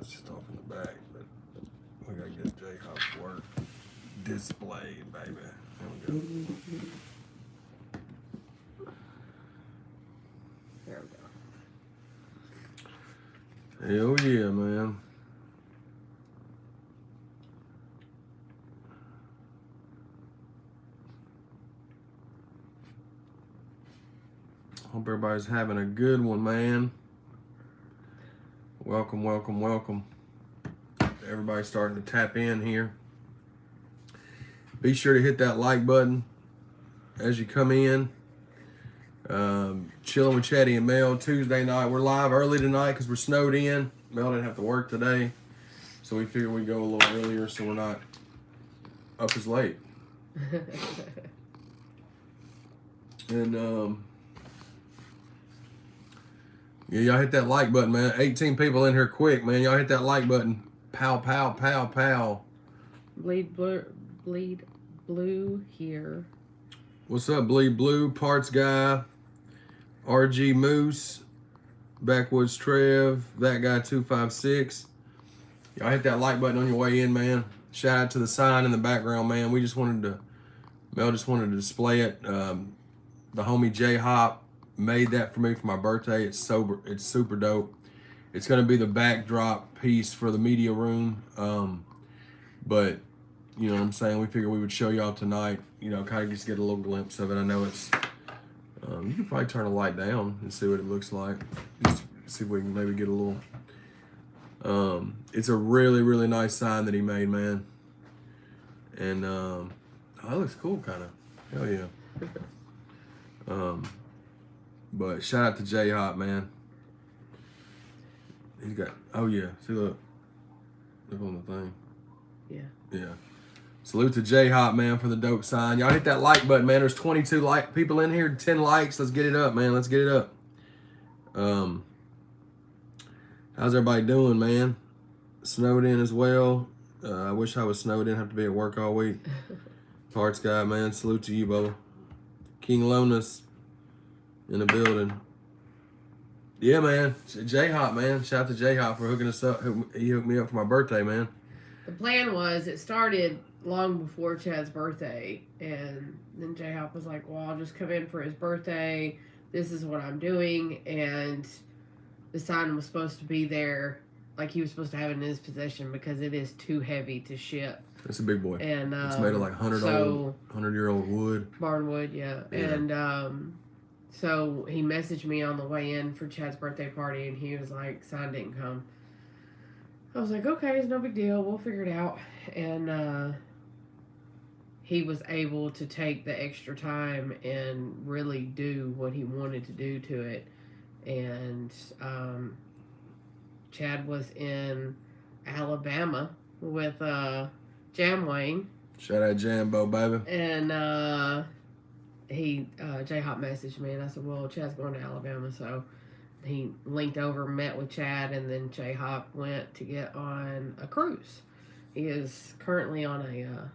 it's just off in the back, but we gotta get J-Hop's work displayed, baby. There we go. There we Hell go. yeah, man. Hope everybody's having a good one, man. Welcome, welcome, welcome. Everybody's starting to tap in here. Be sure to hit that like button as you come in. Chilling with Chaddy and Mel Tuesday night. We're live early tonight because we're snowed in. Mel didn't have to work today, so we figured we'd go a little earlier so we're not up as late. And yeah, y'all hit that like button, man. 18 people in here quick, man. Y'all hit that like button. Pow, pow, pow, pow. Bleed blue here. What's up, Bleed Blue, Parts Guy, RG Moose, Backwoods Trev, That Guy 256. Y'all hit that like button on your way in, man. Shout out to the sign in the background, man. Mel just wanted to display it. The homie J-Hop made that for me for my birthday. It's super dope. It's gonna be the backdrop piece for the media room. But you know what I'm saying, we figured we would show y'all tonight, you know, kind of just get a little glimpse of it. I know it's you can probably turn the light down and see what it looks like. Just see if we can maybe get a little it's a really, really nice sign that he made, man. And oh, that looks cool, kind of. Hell yeah. But shout out to J-Hop, man. He's got, oh yeah, see, look on the thing. Yeah. Yeah. Salute to J-Hop, man, for the dope sign. Y'all hit that like button, man. There's 22 people in here, 10 likes. Let's get it up, man. Let's get it up. How's everybody doing, man? Snowed in as well. I wish I was snowed in. Have to be at work all week. Parts Guy, man. Salute to you, Bubba. King Lonas in the building. Yeah, man. J-Hop, man. Shout out to J-Hop for hooking us up. He hooked me up for my birthday, man. The plan was it started long before Chad's birthday, and then J-Hop was like, well, I'll just come in for his birthday. This is what I'm doing. And the sign was supposed to be there, like he was supposed to have it in his possession because it is too heavy to ship. It's a big boy. And it's made of like 100-year-old wood. Barnwood, yeah. And so he messaged me on the way in for Chad's birthday party, and he was like, sign didn't come. I was like, okay, it's no big deal. We'll figure it out. And he was able to take the extra time and really do what he wanted to do to it. And Chad was in Alabama with Jam Wayne. Shout out Jambo, baby. And J-Hop messaged me, and I said, well, Chad's going to Alabama, so he linked over, met with Chad, and then J-Hop went to get on a cruise. He is currently on a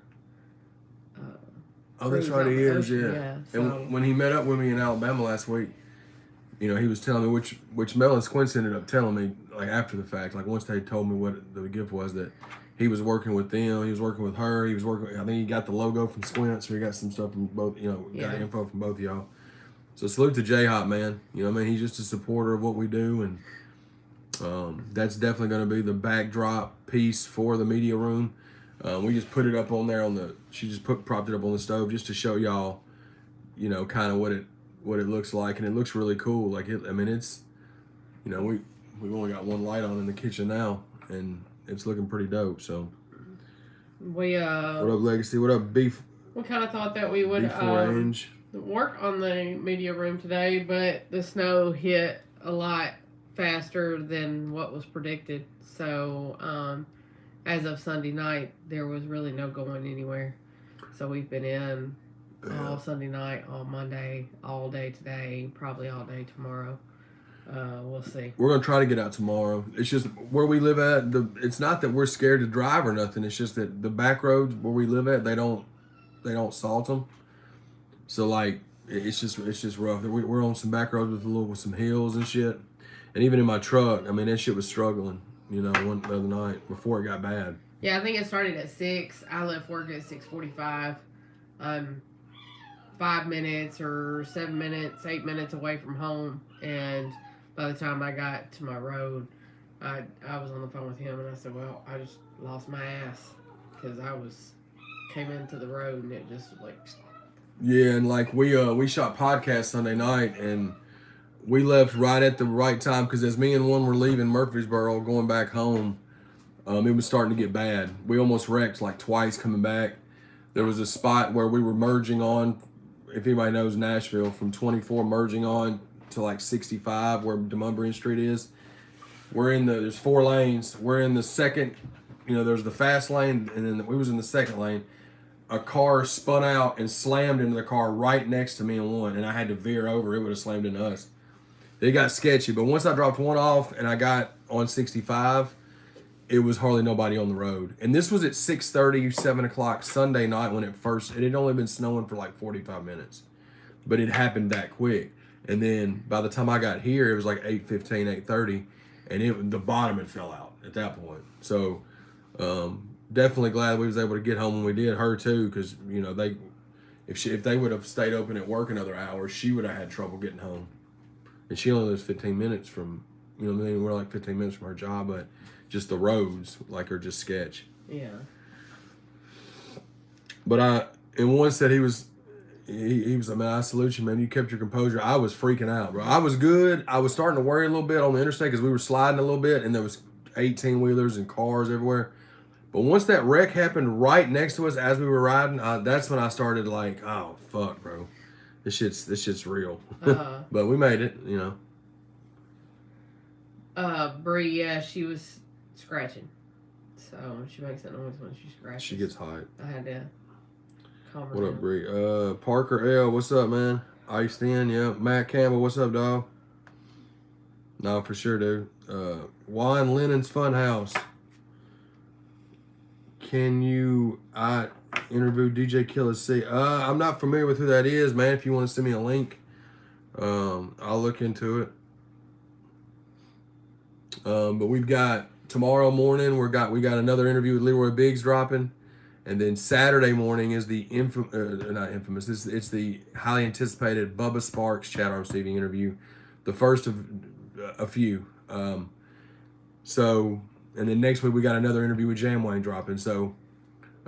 oh, that's right, he is, yeah. So. And when he met up with me in Alabama last week, you know, he was telling me, which Mel and Squints ended up telling me, like, after the fact, like, once they told me what the gift was, that he was working with them, he was working with her, I think he got the logo from Squints, or he got some stuff from both, you know, got info from both of y'all. So salute to J-Hop, man. You know what I mean? He's just a supporter of what we do, and that's definitely going to be the backdrop piece for the media room. We just put it up on there she just propped it up on the stove just to show y'all, you know, kind of what it looks like, and it looks really cool. Like, I mean, it's, you know, we've only got one light on in the kitchen now, and it's looking pretty dope. So what up, Legacy? What up, Beef? We kind of thought that we would work on the media room today, but the snow hit a lot faster than what was predicted. So as of Sunday night, there was really no going anywhere. So we've been in all Sunday night, all Monday, all day today, probably all day tomorrow. We'll see. We're gonna try to get out tomorrow. It's just where we live at. It's not that we're scared to drive or nothing. It's just that the back roads where we live at, they don't salt them. So like it's just rough. We're on some back roads with some hills and shit. And even in my truck, I mean, that shit was struggling. you know, the other night before it got bad. Yeah, I think it started at 6. I left work at 6:45. 5 minutes or 7 minutes, 8 minutes away from home, and by the time I got to my road, I was on the phone with him, and I said, "Well, I just lost my ass because came into the road and it just like." Yeah, and like we shot podcast Sunday night, and we left right at the right time because as me and one were leaving Murfreesboro going back home, it was starting to get bad. We almost wrecked like twice coming back. There was a spot where we were merging on, if anybody knows Nashville, from 24 merging on to like 65 where Demumbrian Street is. There's 4 lanes. We're in the second, there's the fast lane, and then we was in the second lane. A car spun out and slammed into the car right next to me and one, and I had to veer over. It would have slammed into us. It got sketchy, but once I dropped one off and I got on 65, it was hardly nobody on the road. And this was at 6:30, 7 o'clock Sunday night when it had only been snowing for like 45 minutes. But it happened that quick. And then by the time I got here, it was like 8:15, 8:30, and the bottom had fell out at that point. So definitely glad we was able to get home when we did. Her too, because if they would have stayed open at work another hour, she would have had trouble getting home. And she only lives 15 minutes from, we're like 15 minutes from her job, but just the roads are just sketch. Yeah. But and one said he was like, man, I salute you, man. You kept your composure. I was freaking out, bro. I was good. I was starting to worry a little bit on the interstate because we were sliding a little bit and there was 18-wheelers and cars everywhere. But once that wreck happened right next to us as we were riding, that's when I started like, oh, fuck, bro. This shit's real. But we made it, Bree, yeah, she was scratching. So she makes that noise when she scratches. She gets hot. I had to calm her What down. up, Bree? Parker L, what's up, man? Iced in, yeah. Matt Campbell, what's up, dog? No, for sure, dude. Wine Lennon's Funhouse. Can you interview DJ Killer C? I'm not familiar with who that is, man. If you want to send me a link, I'll look into it. But we've got tomorrow morning. We got another interview with Leroy Biggs dropping, and then Saturday morning is the not infamous. It's the highly anticipated Bubba Sparks ChadArmesTV interview, the first of a few. And then next week we got another interview with Jamwayne dropping. So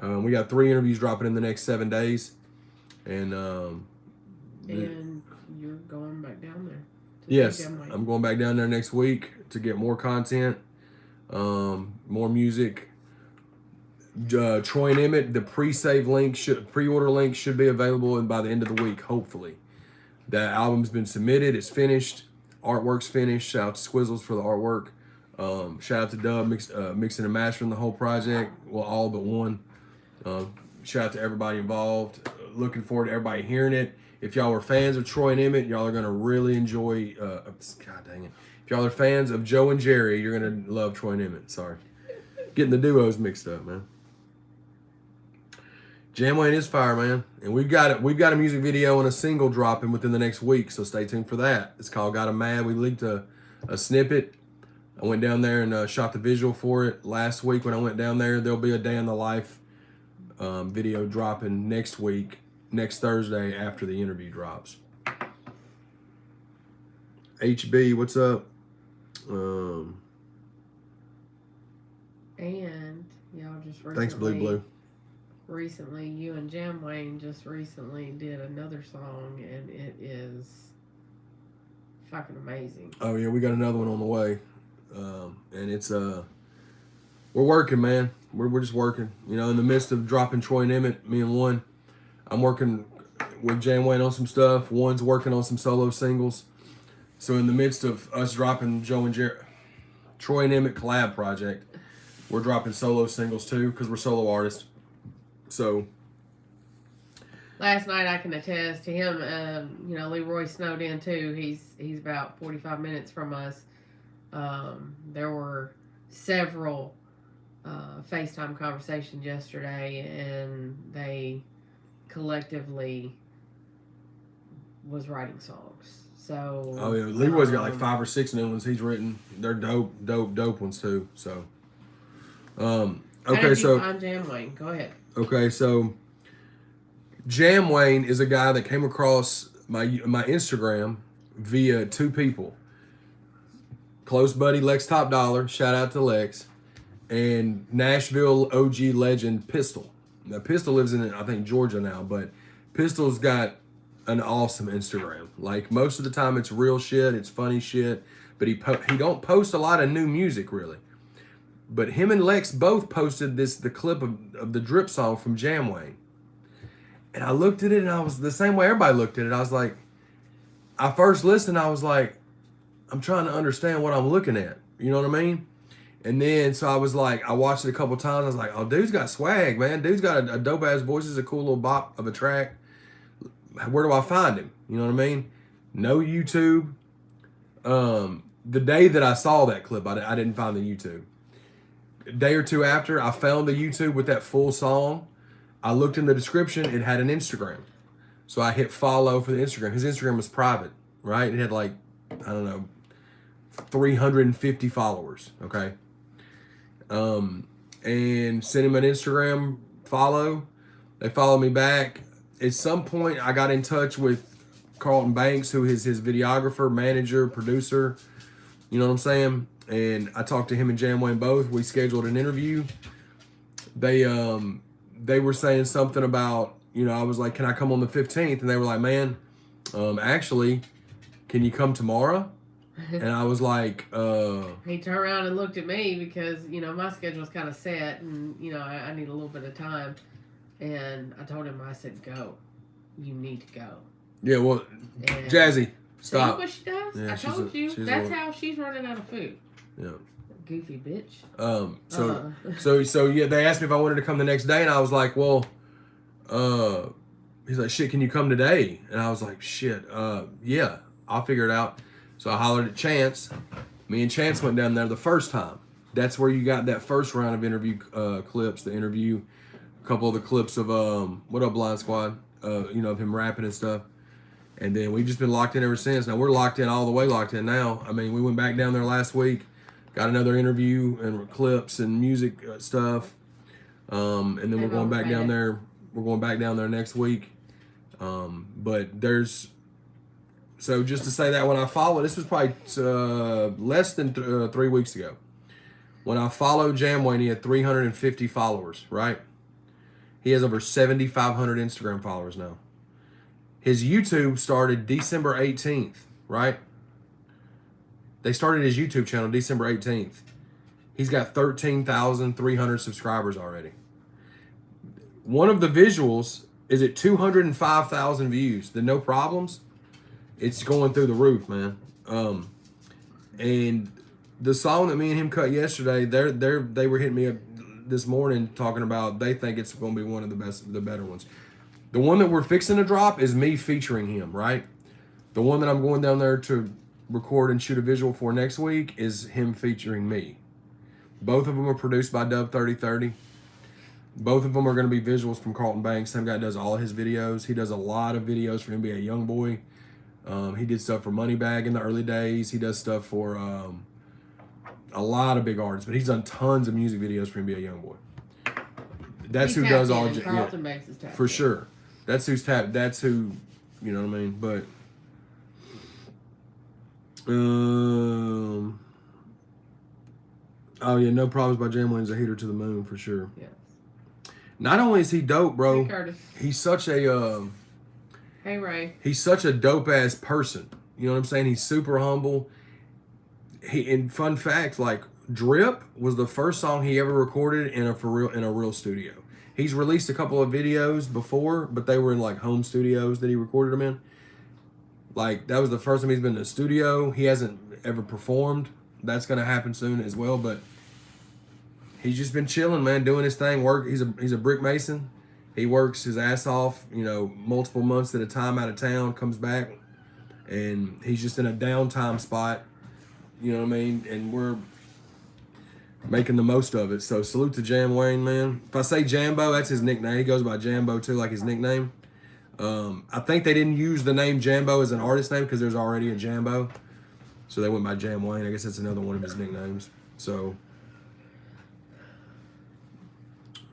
we got 3 interviews dropping in the next 7 days, and you're going back down there. Yes, I'm going back down there next week to get more content, more music. Troy and Emmett, the pre-order link should be available by the end of the week, hopefully. That album's been submitted, it's finished, artwork's finished. Shout out to Squizzles for the artwork. Shout out to Dub mixing and mastering the whole project, well, all but one. Shout out to everybody involved. Looking forward to everybody hearing it. If y'all are fans of Troy and Emmett, y'all are going to really enjoy, God dang it. If y'all are fans of Joe and Jerry, you're going to love Troy and Emmett. Sorry. Getting the duos mixed up, man. Jamwayne is fire, man. And we've got a music video and a single dropping within the next week, so stay tuned for that. It's called Got 'Em Mad. We leaked a snippet. I went down there and shot the visual for it last week when I went down there. There'll be a day in the life video dropping next week, next Thursday after the interview drops. HB, what's up? And y'all just recently, Thanks, Blue. Recently, you and Jamwayne just recently did another song, and it is fucking amazing. Oh yeah, we got another one on the way, and it's we're working, man. We're just working. In the midst of dropping Troy and Emmett, me and one, I'm working with Jamwayne on some stuff. One's working on some solo singles. So in the midst of us dropping Troy and Emmett collab project, we're dropping solo singles too because we're solo artists. So last night I can attest to him. Leroy snowed in too. He's about 45 minutes from us. There were several FaceTime conversations yesterday, and they collectively was writing songs. So. Oh yeah, Leroy's got like 5 or 6 new ones he's written. They're dope ones too. So. Okay, How did you so. find Jam Wayne? Go ahead. Okay, so. Jam Wayne is a guy that came across my Instagram via 2 people. Close buddy Lex Top Dollar, shout out to Lex, and Nashville OG legend Pistol. Now Pistol lives in I think Georgia now, but Pistol's got an awesome Instagram. Like most of the time, it's real shit, it's funny shit, but he don't post a lot of new music really. But him and Lex both posted the clip of the Drip song from Jam Wayne. And I looked at it and I was the same way everybody looked at it. I was like, I first listened, I was like, I'm trying to understand what I'm looking at. You know what I mean? And then, so I was like, I watched it a couple times. I was like, oh, dude's got swag, man. Dude's got a dope ass voice. It's a cool little bop of a track. Where do I find him? You know what I mean? No YouTube. The day that I saw that clip, I didn't find the YouTube. A day or two after, I found the YouTube with that full song. I looked in the description. It had an Instagram. So I hit follow for the Instagram. His Instagram was private, right? It had like, I don't know, 350 followers, okay? And sent him an Instagram follow. They followed me back. At some point, I got in touch with Carlton Banks, who is his videographer, manager, producer. You know what I'm saying? And I talked to him and Jam Wayne both. We scheduled an interview. They were saying something about, you know, I was like, can I come on the 15th? And they were like, man, actually, can you come tomorrow? And I was like, He turned around and looked at me because, you know, my schedule's kind of set and, you know, I need a little bit of time. And I told him, I said, go. You need to go. Yeah, well, and Jazzy, stop. See what she does? Yeah, I told you. That's how she's running out of food. Yeah. Goofy bitch. So yeah, they asked me if I wanted to come the next day, and I was like, well, he's like, shit, can you come today? And I was like, shit, yeah, I'll figure it out. So I hollered at Chance. Me and Chance went down there the first time. That's where you got that first round of interview clips, the interview, a couple of the clips of What Up Blind Squad, you know, of him rapping and stuff. And then we've just been locked in ever since. Now we're locked in all the way locked in now. I mean, we went back down there last week, got another interview and clips and music stuff. And then we're going back down there. We're going back down there next week. But there's, so just to say that when I followed, this was probably less than 3 weeks ago. When I followed Jam Wayne, he had 350 followers, right? He has over 7,500 Instagram followers now. His YouTube started December 18th, right? They started his YouTube channel December 18th. He's got 13,300 subscribers already. One of the visuals is at 205,000 views. The No Problems, it's going through the roof, man. And the song that me and him cut yesterday, they were hitting me up this morning talking about they think it's going to be one of the better ones. The one that we're fixing to drop is me featuring him, right? The one that I'm going down there to record and shoot a visual for next week is him featuring me. Both of them are produced by Dub 3030. Both of them are going to be visuals from Carlton Banks. Same guy does all of his videos. He does a lot of videos for NBA Youngboy. He did stuff for Moneybag in the early days. He does stuff for a lot of big artists, but he's done tons of music videos for NBA Youngboy. That's who does all. Carlton Banks is tapped for sure. That's who's tapped. That's who, you know what I mean. But oh yeah, No Problems by Jam Wayne's a heater to the moon for sure. Yes. Not only is he dope, bro. Hey, Curtis. He's such a hey Ray. He's such a dope ass person. You know what I'm saying? He's super humble. And fun fact, like Drip was the first song he ever recorded in a real studio. He's released a couple of videos before, but they were in like home studios that he recorded them in. Like that was the first time he's been in a studio. He hasn't ever performed. That's gonna happen soon as well. But he's just been chilling, man, doing his thing. He's a brick mason. He works his ass off, you know, multiple months at a time out of town. Comes back, and he's just in a downtime spot. You know what I mean? And we're making the most of it. So salute to Jam Wayne, man. If I say Jambo, that's his nickname. He goes by Jambo too, like his nickname. I think they didn't use the name Jambo as an artist name because there's already a Jambo. So they went by Jam Wayne. I guess that's another one of his nicknames. So,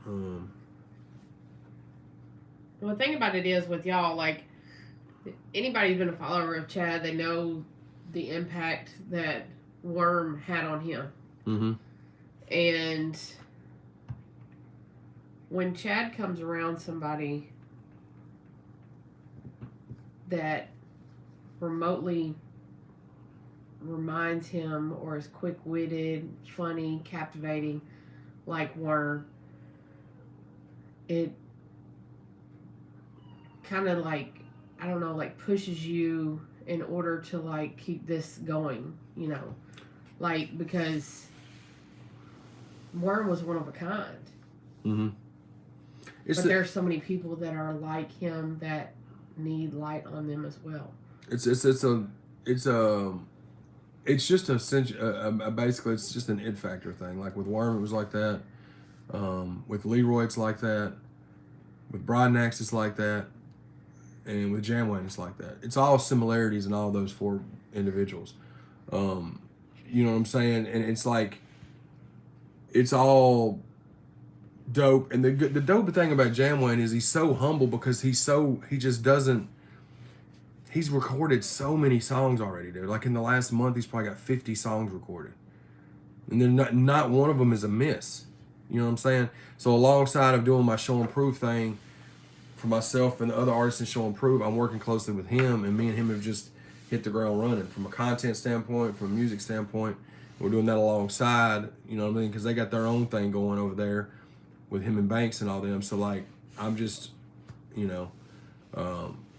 well, the thing about it is with y'all, like, anybody who's been a follower of Chad, they know the impact that Worm had on him. mm-hmm. And when Chad comes around somebody that remotely reminds him or is quick-witted, funny, captivating, like Worm, it kind of like, I don't know, like pushes you in order to like keep this going, you know, like, because Worm was one of a kind. Mm-hmm. But there's so many people that are like him that need light on them as well. It's just basically it's just an it factor thing. Like with Worm, it was like that. With Leroy, it's like that. With Broadnax, it's like that. And with Jamwayne, it's like that. It's all similarities in all those four individuals. You know what I'm saying? And it's like, it's all dope. And the dope thing about Jamwayne is he's so humble because he just doesn't, he's recorded so many songs already, dude. Like in the last month, he's probably got 50 songs recorded. And then not one of them is a miss. You know what I'm saying? So alongside of doing my Show and Prove thing for myself and the other artists in Show and Prove, I'm working closely with him, and me and him have just hit the ground running from a content standpoint, from a music standpoint. We're doing that alongside, you know what I mean? Because they got their own thing going over there with him and Banks and all them. So like, I'm just, you know,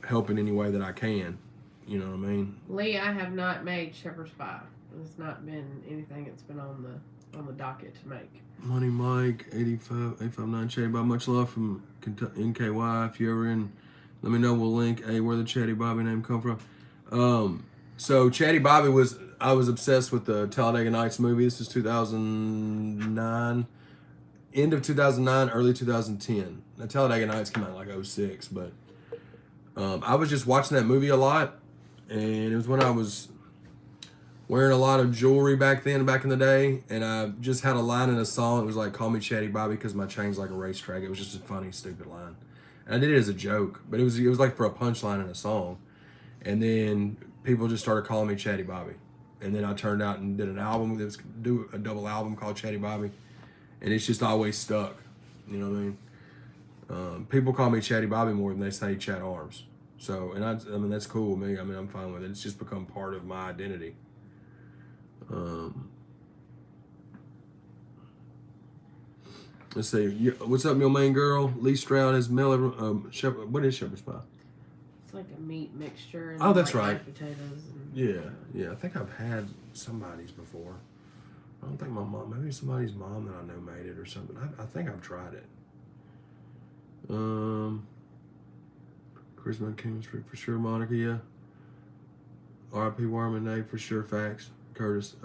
helping any way that I can. You know what I mean? Lee, I have not made Shepherd's Pie. It's not been anything that's been on the docket to make. Money Mike 859 Chaddy Bob, much love from NKY. If you're ever in, let me know. We'll link where the Chaddy Bobby name come from. So Chaddy Bobby I was obsessed with the Talladega Nights movie. This is 2009, end of 2009, early 2010. Now Talladega Nights came out in like 06, but I was just watching that movie a lot, and it was when I was wearing a lot of jewelry back in the day, and I just had a line in a song. It was like, "Call me Chaddy Bobby because my chain's like a racetrack." It was just a funny, stupid line, and I did it as a joke, but it was like for a punchline in a song, and then people just started calling me Chaddy Bobby, and then I turned out and did an album. Do a double album called Chaddy Bobby, and it's just always stuck. You know what I mean? People call me Chaddy Bobby more than they say Chad Arms. So, and I mean that's cool with me. I mean I'm fine with it. It's just become part of my identity. Let's see. What's up, your main girl? Lee Stroud is Shepherd. What is Shepherd's Pie? It's like a meat mixture. And oh, that's like right. Potatoes. Yeah. I think I've had somebody's before. I don't think my mom. Maybe somebody's mom that I know made it or something. I think I've tried it. Charisma chemistry for sure. Monica, yeah. R.I.P. Warman, Nate for sure. Facts. Curtis,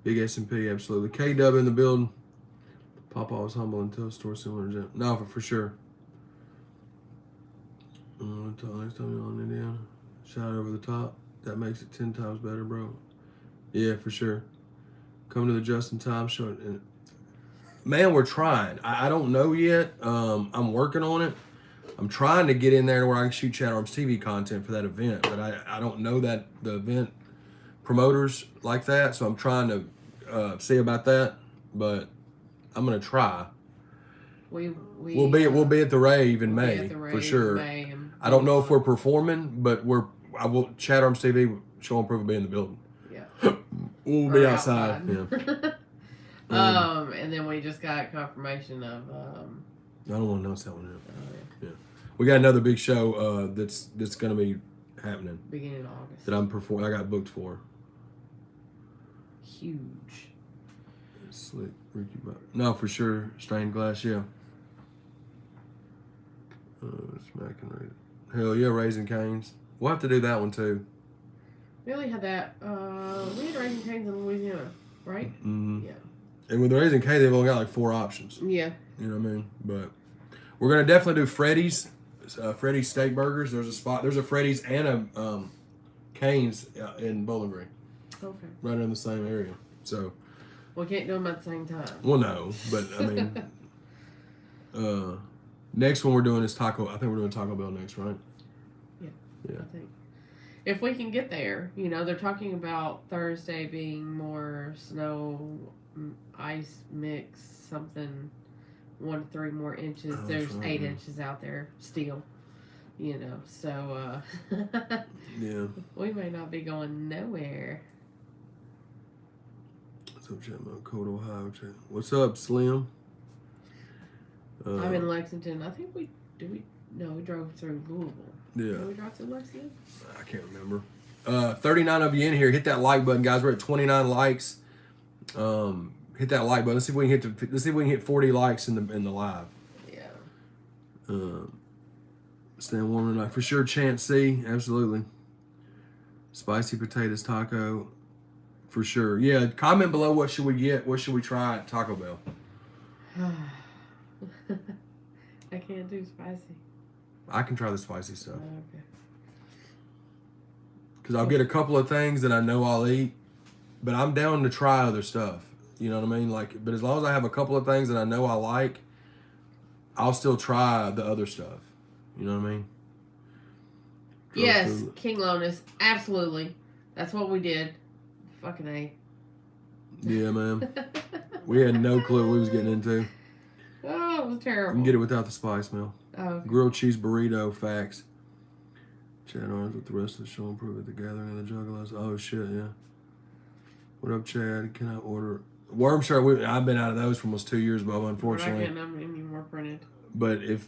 Big S&P, absolutely. K-Dub in the building. Papa was humble until store similar to Jim. No, for sure. Until next time you're on Indiana. Shout over the top. That makes it 10 times better, bro. Yeah, for sure. Come to the Just in Time show. Man, we're trying. I don't know yet. I'm working on it. I'm trying to get in there where I can shoot ChadArmesTV content for that event, but I don't know that the event promoters like that, so I'm trying to see about that, but I'm gonna try. We'll be at the rave in May for sure. I don't know if we're performing, but I will ChadArmesTV Show and Prove will be in the building. Yeah, we'll be outside. Yeah. And then we just got confirmation of. I don't want to announce that one yet. Yeah, we got another big show that's gonna be happening beginning of August. That I'm performing. I got booked for. Huge. Slick Ricky Bob. No, for sure. Stained glass, yeah. Smacking right. Hell yeah, Raising Cane's. We'll have to do that one too. We only had that. We had Raising Cane's in Louisiana, right? Mm-hmm. Yeah. And with the Raising Cane, they've only got like 4 options. Yeah. You know what I mean? But we're gonna definitely do Freddy's Freddy's Steak Burgers. There's a spot. There's a Freddy's and a Cane's in Bowling Green. Okay. Right in the same area. So. We can't do them at the same time. Well, no, but I mean, next one we're doing is Taco. I think we're doing Taco Bell next, right? Yeah. Yeah. I think if we can get there, they're talking about Thursday being more snow, ice mix, something 1 to 3 more inches. Oh, There's right, 8 yeah. inches out there still. So Yeah. we may not be going nowhere. What's up, Chad? Cold Ohio. Chad. What's up, Slim? I'm in Lexington. I think we drove through Louisville. Yeah. Did we drive through Lexington? I can't remember. 39 of you in here. Hit that like button, guys. We're at 29 likes. Hit that like button. Let's see if we can hit 40 likes in the live. Yeah. Staying warm tonight for sure. Chance C, absolutely. Spicy potatoes taco, for sure. Yeah. Comment below what should we get. What should we try at Taco Bell? I can't do spicy. I can try the spicy stuff. Okay. Because I'll get a couple of things that I know I'll eat, but I'm down to try other stuff. You know what I mean? But as long as I have a couple of things that I know I like, I'll still try the other stuff. You know what I mean? Yes, King Lonus, absolutely. That's what we did. Fucking A. Yeah, man. We had no clue what we was getting into. Oh, it was terrible. You can get it without the spice, Mel. Oh, okay. Grilled cheese burrito, facts. Chad Arms with the rest of the show improve at the gathering of the Juggalos. Oh, shit, yeah. What up, Chad? Can I order... Worm shirt, I've been out of those for almost 2 years, Bubba, unfortunately. We're not getting them anymore printed. But if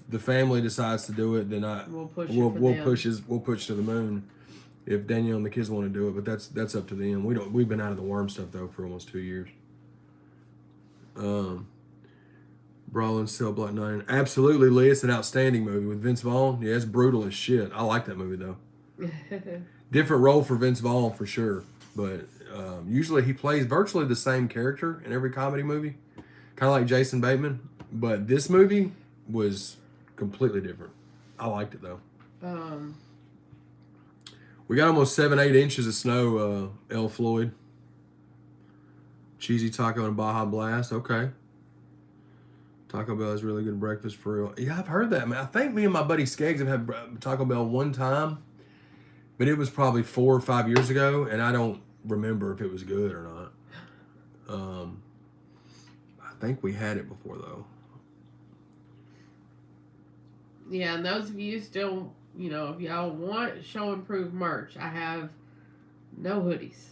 the family decides to do it, then we'll push to the moon. If Danielle and the kids want to do it, but that's up to them. We've been out of the worm stuff though for almost 2 years. Brawl and Cell Block 9. Absolutely, Lee. It's an outstanding movie with Vince Vaughn. Yeah, it's brutal as shit. I like that movie though. Different role for Vince Vaughn for sure, but usually he plays virtually the same character in every comedy movie, kind of like Jason Bateman. But this movie was completely different. I liked it though. We got almost 7-8 inches of snow. L. Floyd. Cheesy taco and Baja Blast. Okay. Taco Bell is really good breakfast for real. Yeah, I've heard that, man. I think me and my buddy Skeggs have had Taco Bell one time, but it was probably 4 or 5 years ago, and I don't remember if it was good or not. I think we had it before though. Yeah, and those of you still, if y'all want show improved merch, I have no hoodies.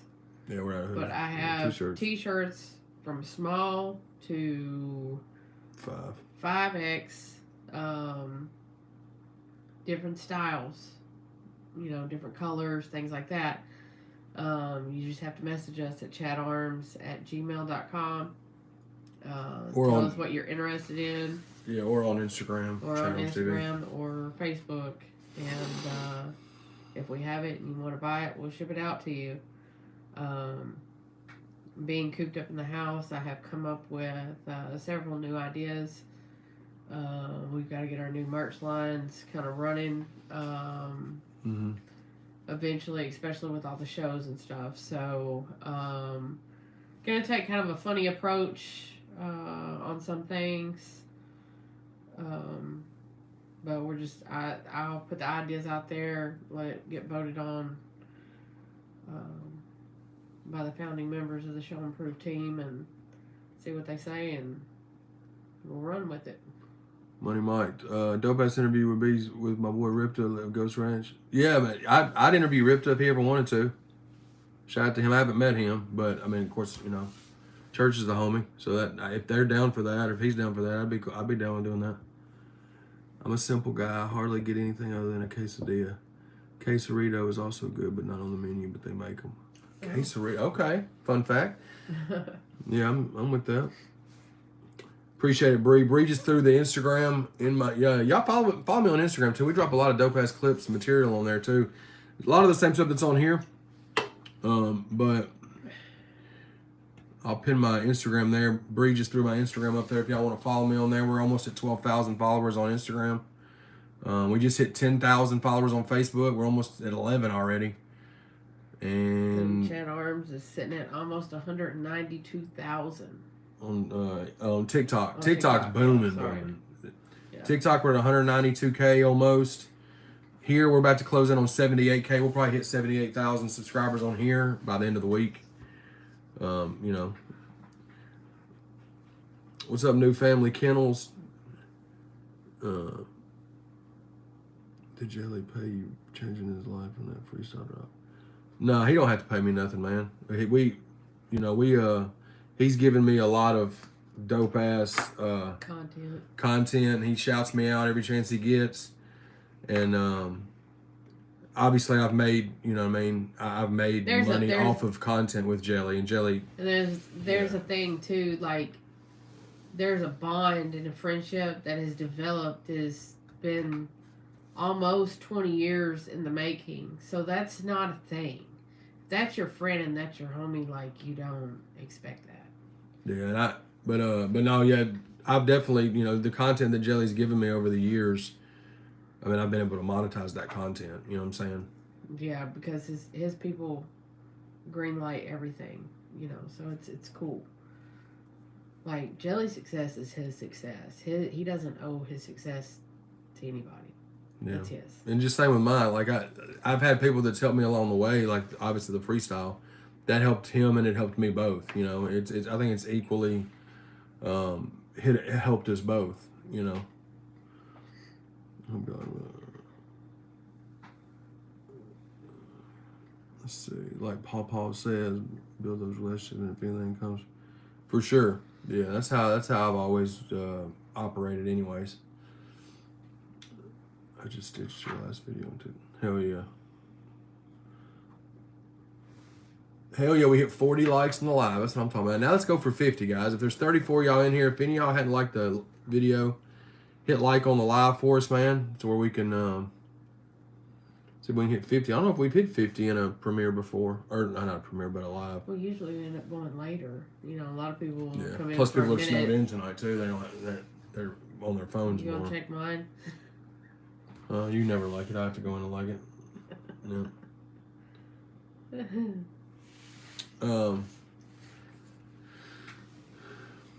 Yeah, we're out of hoodies. But I have t-shirts from small to 5X, different styles, different colors, things like that. You just have to message us at chadarms@gmail.com. Tell us what you're interested in. Yeah, or on Instagram. Or on Instagram or Facebook. And if we have it and you want to buy it, we'll ship it out to you. Being cooped up in the house, I have come up with several new ideas. We've got to get our new merch lines kind of running eventually, especially with all the shows and stuff. So, going to take kind of a funny approach on some things. But we're just, I'll put the ideas out there, let it get voted on by the founding members of the Show Improved team and see what they say, and we'll run with it. Money Mike, dope ass interview would be with my boy Ripta of Ghost Ranch. Yeah, but I'd interview Ripta if he ever wanted to. Shout out to him. I haven't met him, but I mean, of course, Church is the homie. So that if they're down for that, or if he's down for that, I'd be down with doing that. I'm a simple guy. I hardly get anything other than a quesadilla. Quesarito is also good, but not on the menu, but they make them. Quesarito. Okay. Fun fact. Yeah, I'm with that. Appreciate it, Bree. Bree just threw the Instagram in my... Yeah, y'all follow me on Instagram, too. We drop a lot of dope-ass clips and material on there, too. A lot of the same stuff that's on here. But I'll pin my Instagram there. Bree just threw my Instagram up there if y'all want to follow me on there. We're almost at 12,000 followers on Instagram. We just hit 10,000 followers on Facebook. We're almost at 11 already. And Chad Arms is sitting at almost 192,000 on TikTok. TikTok's booming, booming. Yeah. TikTok, we're at 192K almost. Here, we're about to close in on 78K. We'll probably hit 78,000 subscribers on here by the end of the week. You know. What's up, New Family Kennels? Did Jelly pay you changing his life on that freestyle drop? No, he don't have to pay me nothing, man. He's given me a lot of dope ass content. He shouts me out every chance he gets, and obviously I've made, I've made money off of content with Jelly and Jelly. And there's a thing too, like there's a bond and a friendship that has developed, has been almost 20 years in the making. So that's not a thing. If that's your friend and that's your homie, like, you don't expect that. Yeah, but no, yeah, I've definitely, the content that Jelly's given me over the years, I mean, I've been able to monetize that content, you know what I'm saying? Yeah, because his people greenlight everything, so it's cool. Like, Jelly's success is his success. He doesn't owe his success to anybody. Yeah. It's his. And just same with mine. Like, I've had people that's helped me along the way, like, obviously the freestyle. That helped him and it helped me both, I think it's equally, it helped us both, Oh, God. Let's see. Like Paul says, build those relationships and if anything comes. For sure. Yeah, that's how I've always operated anyways. I just stitched your last video into it. Hell yeah. Hell yeah, we hit 40 likes on the live. That's what I'm talking about. Now let's go for 50, guys. If there's 34 y'all in here, if any of y'all hadn't liked the video, hit like on the live for us, man. So where we can see if we can hit 50. I don't know if we've hit 50 in a premiere before. Or not a premiere, but a live. We usually end up going later. A lot of people will come in. Plus people are snowed in tonight too. They don't have, they're on their phones more. You gonna check mine? You never like it. I have to go in and like it. Yeah.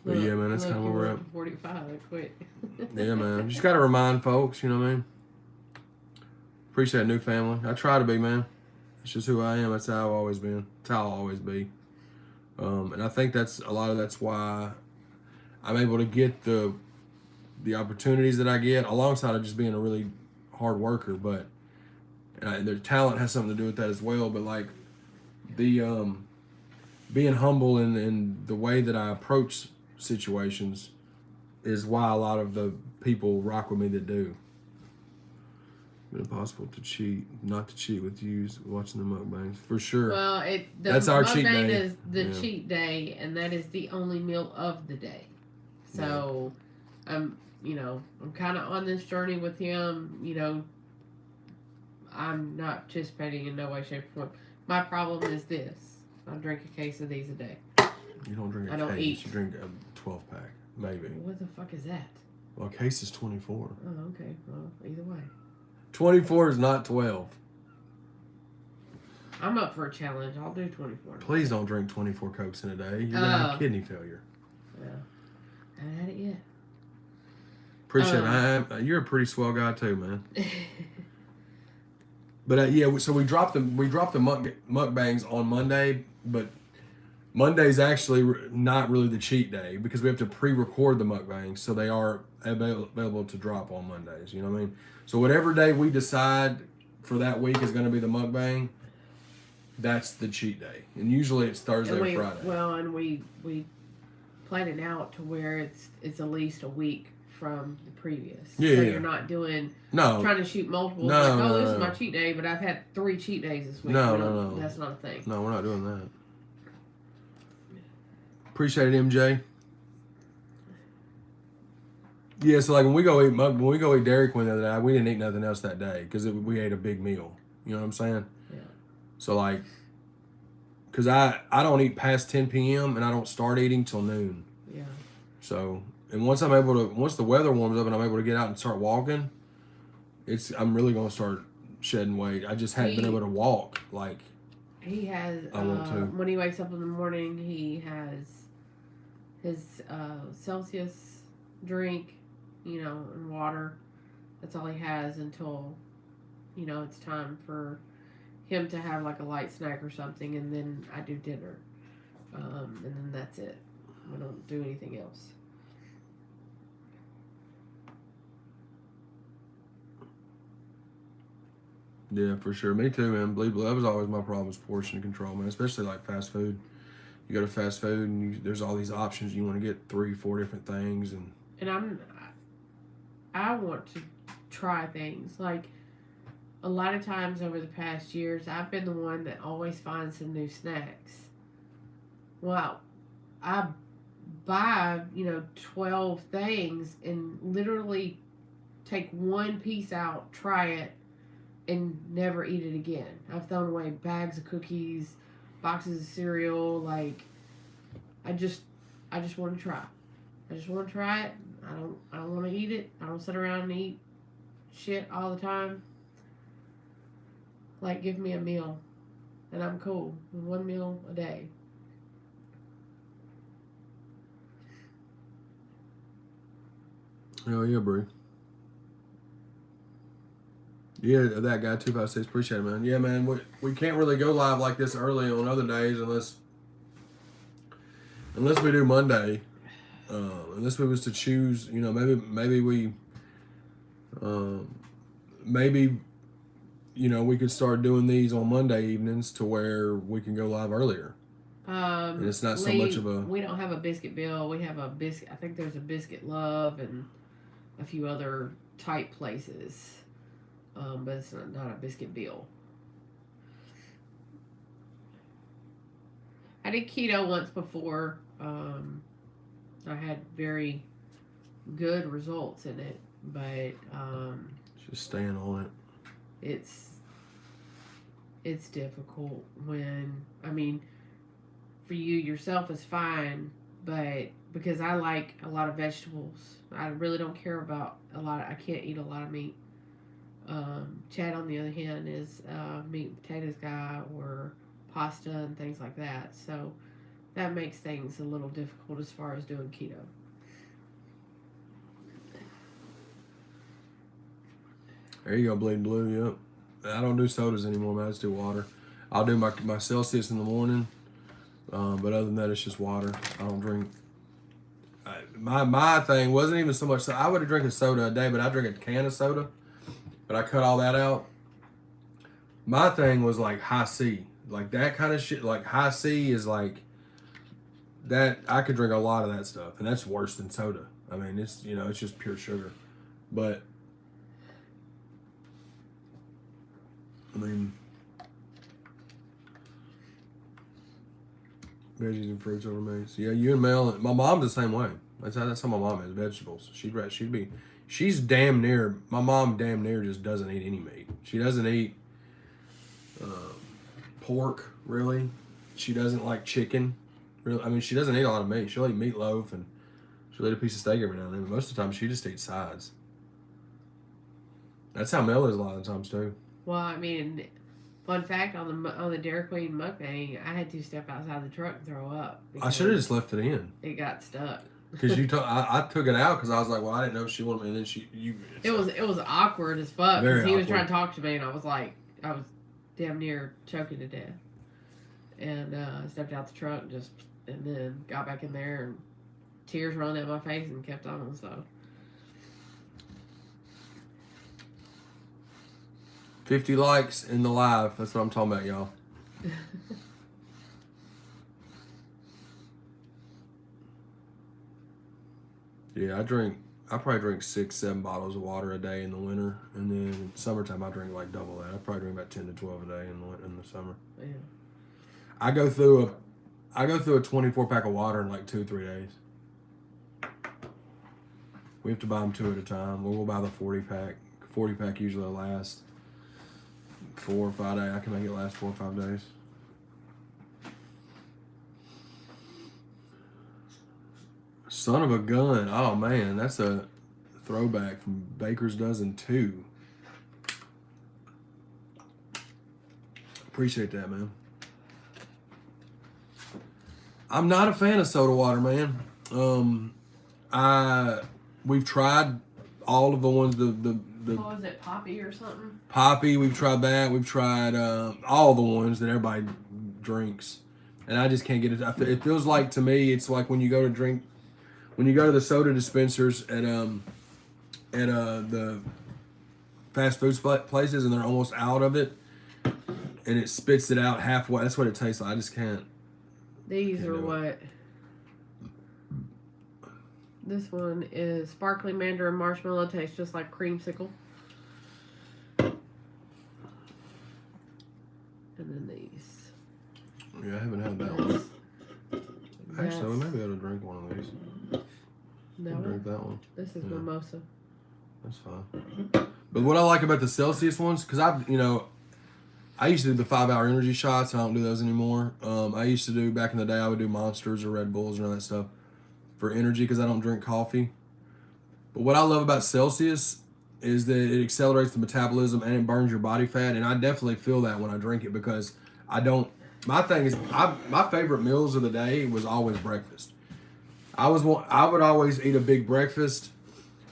But yeah, man, that's kind of where we're at. 45, I quit. Yeah, man. You just got to remind folks, you know what I mean? Appreciate New Family. I try to be, man. It's just who I am. That's how I've always been. That's how I'll always be. And I think that's why I'm able to get the opportunities that I get alongside of just being a really hard worker. But their talent has something to do with that as well. But like the being humble in the way that I approach situations is why a lot of the people rock with me that do. It's impossible to cheat, not to cheat with you watching the mukbangs for sure. Well, that's our cheat day. Is the cheat day, and that is the only meal of the day. So, I'm kind of on this journey with him. I'm not participating in no way, shape, or form. My problem is this: I drink a case of these a day. You don't drink a case. You drink a 12-pack, maybe. What the fuck is that? Well, a case is 24. Oh, okay. Well, either way. 24 is not 12. I'm up for a challenge. I'll do 24. Please don't drink 24 Cokes in a day. You're going to have kidney failure. Yeah. I haven't had it yet. Appreciate it. You're a pretty swell guy too, man. But yeah, so we dropped the mukbangs on Monday, but Monday's actually not really the cheat day because we have to pre-record the mukbangs, so they are available to drop on Mondays. You know what I mean? So whatever day we decide for that week is going to be the mukbang, that's the cheat day, and usually it's Thursday or Friday. Well, and we plan it out to where it's at least a week from the previous. Yeah. So you're not doing trying to shoot multiple. This is my cheat day, but I've had 3 cheat days this week. No. That's not a thing. No, we're not doing that. Appreciate it, MJ. Yeah, so like when we go eat Dairy Queen the other day, we didn't eat nothing else that day because we ate a big meal. You know what I'm saying? Yeah. So like, because I don't eat past 10 p.m. and I don't start eating till noon. Yeah. So, and once the weather warms up and I'm able to get out and start walking, I'm really gonna start shedding weight. I just hadn't been able to walk like he has. I want to. When he wakes up in the morning, he has his Celsius drink, and water. That's all he has until, it's time for him to have like a light snack or something, and then I do dinner, and then that's it. I don't do anything else. Yeah, for sure. Me too, man. Believe that was always my problem, was portion control, man. Especially like fast food. You go to fast food and there's all these options. You want to get 3-4 different things, and I want to try things. Like a lot of times over the past years, I've been the one that always finds some new snacks. Well, I buy 12 things and literally take one piece out, try it, and never eat it again. I've thrown away bags of cookies, boxes of cereal. Like, I just want to try. I just want to try it. I don't want to eat it. I don't sit around and eat shit all the time. Like, give me a meal, and I'm cool. 1 meal a day. Oh yeah, bro. Yeah, that guy 256. Appreciate it, man. Yeah, man. We can't really go live like this early on other days unless we do Monday. Unless we was to choose, maybe we, we could start doing these on Monday evenings to where we can go live earlier. And it's not so much of a. We don't have a Biscuit Bill. We have a biscuit. I think there's a Biscuit Love and a few other type places. But it's not a Biscuit Bill. I did keto once before. I had very good results in it, but just staying on it. It's difficult when, for you yourself is fine, but because I like a lot of vegetables, I really don't care about I can't eat a lot of meat. Chad, on the other hand, is meat and potatoes guy, or pasta and things like that. So that makes things a little difficult as far as doing keto. There you go, Bleed Blue. Yep. I don't do sodas anymore, man. I just do water. I'll do my Celsius in the morning, but other than that, it's just water. I don't drink. My thing wasn't even so much. So I would drink a soda a day, but I drink a can of soda. But I cut all that out. My thing was like high C. Like that kind of shit. Like high C is like that. I could drink a lot of that stuff. And that's worse than soda. It's, it's just pure sugar. But, veggies and fruits over maize. Yeah, you and Mel. My mom's the same way. That's how my mom is. Vegetables. She's damn near, my mom damn near just doesn't eat any meat. She doesn't eat pork, really. She doesn't like chicken. Really. She doesn't eat a lot of meat. She'll eat meatloaf and she'll eat a piece of steak every now and then. But most of the time, she just eats sides. That's how Mel is a lot of the times, too. Well, fun fact, on the Dairy Queen mukbang, I had to step outside the truck and throw up. I should have just left it in. It got stuck. Because I took it out because I was like, well, I didn't know if she wanted me. And then It was awkward as fuck because he was trying to talk to me, and I was damn near choking to death. And I stepped out the truck and then got back in there, and tears rolling down my face, and kept on. So 50 likes in the live. That's what I'm talking about, y'all. Yeah, I probably drink 6-7 bottles of water a day in the winter, and then in summertime I drink like double that. I probably drink about 10 to 12 a day in the summer. Yeah. I go through a 24 pack of water in like 2-3 days. We have to buy them 2 at a time. We'll buy the 40 pack. 40 pack usually will last 4 or 5 days. I can make it last 4 or 5 days. Son of a gun. Oh, man. That's a throwback from Baker's Dozen 2. Appreciate that, man. I'm not a fan of soda water, man. We've tried all of the ones, the what was it, Poppy or something? Poppy, we've tried that. We've tried all the ones that everybody drinks. And I just can't get it. It feels like, to me, it's like when you go to the soda dispensers at the fast food places and they're almost out of it and it spits it out halfway. That's what it tastes like. I just can't. These are what? This one is sparkling mandarin marshmallow. Tastes just like creamsicle. And then these. Yeah, I haven't had that one. Actually, we may be able to drink one of these. Drink that one. This is mimosa. That's fine. But what I like about the Celsius ones, because I used to do the 5-hour energy shots. I don't do those anymore. I used to do, back in the day, I would do Monsters or Red Bulls and all that stuff for energy because I don't drink coffee. But what I love about Celsius is that it accelerates the metabolism and it burns your body fat. And I definitely feel that when I drink it because I don't. My thing is, my favorite meals of the day was always breakfast. I would always eat a big breakfast,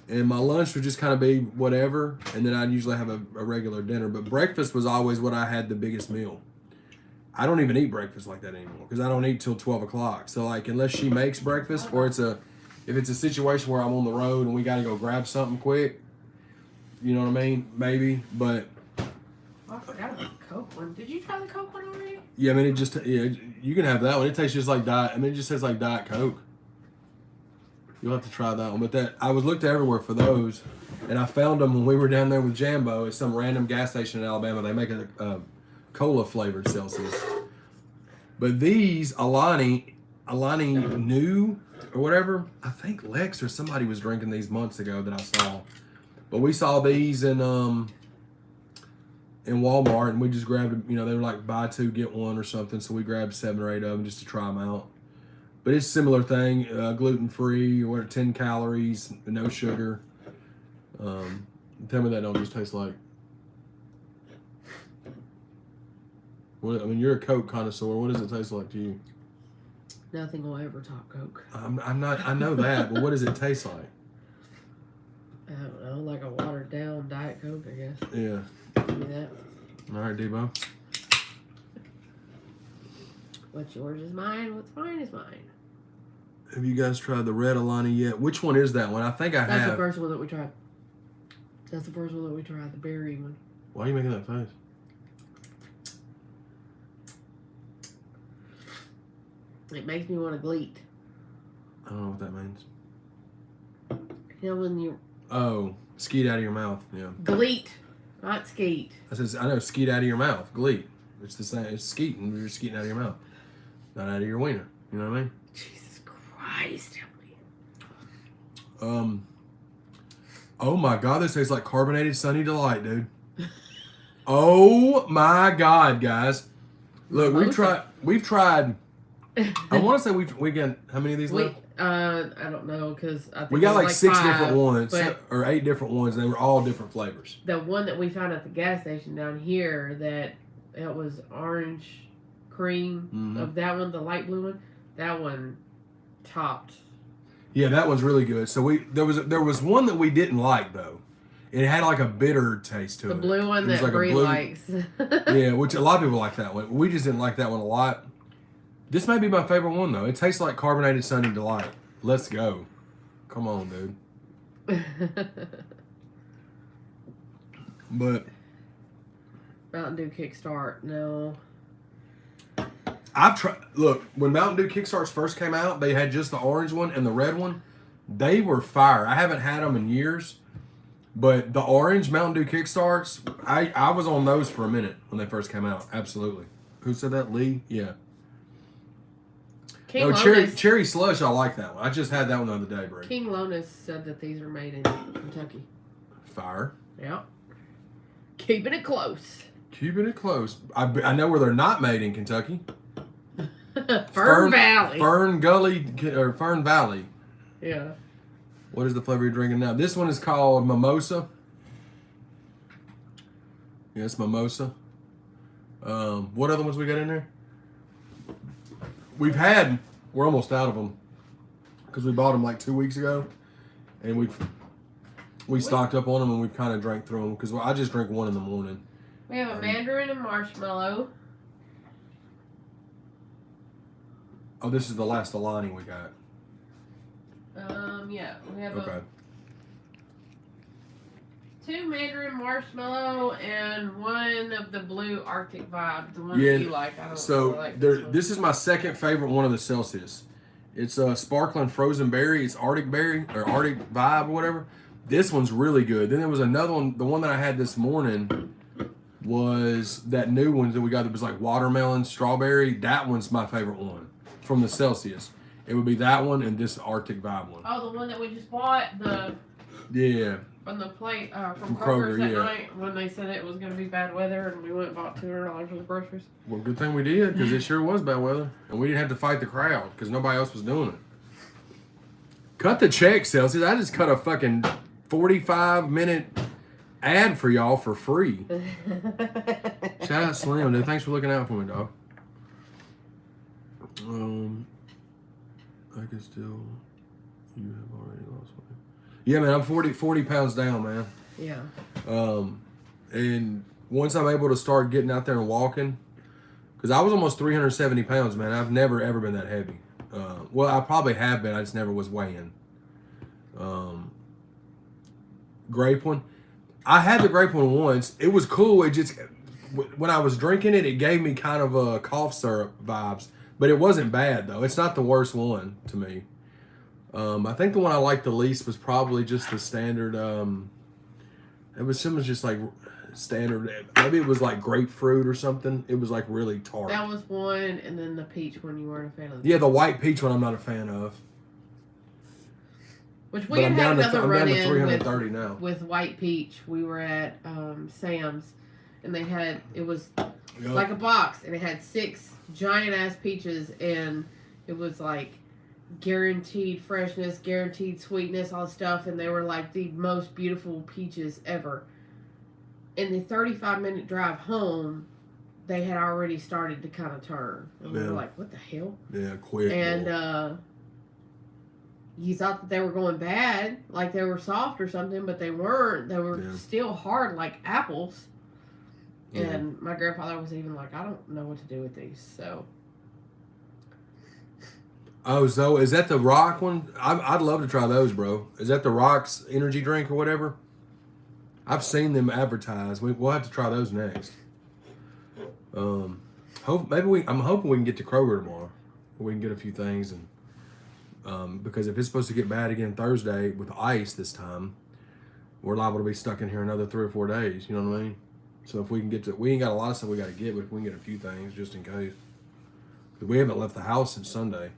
and my lunch would just kind of be whatever, and then I'd usually have a regular dinner. But breakfast was always what I had the biggest meal. I don't even eat breakfast like that anymore because I don't eat till 12 o'clock. So like, unless she makes breakfast, or if it's a situation where I'm on the road and we got to go grab something quick, you know what I mean? Maybe, but. Oh, I forgot about the Coke one. Did you try the Coke one already? Yeah, I mean, you can have that one. It tastes just like Diet. I mean, it just tastes like Diet Coke. You'll have to try that one. But I was looked everywhere for those, and I found them when we were down there with Jambo at some random gas station in Alabama. They make a cola flavored Celsius. But these Alani New or whatever, I think Lex or somebody was drinking these months ago that I saw. But we saw these in Walmart, and we just grabbed, they were like buy 2 get 1 or something. So we grabbed 7 or 8 of them just to try them out. But it's a similar thing, gluten-free, or 10 calories, no sugar. Tell me that don't just taste like. What, I mean, you're a Coke connoisseur. What does it taste like to you? Nothing will ever top Coke. I'm not. I know that, but what does it taste like? I don't know, like a watered down Diet Coke, I guess. Yeah. Give me that. All right, Debo. What's yours is mine. What's mine is mine. Have you guys tried the red Alani yet? Which one is that one? I think I have. That's the first one that we tried. The berry one. Why are you making that face? It makes me want to gleet. I don't know what that means. You know when you... Oh, skeet out of your mouth. Yeah. Gleet, not skeet. I know, skeet out of your mouth. Gleet. It's the same. It's skeeting. You're skeeting out of your mouth. Not out of your wiener. You know what I mean? Jesus Christ, help me. Oh my God, this tastes like carbonated Sunny Delight, dude. Oh my God, guys. Look, we've tried. I want to say we got how many of these left? I don't know because I think we got like 6 5, different ones or 8 different ones. And they were all different flavors. The one that we found at the gas station down here that it was orange cream of that one, the light blue one. That one topped. Yeah, that one's really good. So there was one that we didn't like though. It had like a bitter taste to it. The blue one that like Bree likes. Yeah, which a lot of people like that one. We just didn't like that one a lot. This may be my favorite one though. It tastes like carbonated Sunny Delight. Let's go. Come on, dude. But Mountain Dew Kickstart, no. I've tried. Look, when Mountain Dew Kickstarts first came out, they had just the orange one and the red one. They were fire. I haven't had them in years, but the orange Mountain Dew Kickstarts, I was on those for a minute when they first came out. Absolutely. Who said that? Lee? Yeah. King Cherry Slush. I like that one. I just had that one the other day, Bray. King Lonis said that these are made in Kentucky. Fire. Yeah. Keeping it close. Keeping it close. I know where they're not made in Kentucky. Fern Valley. Fern Gully or Fern Valley. Yeah. What is the flavor you're drinking now? This one is called Mimosa. Yes, Mimosa. What other ones we got in there? We're almost out of them because we bought them like 2 weeks ago, and we stocked up on them and we kind of drank through them because I just drink one in the morning. We have a mandarin and marshmallow. Oh, this is the last Alani we got. Yeah, we have two mandarin marshmallow and one of the blue Arctic vibe, the one that you like. I don't really like this is my second favorite one of the Celsius. It's a sparkling frozen berry. It's Arctic berry or Arctic vibe or whatever. This one's really good. Then there was another one. The one that I had this morning was that new one that we got that was like watermelon, strawberry. That one's my favorite one from the Celsius. It would be that one and this Arctic vibe one. Oh, the one that we just bought? Yeah. On the plate from Kroger's that night when they said it was going to be bad weather and we went and bought $200 worth of groceries. Well, good thing we did because it sure was bad weather. And we didn't have to fight the crowd because nobody else was doing it. Cut the check, Celsius. I just cut a fucking 45-minute ad for y'all for free. Shout out Slim, dude. Thanks for looking out for me, dog. I can still... You have already lost weight. Yeah, man, I'm 40 pounds down, man. Yeah. And once I'm able to start getting out there and walking, because I was almost 370 pounds, man. I've never, ever been that heavy. Well, I probably have been. I just never was weighing. Grape one. I had the grape one once. It was cool. It just, when I was drinking it, it gave me kind of a cough syrup vibes. But it wasn't bad, though. It's not the worst one to me. I think the one I liked the least was probably just the standard. It was just like standard. Maybe it was like grapefruit or something. It was like really tart. That was one, and then the peach one you weren't a fan of. Yeah, the white peach one I'm not a fan of. Which we had another run in 330 now. With white peach. We were at Sam's, and it was like a box, and it had 6 giant ass peaches, and it was like guaranteed freshness, guaranteed sweetness, all stuff, and they were like the most beautiful peaches ever. In the 35-minute drive home, they had already started to kind of turn, and we were like, "What the hell?" Yeah, quick. And you thought that they were going bad, like they were soft or something, but they weren't. They were still hard, like apples. Yeah. And my grandfather was even like, "I don't know what to do with these." So. Oh, so is that the Rock one? I'd love to try those, bro. Is that the Rock's energy drink or whatever? I've seen them advertised. We'll have to try those next. I'm hoping we can get to Kroger tomorrow. We can get a few things, and because if it's supposed to get bad again Thursday with ice this time, we're liable to be stuck in here another 3 or 4 days. You know what I mean? So if we can we ain't got a lot of stuff we got to get, but if we can get a few things just in case. We haven't left the house since Sunday.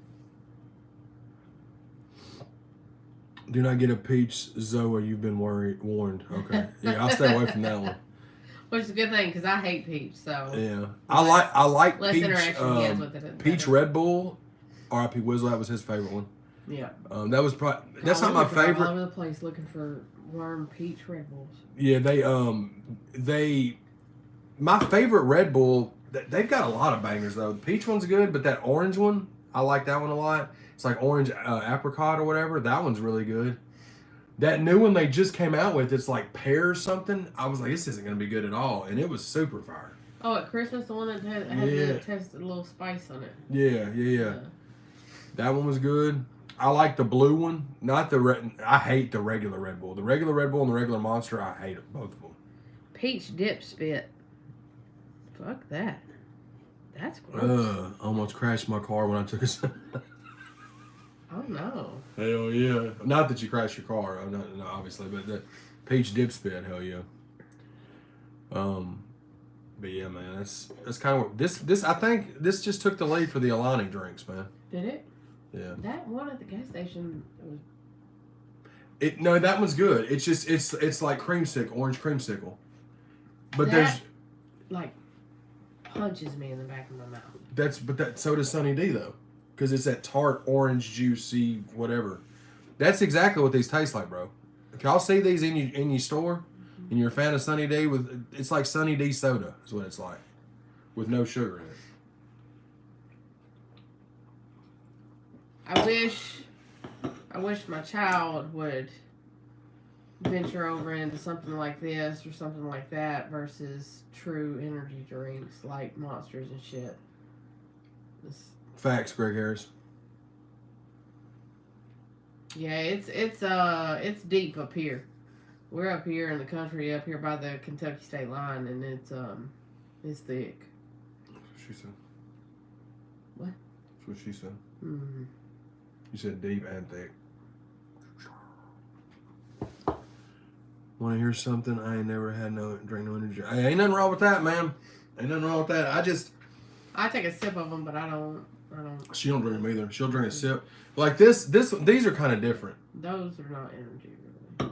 Do not get a peach, Zoe. You've been warned. Okay. Yeah, I'll stay away from that one. Which is a good thing because I hate peach. So yeah, I like less peach. Interaction he has with it. Peach Red Bull. R.I.P. Wizzle. That was his favorite one. Yeah. That was probably that's not my favorite. All over the place looking for warm peach Red Bulls. Yeah, my favorite Red Bull. They've got a lot of bangers though. The peach one's good, but that orange one, I like that one a lot. It's like orange apricot or whatever. That one's really good. That new one they just came out with, it's like pear or something. I was like, this isn't going to be good at all. And it was super fire. Oh, at Christmas, the one that had the test a little spice on it. Yeah. That one was good. I like the blue one. Not the I hate the regular Red Bull. The regular Red Bull and the regular Monster, I hate it, both of them. Peach dip spit. Fuck that. That's gross. Almost crashed my car when I took a... Oh no! Hell yeah! Not that you crashed your car, no, obviously, but the peach dip spit, hell yeah. But yeah, man, that's kind of what this. I think this just took the lead for the Alani drinks, man. Did it? Yeah. That one at the gas station was. No, that one's good. It's just it's like creamsicle, orange creamsicle. But there's like punches me in the back of my mouth. So does Sunny D though. Because it's that tart, orange, juicy, whatever. That's exactly what these taste like, bro. If y'all see these in your store, and you're a fan of Sunny D, it's like Sunny D soda is what it's like. with no sugar in it. I wish my child would venture over into something like this or something like that versus true energy drinks like Monsters and shit. Facts, Greg Harris. Yeah, it's deep up here. We're up here in the country, up here by the Kentucky state line, and it's thick. That's what she said. What? That's what she said. Mm-hmm. You said deep and thick. Want to hear something? I ain't never had drink no energy. Hey, ain't nothing wrong with that, man. Ain't nothing wrong with that. I take a sip of them, but I don't. She don't drink them either. She'll drink a sip. Like these are kind of different. Those are not energy, really.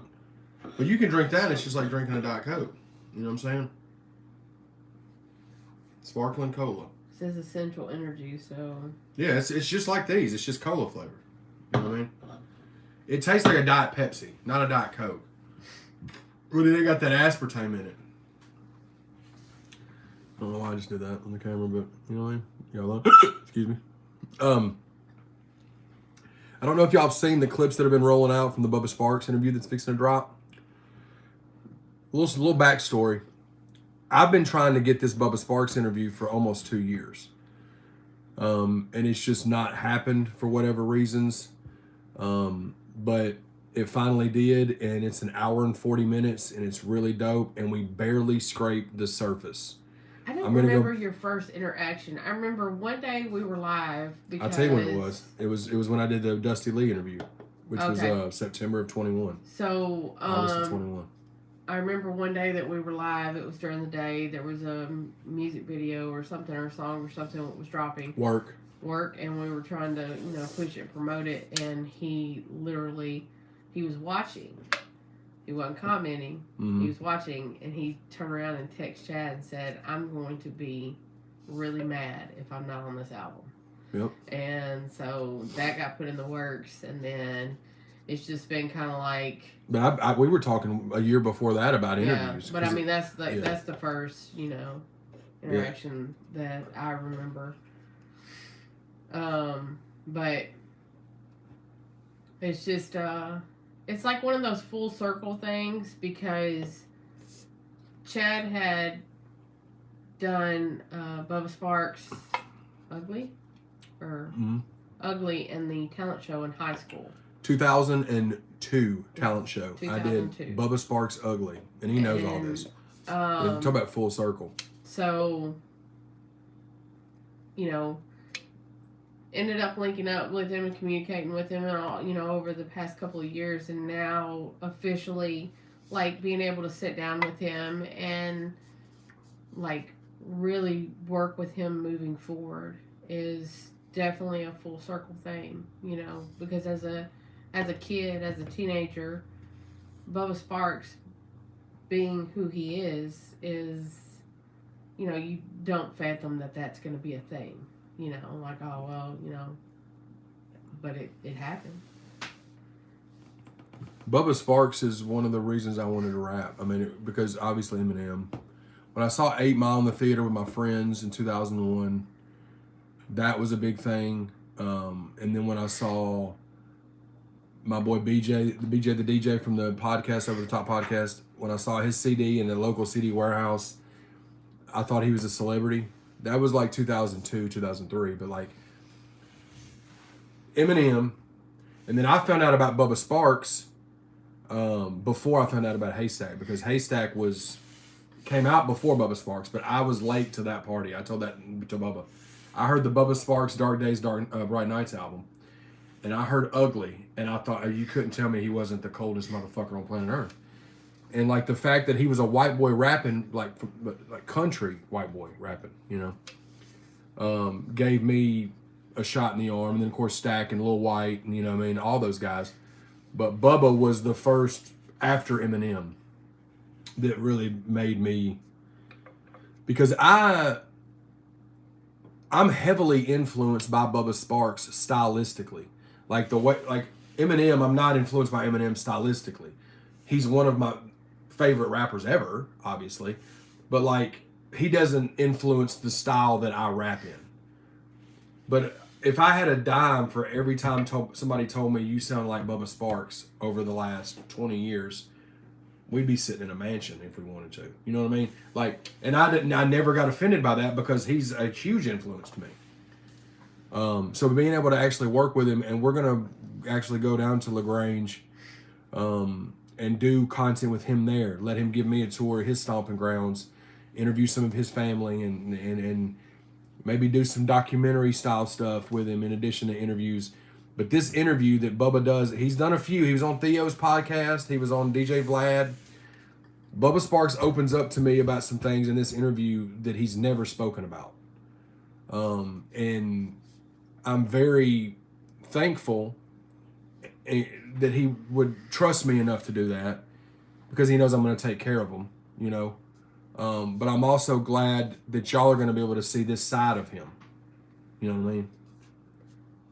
But you can drink that. It's just like drinking a Diet Coke. You know what I'm saying? Sparkling cola. It says essential energy, so. Yeah, it's just like these. It's just cola flavored. You know what I mean? It tastes like a Diet Pepsi, not a Diet Coke. But they got that aspartame in it. I don't know why I just did that on the camera, but you know what I mean? Y'all excuse me. I don't know if y'all have seen the clips that have been rolling out from the Bubba Sparks interview that's fixing to drop. A little backstory. I've been trying to get this Bubba Sparks interview for almost 2 years. And it's just not happened for whatever reasons. But it finally did, and it's an hour and 40 minutes, and it's really dope, and we barely scraped the surface. I don't remember your first interaction. I remember one day we were live. I'll tell you when it was. It was when I did the Dusty Lee interview, which was September of 21. So, August of 21. I remember one day that we were live. It was during the day. There was a music video or something, or a song or something that was dropping. Work, and we were trying to, push it and promote it, and he was watching. He wasn't commenting. Mm-hmm. He was watching, and he turned around and texted Chad and said, "I'm going to be really mad if I'm not on this album." Yep. And so that got put in the works, and then it's just been kind of like. But we were talking a year before that about interviews. Yeah, but I mean that's the first interaction that I remember. But it's just it's like one of those full circle things because Chad had done Bubba Sparks Ugly in the talent show in high school. 2002 talent show. 2002. I did Bubba Sparks Ugly, and he knows all this. Talk about full circle. So, ended up linking up with him and communicating with him and all, over the past couple of years, and now officially being able to sit down with him and really work with him moving forward is definitely a full circle thing, because as a kid, as a teenager, Bubba Sparks being who he is, you don't fathom that that's going to be a thing. But it happened. Bubba Sparks is one of the reasons I wanted to rap. I mean, because obviously Eminem. When I saw 8 Mile in the theater with my friends in 2001, that was a big thing. And then when I saw my boy BJ the DJ from the podcast, Over the Top podcast, when I saw his CD in the local CD warehouse, I thought he was a celebrity. That was 2002, 2003, but Eminem, and then I found out about Bubba Sparks before I found out about Haystack, because Haystack came out before Bubba Sparks, but I was late to that party. I told that to Bubba. I heard the Bubba Sparks Dark Days, Bright Nights album, and I heard Ugly, and I thought, you couldn't tell me he wasn't the coldest motherfucker on planet Earth. And the fact that he was a white boy rapping, country white boy rapping, gave me a shot in the arm. And then of course Stack and Lil White and all those guys. But Bubba was the first after Eminem that really made me, because I'm heavily influenced by Bubba Sparks stylistically. The way Eminem, I'm not influenced by Eminem stylistically. He's one of my favorite rappers ever, obviously, but he doesn't influence the style that I rap in. But if I had a dime for every time somebody told me you sound like Bubba Sparks over the last 20 years, we'd be sitting in a mansion if we wanted to. You know what I mean? Like, and I never got offended by that because he's a huge influence to me. So being able to actually work with him, and we're gonna actually go down to LaGrange, and do content with him there. Let him give me a tour of his stomping grounds, interview some of his family, and maybe do some documentary style stuff with him in addition to interviews. But this interview that Bubba does, he's done a few. He was on Theo's podcast. He was on DJ Vlad. Bubba Sparks opens up to me about some things in this interview that he's never spoken about. And I'm very thankful that he would trust me enough to do that because he knows I'm going to take care of him, you know. But I'm also glad that y'all are going to be able to see this side of him. You know what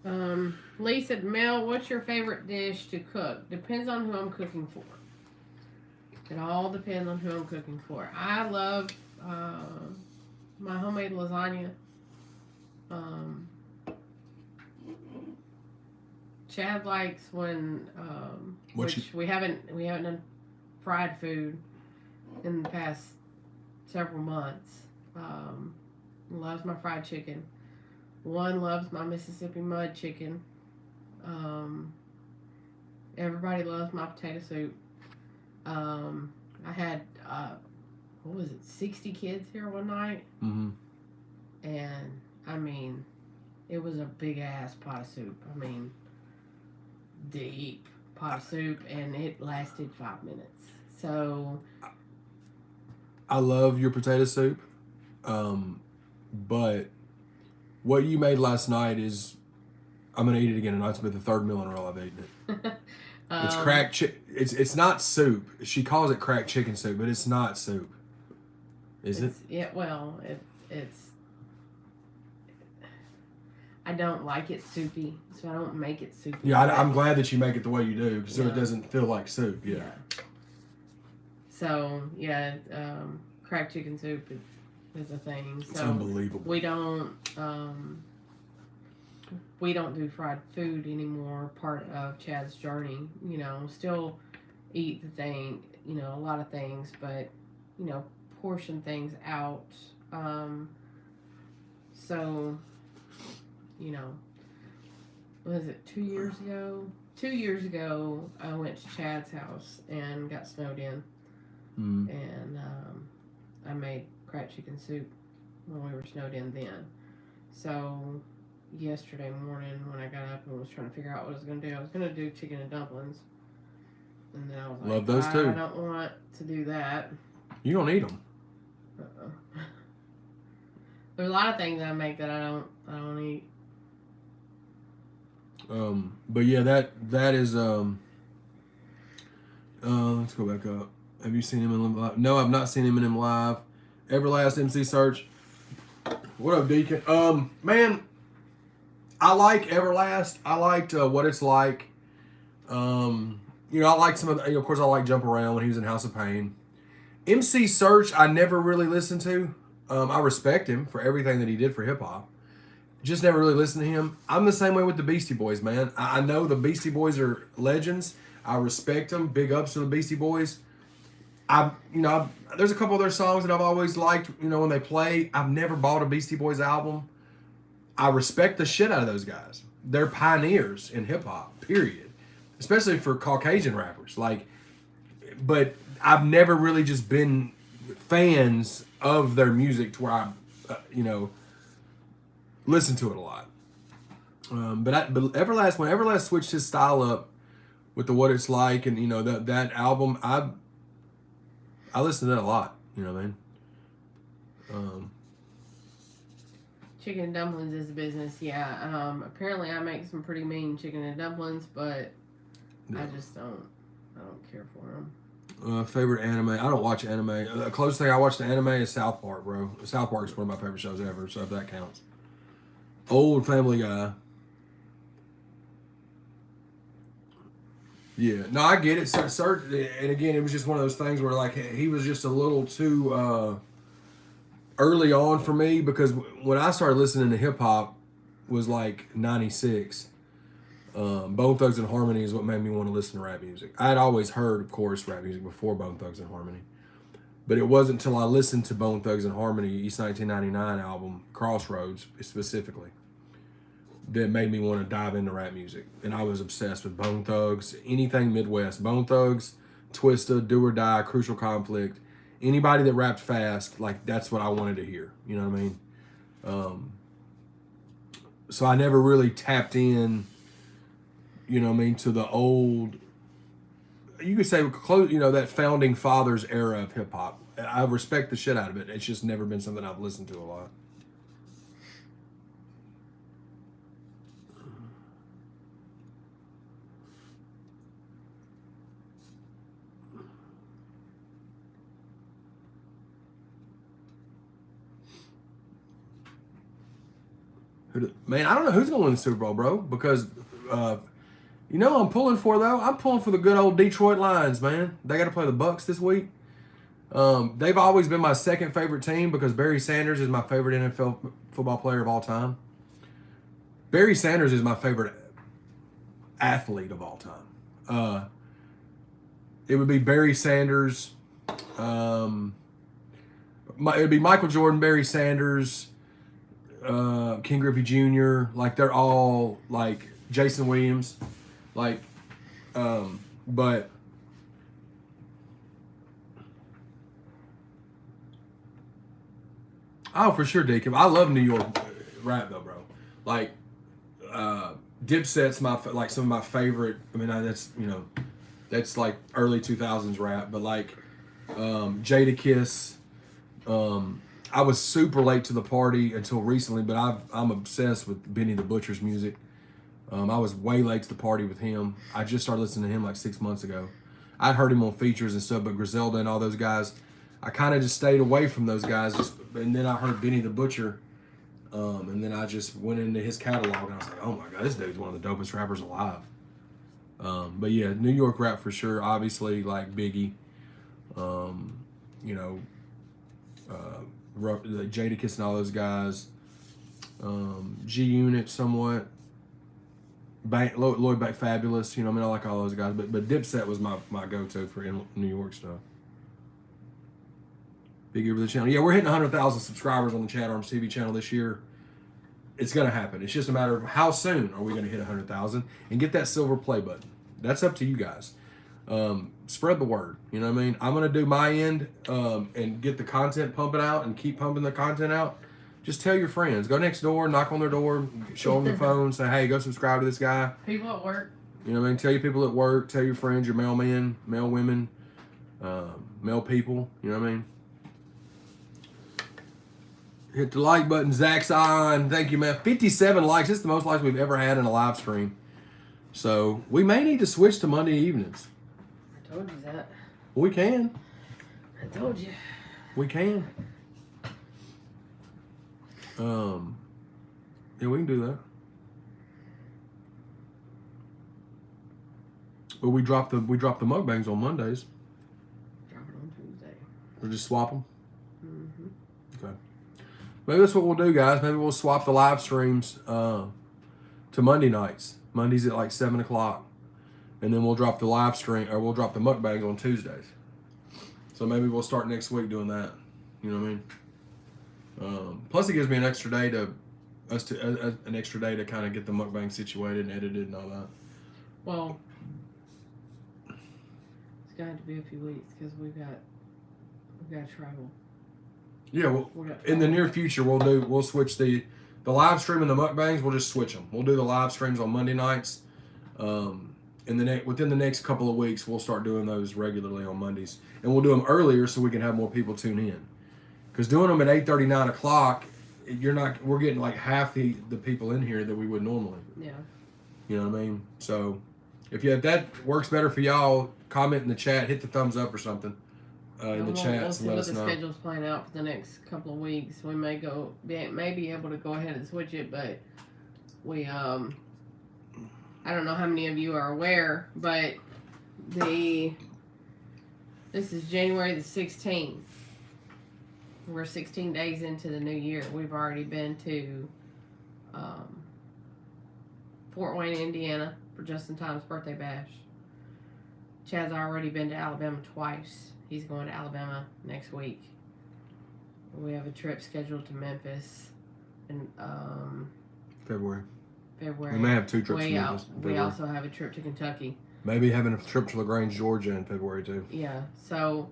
I mean? Lee said, Mel, what's your favorite dish to cook? Depends on who I'm cooking for. It all depends on who I'm cooking for. I love my homemade lasagna. Chad likes when we haven't done fried food in the past several months. Loves my fried chicken. One loves my Mississippi mud chicken. Everybody loves my potato soup. I had 60 kids here one night, and I mean, it was a big ass pot of soup. I mean, deep pot of soup, and it lasted 5 minutes. So I love your potato soup, but what you made last night is, I'm gonna eat it again tonight. It's been the third meal in a row I've eaten it. It's cracked chicken. It's not soup. She calls it cracked chicken soup, but it's not soup. Is it? Yeah. Well, it's. I don't like it soupy, so I don't make it soupy. Yeah, I'm glad that you make it the way you do, so it doesn't feel like soup. Yeah. So yeah, cracked chicken soup is a thing. So it's unbelievable. We don't do fried food anymore. Part of Chad's journey, you know, still eat the thing, you know, a lot of things, but you know, portion things out. So, you know, was it 2 years ago? 2 years ago, I went to Chad's house and got snowed in, and I made cracked chicken soup when we were snowed in then. So yesterday morning when I got up and was trying to figure out what I was going to do, I was going to do chicken and dumplings, and then I was like, love those too. I don't want to do that. You don't eat them. There's a lot of things I make that I don't eat. But yeah, that is let's go back up. Have you seen him in live? No, I've not seen him in live. Everlast MC Search. What up, Deacon? Man, I like Everlast. I liked What It's Like. You know, I like some of the, of course I like Jump Around when he was in House of Pain. MC Search I never really listened to. I respect him for everything that he did for hip hop. Just never really listened to him. I'm the same way with the Beastie Boys, man. I know the Beastie Boys are legends. I respect them. Big ups to the Beastie Boys. There's a couple of their songs that I've always liked, you know, when they play. I've never bought a Beastie Boys album. I respect the shit out of those guys. They're pioneers in hip hop, period. Especially for Caucasian rappers. But I've never really just been fans of their music to where I, listen to it a lot. But Everlast, when Everlast switched his style up with the What It's Like and, you know, that album, I listen to that a lot. You know what I mean? Chicken and dumplings is a business, yeah. Apparently I make some pretty mean chicken and dumplings, but I don't care for them. Favorite anime? I don't watch anime. The closest thing I watch to anime is South Park, bro. South Park is one of my favorite shows ever, so if that counts. Old Family Guy. Yeah, no, I get it. And again, it was just one of those things where, like, he was just a little too. early on for me, because when I started listening to hip hop was like 96. Bone Thugs and Harmony is what made me want to listen to rap music. I had always heard, of course, rap music before Bone Thugs and Harmony. But it wasn't until I listened to Bone Thugs and Harmony, East 1999 album, Crossroads specifically, that made me want to dive into rap music. And I was obsessed with Bone Thugs, anything Midwest. Bone Thugs, Twista, Do or Die, Crucial Conflict. Anybody that rapped fast, like, that's what I wanted to hear. You know what I mean? So I never really tapped in, you know what I mean, to the old, you could say, close, you know, that founding fathers era of hip hop. I respect the shit out of it. It's just never been something I've listened to a lot. Man, I don't know who's going to win the Super Bowl, bro, because you know who I'm pulling for, though? I'm pulling for the good old Detroit Lions, man. They got to play the Bucks this week. They've always been my second favorite team because Barry Sanders is my favorite NFL football player of all time. Barry Sanders is my favorite athlete of all time. It would be Barry Sanders. It would be Michael Jordan, Barry Sanders, King Griffey Jr. Like, they're all, like, Jason Williams. Like, but oh, for sure, Deacon. I love New York rap, though, bro. Like, Dipset's like some of my favorite. I mean, that's, you know, that's like early 2000s rap. But like, Jadakiss. I was super late to the party until recently, but I'm obsessed with Benny the Butcher's music. I was way late to the party with him. I just started listening to him like 6 months ago. I'd heard him on features and stuff, but Griselda and all those guys, I kind of just stayed away from those guys. And then I heard Benny the Butcher, and then I just went into his catalog, and I was like, oh my God, this dude's one of the dopest rappers alive. But yeah, New York rap for sure. Obviously, like Biggie, you know, Jadakiss and all those guys. G Unit somewhat. Lloyd Bank Fabulous, you know, I mean, I like all those guys, but Dipset was my go-to for New York stuff. Big over the channel. Yeah, we're hitting 100,000 subscribers on the ChadArmesTV channel this year. It's going to happen. It's just a matter of how soon are we going to hit 100,000 and get that silver play button. That's up to you guys. Spread the word. You know what I mean? I'm going to do my end and get the content pumping out and keep pumping the content out. Just tell your friends. Go next door, knock on their door, show them your phone, say, hey, go subscribe to this guy. People at work. You know what I mean? Tell your people at work, tell your friends, your mailmen, mail women, mail people. You know what I mean? Hit the like button. Zach's on. Thank you, man. 57 likes. This is the most likes we've ever had in a live stream. So we may need to switch to Monday evenings. I told you that. We can. I told you. We can. Yeah, we can do that. But we drop the mukbangs on Mondays. Drop it on Tuesday. Or just swap them. Mm-hmm. Okay. Maybe that's what we'll do, guys. Maybe we'll swap the live streams to Monday nights. Mondays at like 7 o'clock, and then we'll drop the live stream, or we'll drop the mukbangs on Tuesdays. So maybe we'll start next week doing that. You know what I mean? Plus, it gives me an extra day to kind of get the mukbang situated and edited and all that. Well, it's going to be a few weeks because we've got to travel. Yeah, well, in the near future, we'll switch the live stream and the mukbangs. We'll just switch them. We'll do the live streams on Monday nights. Within the next couple of weeks, we'll start doing those regularly on Mondays, and we'll do them earlier so we can have more people tune in. Because doing them at 8:30, 9 o'clock, we're getting like half the people in here that we would normally. Yeah. You know what I mean? So if that works better for y'all, comment in the chat, hit the thumbs up or something in the chat. We'll see let what us the know. schedule's playing out for the next couple of weeks. We may be able to go ahead and switch it, but we I don't know how many of you are aware, but this is January the 16th. we're 16 days into the new year. We've already been to Fort Wayne, Indiana for Justin Time's birthday bash. Chad's already been to Alabama twice. He's going to Alabama next week. We have a trip scheduled to Memphis in February. February. We may have 2 trips to Memphis. We also have a trip to Kentucky. Maybe having a trip to LaGrange, Georgia in February too. Yeah, so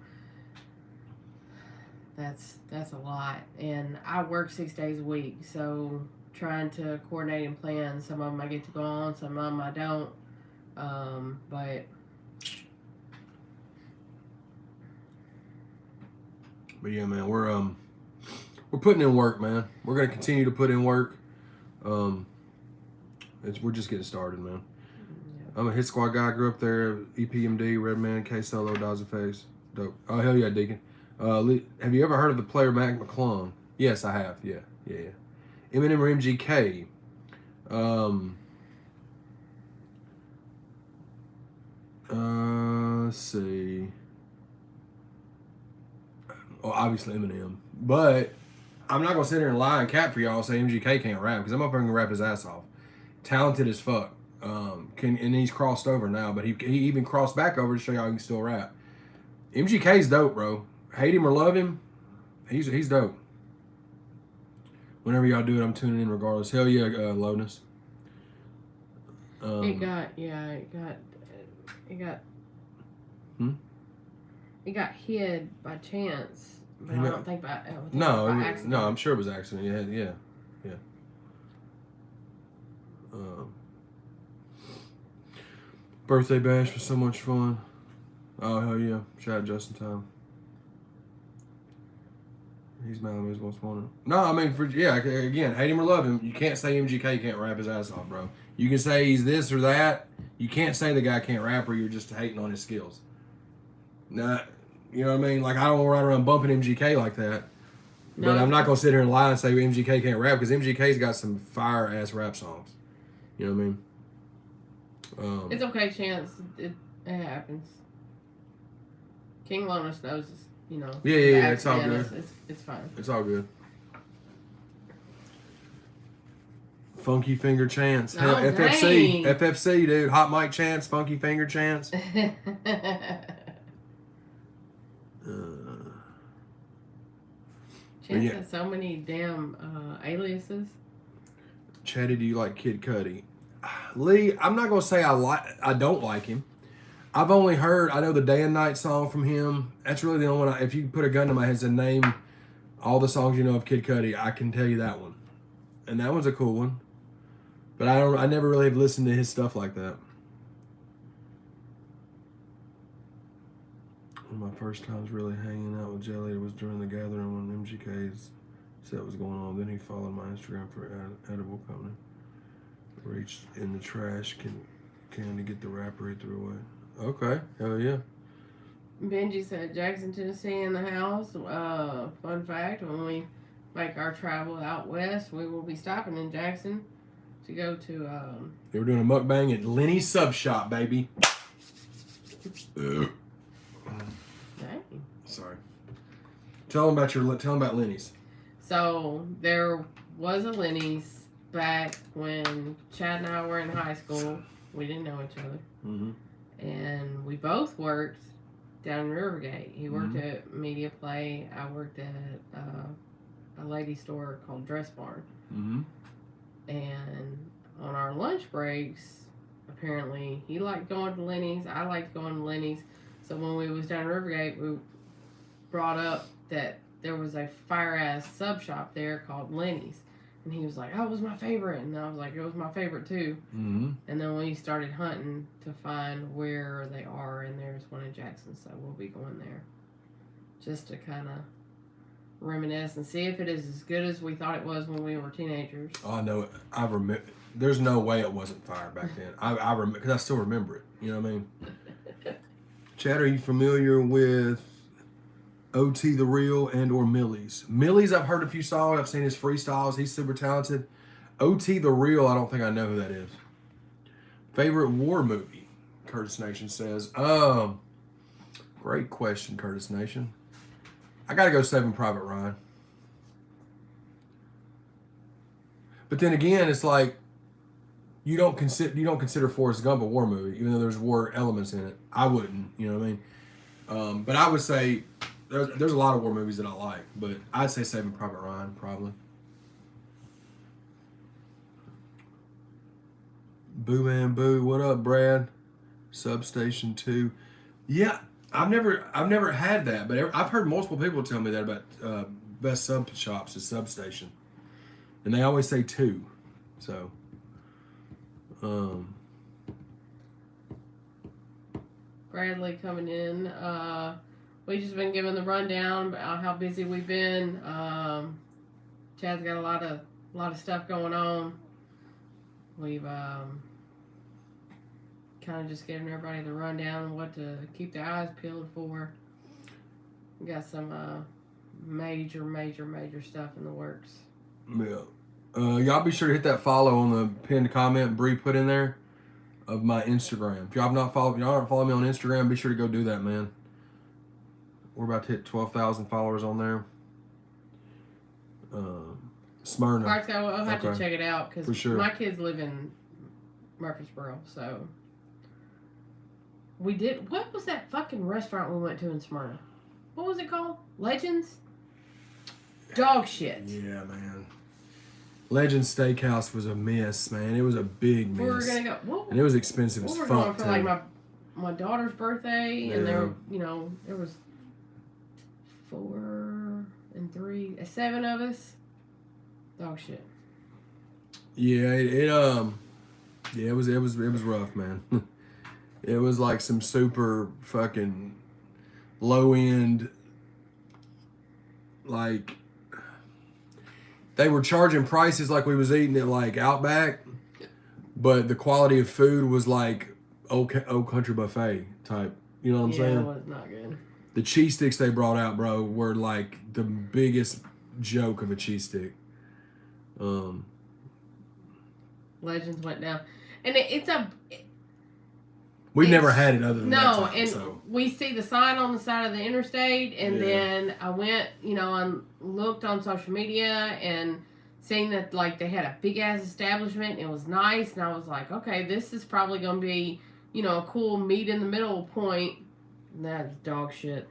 that's a lot. And I work 6 days a week, so trying to coordinate and plan. Some of them I get to go on, some of them I don't. But yeah, man, we're putting in work, man. We're gonna continue to put in work. We're just getting started, man. I'm a hit squad guy. Grew up there. EPMD, Redman, K Solo, Dodds Face. Dope. Oh hell yeah, Deacon. Have you ever heard of the player Mac McClung? Yes, I have. Yeah. Eminem or MGK? Let's see. Well, obviously Eminem, but I'm not gonna sit here and lie and cap for y'all and say MGK can't rap, because I'm up here and rap his ass off. Talented as fuck. And he's crossed over now, but he even crossed back over to show y'all he can still rap. MGK's dope, bro. Hate him or love him, he's dope. Whenever y'all do it, I'm tuning in regardless. Hell yeah, Lowness. It got hid by chance, but I don't think by accident. No, I'm sure it was accident. Yeah. Birthday bash was so much fun. Oh hell yeah, shout out Justin Time. He's mad at me most wanted. No, I mean again, hate him or love him, you can't say MGK can't rap his ass off, bro. You can say he's this or that. You can't say the guy can't rap or you're just hating on his skills. Nah, you know what I mean? Like I don't want to ride around bumping MGK like that. No. But I'm not gonna sit here and lie and say MGK can't rap, because MGK's got some fire ass rap songs. You know what I mean? It's okay, Chance. It happens. King Lowness knows, you know. Yeah. It's all good. It's fine. It's all good. Funky Finger Chance. Oh, FFC. Dang. FFC, dude. Hot Mic Chance. Funky Finger Chance. Chance has so many damn aliases. Chaddy, do you like Kid Cudi? Lee, I'm not gonna say I don't like him. I've only heard, I know the Day and Night song from him. That's really the only one. If you put a gun to my head and name all the songs you know of Kid Cudi, I can tell you that one, and that one's a cool one. But I never really have listened to his stuff like that. One of my first times really hanging out with Jelly was during the gathering when MGK's set was going on. Then he followed my Instagram for Edible Company. Reached in the trash can to get the wrapper he threw away. Okay, hell yeah. Benji said Jackson, Tennessee in the house. Fun fact, when we make our travel out west, we will be stopping in Jackson to go to... They were doing a mukbang at Lenny's Sub Shop, baby. Dang. Sorry. Tell them about Lenny's. So, there was a Lenny's back when Chad and I were in high school. We didn't know each other. Mm-hmm. And we both worked down in Rivergate. He worked at Media Play. I worked at a lady store called Dress Barn. Mm-hmm. And on our lunch breaks, apparently he liked going to Lenny's. I liked going to Lenny's. So when we was down in Rivergate, we brought up that there was a fire-ass sub shop there called Lenny's. And he was like, oh, it was my favorite. And I was like, it was my favorite too. Mm-hmm. And then we started hunting to find where they are. And there's one in Jackson. So we'll be going there just to kind of reminisce and see if it is as good as we thought it was when we were teenagers. Oh, I know it. I remember. There's no way it wasn't fire back then. I remember, because I still remember it. You know what I mean? Chad, are you familiar with OT The Real and or Millie's? Millie's, I've heard a few songs. I've seen his freestyles. He's super talented. OT The Real, I don't think I know who that is. Favorite war movie? Curtis Nation says. Great question, Curtis Nation. I gotta go Saving Private Ryan. But then again, it's like you don't consider Forrest Gump a war movie, even though there's war elements in it. I wouldn't, you know what I mean? But I would say there's a lot of war movies that I like, but I'd say Saving Private Ryan probably. Boo Man Boo, what up, Brad? Substation 2. Yeah, I've never had that, but I've heard multiple people tell me that about best sub shops is Substation, and they always say 2. So, Bradley coming in. We just been given the rundown about how busy we've been. Chad's got a lot of stuff going on. We've kind of just giving everybody the rundown of what to keep their eyes peeled for. We got some major stuff in the works. Yeah. Y'all be sure to hit that follow on the pinned comment Bree put in there of my Instagram. If y'all aren't following me on Instagram, be sure to go do that, man. We're about to hit 12,000 followers on there. Smyrna. I'll have to check it out because sure. My kids live in Murfreesboro, so we did. What was that fucking restaurant we went to in Smyrna? What was it called? Legends? Dog shit. Yeah, man. Legends Steakhouse was a mess, man. It was a big mess. We were gonna go. And it was expensive as fuck. We were going for like my daughter's birthday, and there was 4 and 3, 7 of us. Dog shit. Yeah, it was rough, man. It was like some super fucking low end, like they were charging prices like we was eating at like Outback, but the quality of food was like old country buffet type. You know what I'm saying? Yeah, it was not good. The cheese sticks they brought out, bro, were like the biggest joke of a cheese stick. Legends went down, and we've never had it other than that no, time, and so. We see the sign on the side of the interstate, and then I went, and looked on social media and seen that like they had a big ass establishment. And it was nice, and I was like, okay, this is probably gonna be, a cool meet in the middle point. And that's dog shit.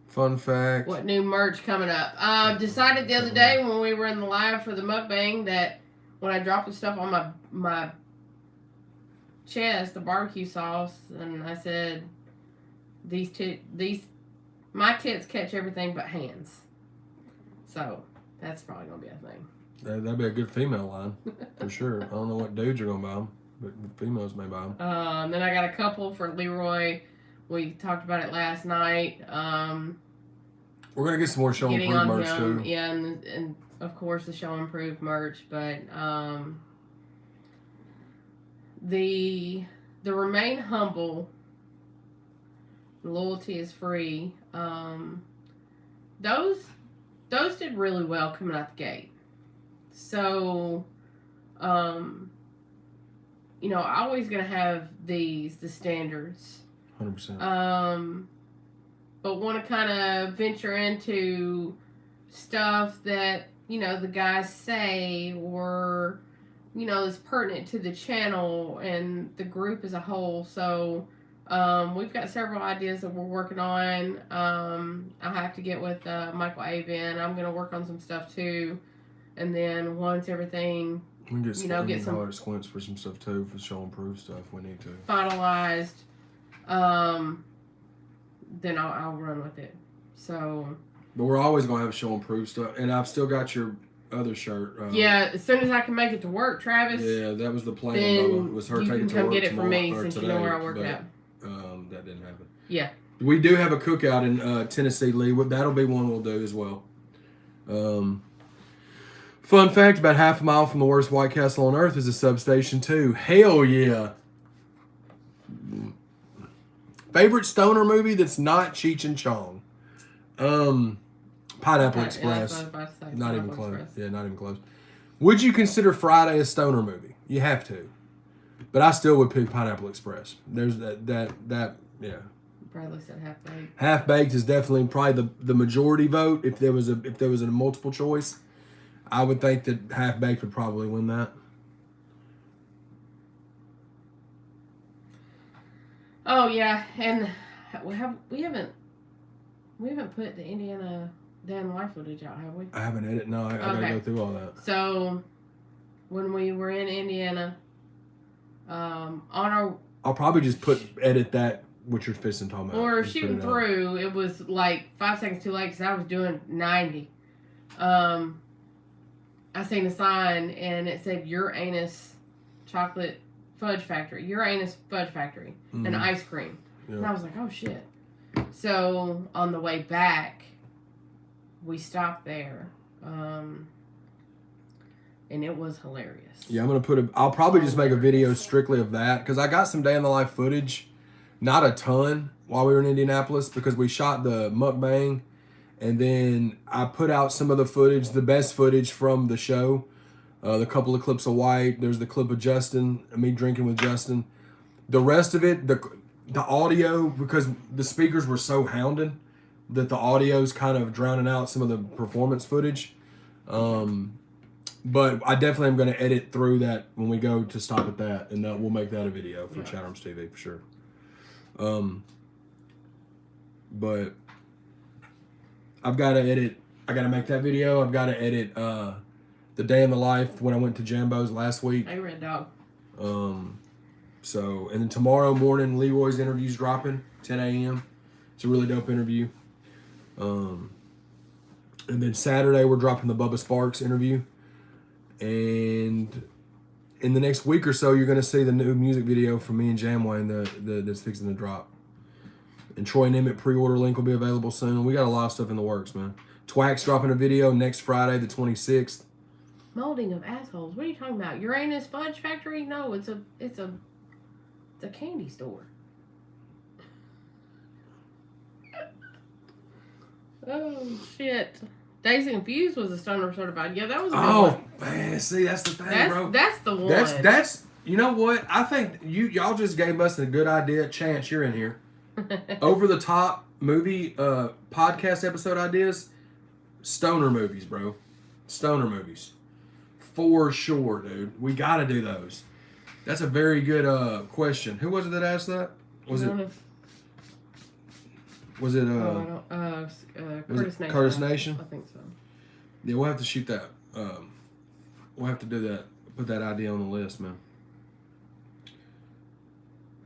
Fun fact. What new merch coming up? Decided the other day when we were in the live for the mukbang that when I dropped the stuff on my chest, the barbecue sauce, and I said, my tits catch everything but hands. So that's probably gonna be a thing. That'd be a good female line for sure. I don't know what dudes are gonna buy them, but females may buy them. Then I got a couple for Leroy. We talked about it last night. We're gonna get some more Show Improved merch too. Yeah, and of course the Show Improved merch, but the Remain Humble, Loyalty is Free. Those did really well coming out the gate. So, I'm always gonna have the standards. 100%. But want to kind of venture into stuff that, the guys say or, is pertinent to the channel and the group as a whole. So, we've got several ideas that we're working on. I'll have to get with Michael Avin. I'm going to work on some stuff too. And then once everything, we can get some squints for some stuff too, for Show Improved stuff we need to. Finalized. Then I'll run with it. So. But we're always gonna have Show Improved stuff, and I've still got your other shirt. Yeah, as soon as I can make it to work, Travis. Yeah, that was the plan. Bubba, was her taking it to work. You can come get it from me since today, you know where I work at. That didn't happen. Yeah. We do have a cookout in Tennessee, Lee. That'll be one we'll do as well. Fun fact: about half a mile from the worst White Castle on earth is a Substation 2. Hell yeah! Favorite stoner movie that's not Cheech and Chong? Pineapple Express. Not even close. Yeah, not even close. Would you consider Friday a stoner movie? You have to. But I still would pick Pineapple Express. There's that yeah. Bradley said half baked. Half baked is definitely probably the majority vote. If there was a multiple choice, I would think that half baked would probably win that. Oh yeah, and we haven't put the Indiana Day in the Life footage out, have we? I haven't edited. No, I gotta go through all that. So when we were in Indiana, on our, I'll probably just edit that what you're fixing talking about. when we were shooting through, it was like 5 seconds too late because I was doing 90. I seen a sign and it said Uranus Chocolate Fudge Factory, Uranus Fudge Factory, and ice cream. Yeah. And I was like, oh shit. So on the way back, we stopped there, and it was hilarious. Yeah, I'll probably just make a video strictly of that because I got some day in the life footage, not a ton while we were in Indianapolis because we shot the mukbang, and then I put out some of the footage, the best footage from the show. The couple of clips of White. There's the clip of Justin, me drinking with Justin. The rest of it, the audio, because the speakers were so hounding that the audio's kind of drowning out some of the performance footage. But I definitely am going to edit through that when we go to stop at that, and we'll make that a video for ChadArmesTV for sure. But I've got to edit. I got to make that video. I've got to edit the day in the life when I went to Jambo's last week. Hey, Red Dog. So, and then tomorrow morning, Leroy's interview's dropping, 10 a.m. It's a really dope interview. And then Saturday, we're dropping the Bubba Sparks interview. And in the next week or so, you're going to see the new music video from me and Jamway that's fixing to drop. And Troy Nemeth pre-order link will be available soon. We got a lot of stuff in the works, man. Twack's dropping a video next Friday, the 26th. Molding of assholes. What are you talking about? Uranus Fudge Factory? No, it's a candy store. Oh shit! Dazed and Confused was a Stoner Certified. Yeah, that was a good one. Man, see, that's the thing, bro. That's the one. That's you know what? I think y'all just gave us a good idea. Chance, you're in here. Over the top movie podcast episode ideas. Stoner movies, bro. Stoner movies. For sure, dude. We got to do those. That's a very good question. Who was it that asked that? Was it Curtis Nation? Curtis Nation? I think so. Yeah, we'll have to shoot that. We'll have to do that. Put that idea on the list, man.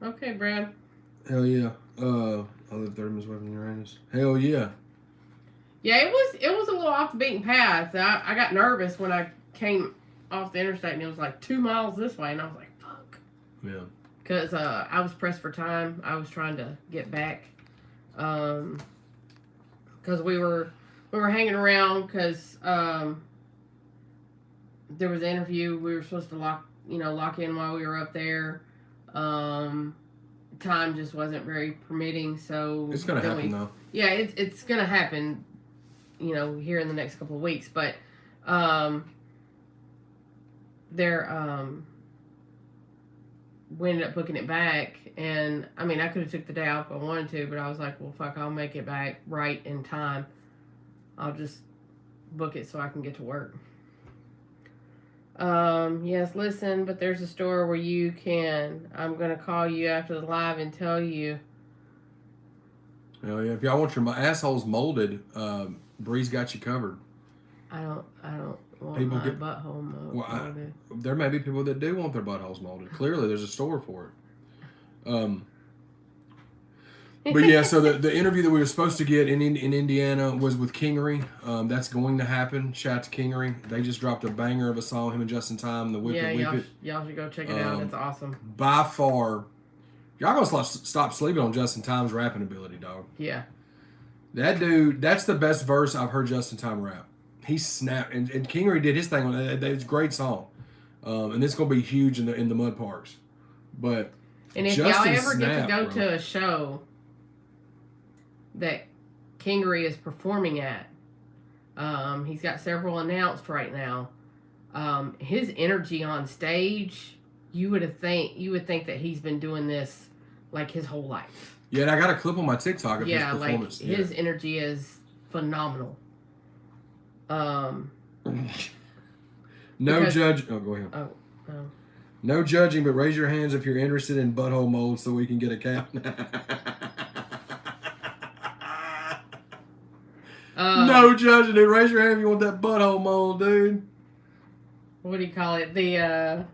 Okay, Brad. Hell yeah. I live 30 minutes away from Uranus. Hell yeah. Yeah, it was a little off the beaten path. I got nervous when I came off the interstate and it was like 2 miles this way, and I was like, fuck. Yeah. Because I was pressed for time. I was trying to get back. Because we were hanging around because there was an interview. We were supposed to lock in while we were up there. Time just wasn't very permitting, so it's gonna happen though. Yeah, it's gonna happen, here in the next couple of weeks. But we ended up booking it back, and I mean I could have took the day off if I wanted to, but I was like, well, fuck, I'll make it back right in time. I'll just book it so I can get to work. Yes, listen, but there's a store where you can. I'm gonna call you after the live and tell you. Hell yeah! If y'all want your assholes molded, Bree's got you covered. I don't want people my get butthole molded. There may be people that do want their buttholes molded. Clearly, there's a store for it. But yeah, so the interview that we were supposed to get in Indiana was with Kingery. That's going to happen. Shout out to Kingery. They just dropped a banger of a song, him and Justin Time, the Whip It, Whip It. Y'all should go check it out. It's awesome. By far, y'all gonna stop sleeping on Justin Time's rapping ability, dog. Yeah. That dude, that's the best verse I've heard Justin Time rap. He snapped, and Kingery did his thing on it. It's a great song. And it's gonna be huge in the mud parks. But and if Justin y'all ever get to go bro. to a show that Kingery is performing at, he's got several announced right now. His energy on stage, you would think that he's been doing this like his whole life. Yeah, and I got a clip on my TikTok of his performance. Like his energy is phenomenal. No judge. Oh, go ahead. Oh, no. No judging, but raise your hands if you're interested in butthole mold so we can get a count. No judging, dude. Raise your hand if you want that butthole mold, dude. What do you call it? Or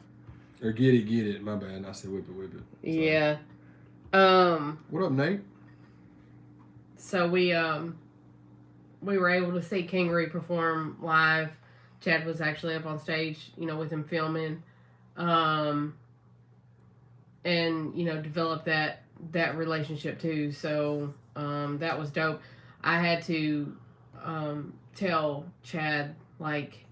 get it. My bad. I said whip it. Sorry. Yeah. What up, Nate? So we were able to see Kingery perform live. Chad was actually up on stage, with him filming, and develop that relationship too. So that was dope. I had to tell Chad like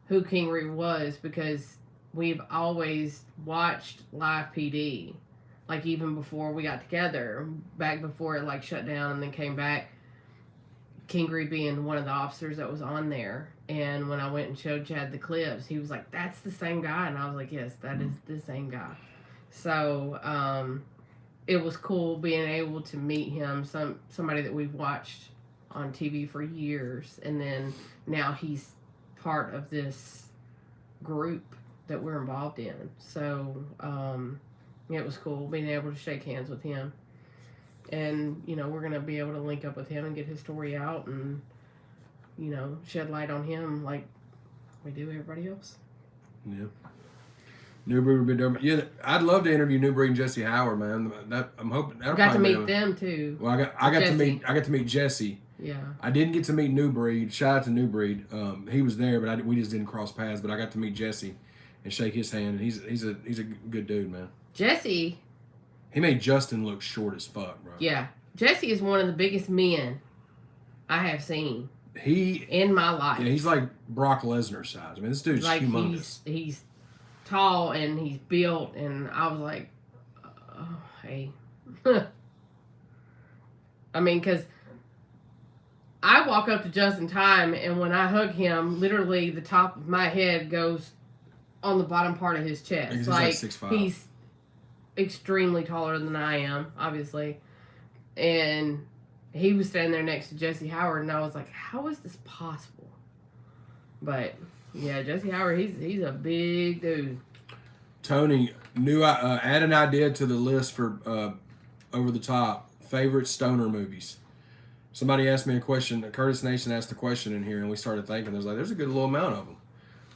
who Kingery was because we've always watched Live PD, like even before we got together, back before it like shut down and then came back. Kingery being one of the officers that was on there, and when I went and showed Chad the clips, he was like, "That's the same guy," and I was like, "Yes, that is the same guy." So it was cool being able to meet him, somebody that we've watched on TV for years, and then now he's part of this group that we're involved in. So it was cool being able to shake hands with him. And, we're going to be able to link up with him and get his story out and, shed light on him like we do everybody else. Yeah. Newbury would be done. Yeah, I'd love to interview Newbury and Jesse Howard, man. I'm hoping. Got to meet them too. Well, I got to meet Jesse. Yeah. I didn't get to meet Newbury. Shout out to Newbury. He was there, but we just didn't cross paths. But I got to meet Jesse and shake his hand. And he's a good dude, man. Jesse. He made Justin look short as fuck, bro. Yeah. Jesse is one of the biggest men I have seen in my life. Yeah, he's like Brock Lesnar size. I mean, this dude's like humongous. He's tall and he's built, and I was like, oh, hey. I mean, because I walk up to Justin Time, and when I hug him, literally the top of my head goes on the bottom part of his chest. He's like 6'5". He's extremely taller than I am, obviously. And he was standing there next to Jesse Howard, and I was like, how is this possible? But yeah, Jesse Howard, he's a big dude. Tony, add an idea to the list for Over the Top favorite stoner movies. Somebody asked me a question. Curtis Nation asked the question in here, and we started thinking. There's a good little amount of them.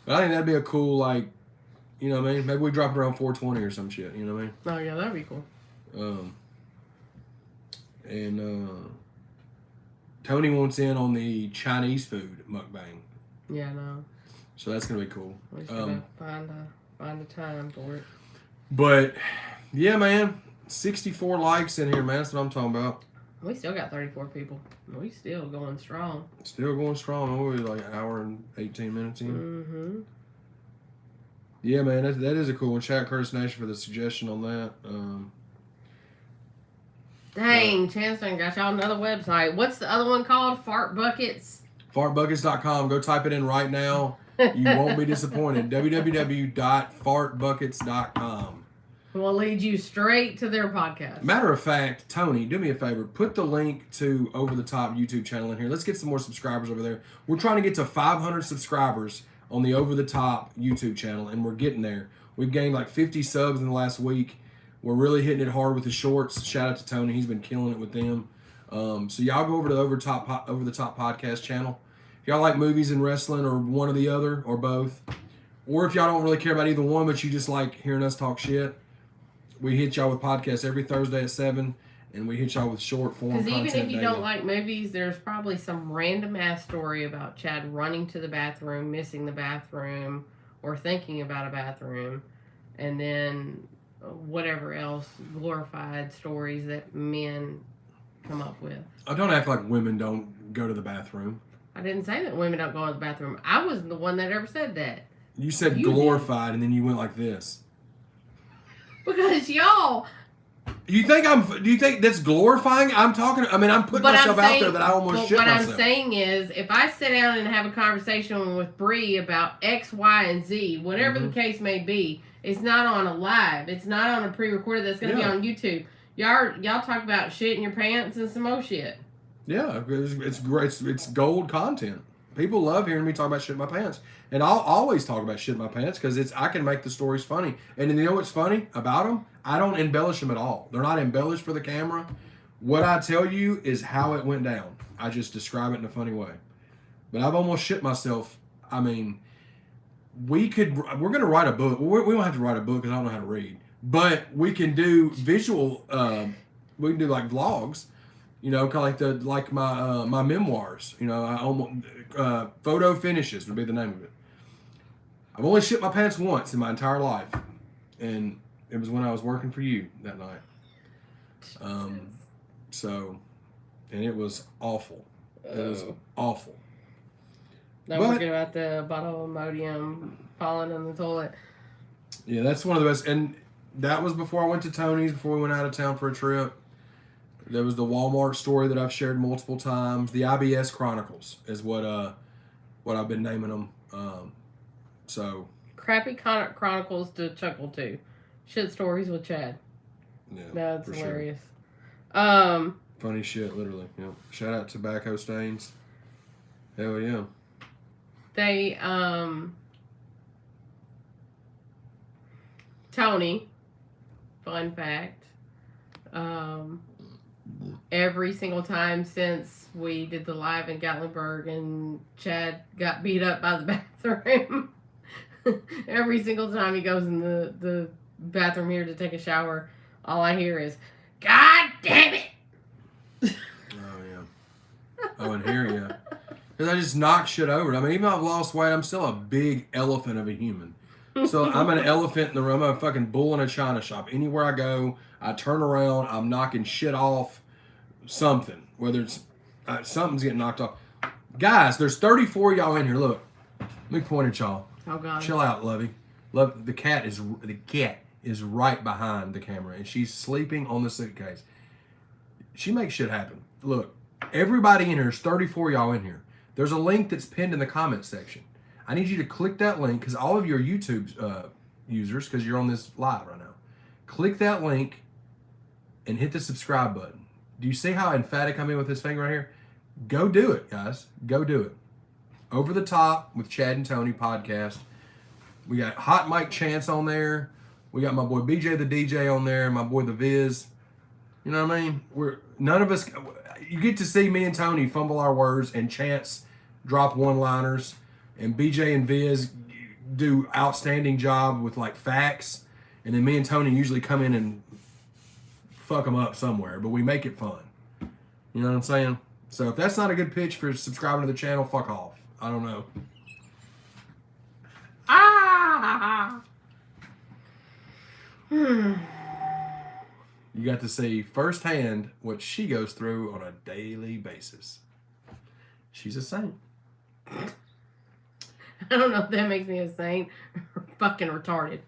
But I think that'd be a cool, like, you know what I mean? Maybe we drop it around 420 or some shit. You know what I mean? Oh yeah, that'd be cool. Tony wants in on the Chinese food mukbang. Yeah, no. So that's gonna be cool. We should find a time for it. But yeah, man, 64 likes in here, man. That's what I'm talking about. We still got 34 people. We still going strong. Still going strong. We're like an hour and 18 minutes in. Mm-hmm. Yeah, man, that is a cool one. Shout out Curtis Nation for the suggestion on that. Dang, Chance done got y'all another website. What's the other one called? Fart Buckets? Fartbuckets.com. Go type it in right now. You won't be disappointed. www.fartbuckets.com. We'll lead you straight to their podcast. Matter of fact, Tony, do me a favor. Put the link to Over the Top YouTube channel in here. Let's get some more subscribers over there. We're trying to get to 500 subscribers on the Over the Top YouTube channel, and we're getting there. We've gained like 50 subs in the last week. We're really hitting it hard with the shorts. Shout out to Tony. He's been killing it with them. So y'all go over to the Over the Top podcast channel. If y'all like movies and wrestling or one or the other or both, or if y'all don't really care about either one but you just like hearing us talk shit, we hit y'all with podcasts every Thursday at 7, and we hit y'all with short form content. Because even if you daily. don't like movies, there's probably some random ass story about Chad running to the bathroom, missing the bathroom, or thinking about a bathroom, and then whatever else glorified stories that men come up with. I don't act like women don't go to the bathroom. I didn't say that women don't go to the bathroom. I wasn't the one that ever said that. You said glorified, and then you went like this. Because y'all. Do you think that's glorifying? I'm putting myself out there that I almost shit myself. What I'm saying is, if I sit down and have a conversation with Bree about X, Y, and Z, whatever the case may be, it's not on a live. It's not on a pre-recorded that's going to be on YouTube. Y'all talk about shit in your pants and some more shit. Yeah, it's great. It's gold content. People love hearing me talk about shit in my pants. And I'll always talk about shit in my pants because I can make the stories funny. And you know what's funny about them? I don't embellish them at all. They're not embellished for the camera. What I tell you is how it went down. I just describe it in a funny way. But I've almost shit myself. I mean, we're going to write a book. We don't have to write a book because I don't know how to read. But we can do visual, we can do like vlogs. You know, kind of like my memoirs. You know, I almost photo finishes would be the name of it. I've only shit my pants once in my entire life, and it was when I was working for you that night. And it was awful. It was awful. Don't forget about the bottle of Imodium falling in the toilet. Yeah, that's one of the best. And that was before I went to Tony's. Before we went out of town for a trip. There was the Walmart story that I've shared multiple times. The IBS Chronicles is what I've been naming them. So Crappy Chronicles to chuckle to. Shit stories with Chad. Yeah, that's hilarious. Sure. Funny shit, literally. Yeah. Shout out Tobacco Stains. Hell yeah. They Tony, fun fact. Every single time since we did the live in Gatlinburg and Chad got beat up by the bathroom, every single time he goes in the bathroom here to take a shower, all I hear is, "God damn it!" Oh, yeah. Oh, and here, yeah. Because I just knock shit over. I mean, even though I've lost weight, I'm still a big elephant of a human. So I'm an elephant in the room. I'm a fucking bull in a china shop. Anywhere I go, I turn around, I'm knocking shit off something. Whether it's something's getting knocked off. Guys, there's 34 y'all in here. Look. Let me point at y'all. Oh, God. Chill out, Lovey. Love, the cat is right behind the camera, and she's sleeping on the suitcase. She makes shit happen. Look, everybody in here, there's 34 y'all in here. There's a link that's pinned in the comments section. I need you to click that link because all of your YouTube users, because you're on this live right now, click that link and hit the subscribe button. Do you see how emphatic I'm in with this finger right here? Go do it, guys. Go do it. Over the Top with Chad and Tony podcast. We got Hot Mike Chance on there. We got my boy BJ the DJ on there. My boy the Viz. You know what I mean? None of us. You get to see me and Tony fumble our words and Chance drop one-liners. And BJ and Viz do outstanding job with like facts, and then me and Tony usually come in and fuck them up somewhere, but we make it fun. You know what I'm saying? So if that's not a good pitch for subscribing to the channel, fuck off. I don't know. You got to see firsthand what she goes through on a daily basis. She's a saint. I don't know if that makes me a saint or fucking retarded.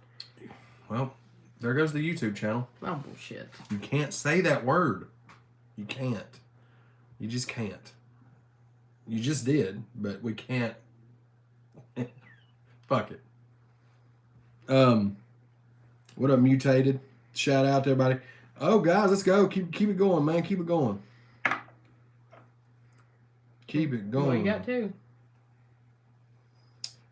Well, there goes the YouTube channel. Oh, bullshit. You can't say that word. You can't. You just can't. You just did, but we can't. Fuck it. What up, Mutated? Shout out to everybody. Oh, guys, let's go. Keep it going, man. Keep it going. Keep it going. Well, you got two.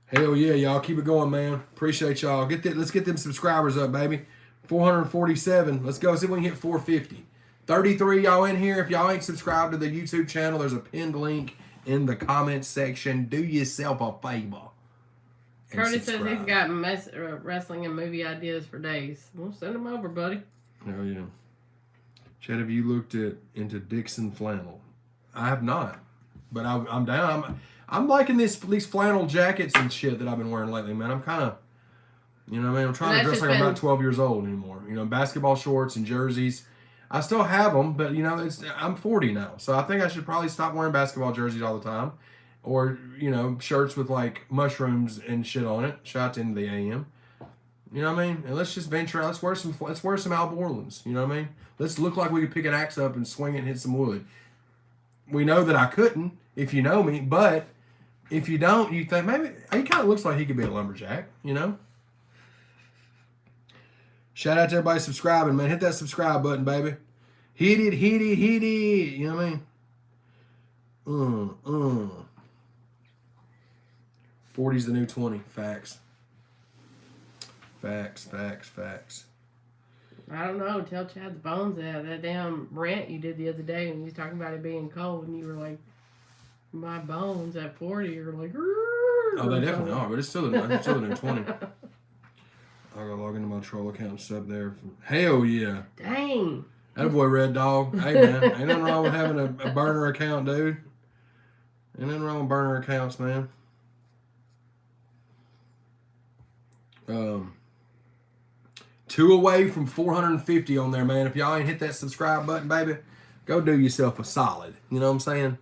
Hell yeah, y'all. Keep it going, man. Appreciate y'all. Let's get them subscribers up, baby. 447. Let's go. See if we can hit 450. 33 y'all in here. If y'all ain't subscribed to the YouTube channel, there's a pinned link in the comments section. Do yourself a favor. Curtis says he's got wrestling and movie ideas for days. We'll send them over, buddy. Hell yeah. Chad, have you looked into Dixon flannel? I have not, but I'm down. I'm liking these flannel jackets and shit that I've been wearing lately, man. I'm kind of, you know what I mean? I'm trying to dress like I'm not 12 years old anymore. You know, basketball shorts and jerseys. I still have them, but, you know, I'm 40 now. So I think I should probably stop wearing basketball jerseys all the time. Or, you know, shirts with, like, mushrooms and shit on it. Shout out to the AM. You know what I mean? And let's just venture out. Let's wear some Al Borland's. You know what I mean? Let's look like we could pick an axe up and swing it and hit some wood. We know that I couldn't, if you know me, but if you don't, you think maybe he kind of looks like he could be a lumberjack, you know? Shout out to everybody subscribing, man. Hit that subscribe button, baby. Hit it, hit it, hit it. You know what I mean? 40's the new 20. Facts. Facts. I don't know. Tell Chad the bones that damn rant you did the other day when you was talking about it being cold and you were like, my bones at 40. You're like, oh, they definitely are, but it's still the new 20. I gotta log into my troll account and sub there. Hell yeah. Dang. That boy Red Dog. Hey man, ain't nothing wrong with having a burner account, dude. Ain't nothing wrong with burner accounts, man. 2 away from 450 on there, man. If y'all ain't hit that subscribe button, baby, go do yourself a solid. You know what I'm saying?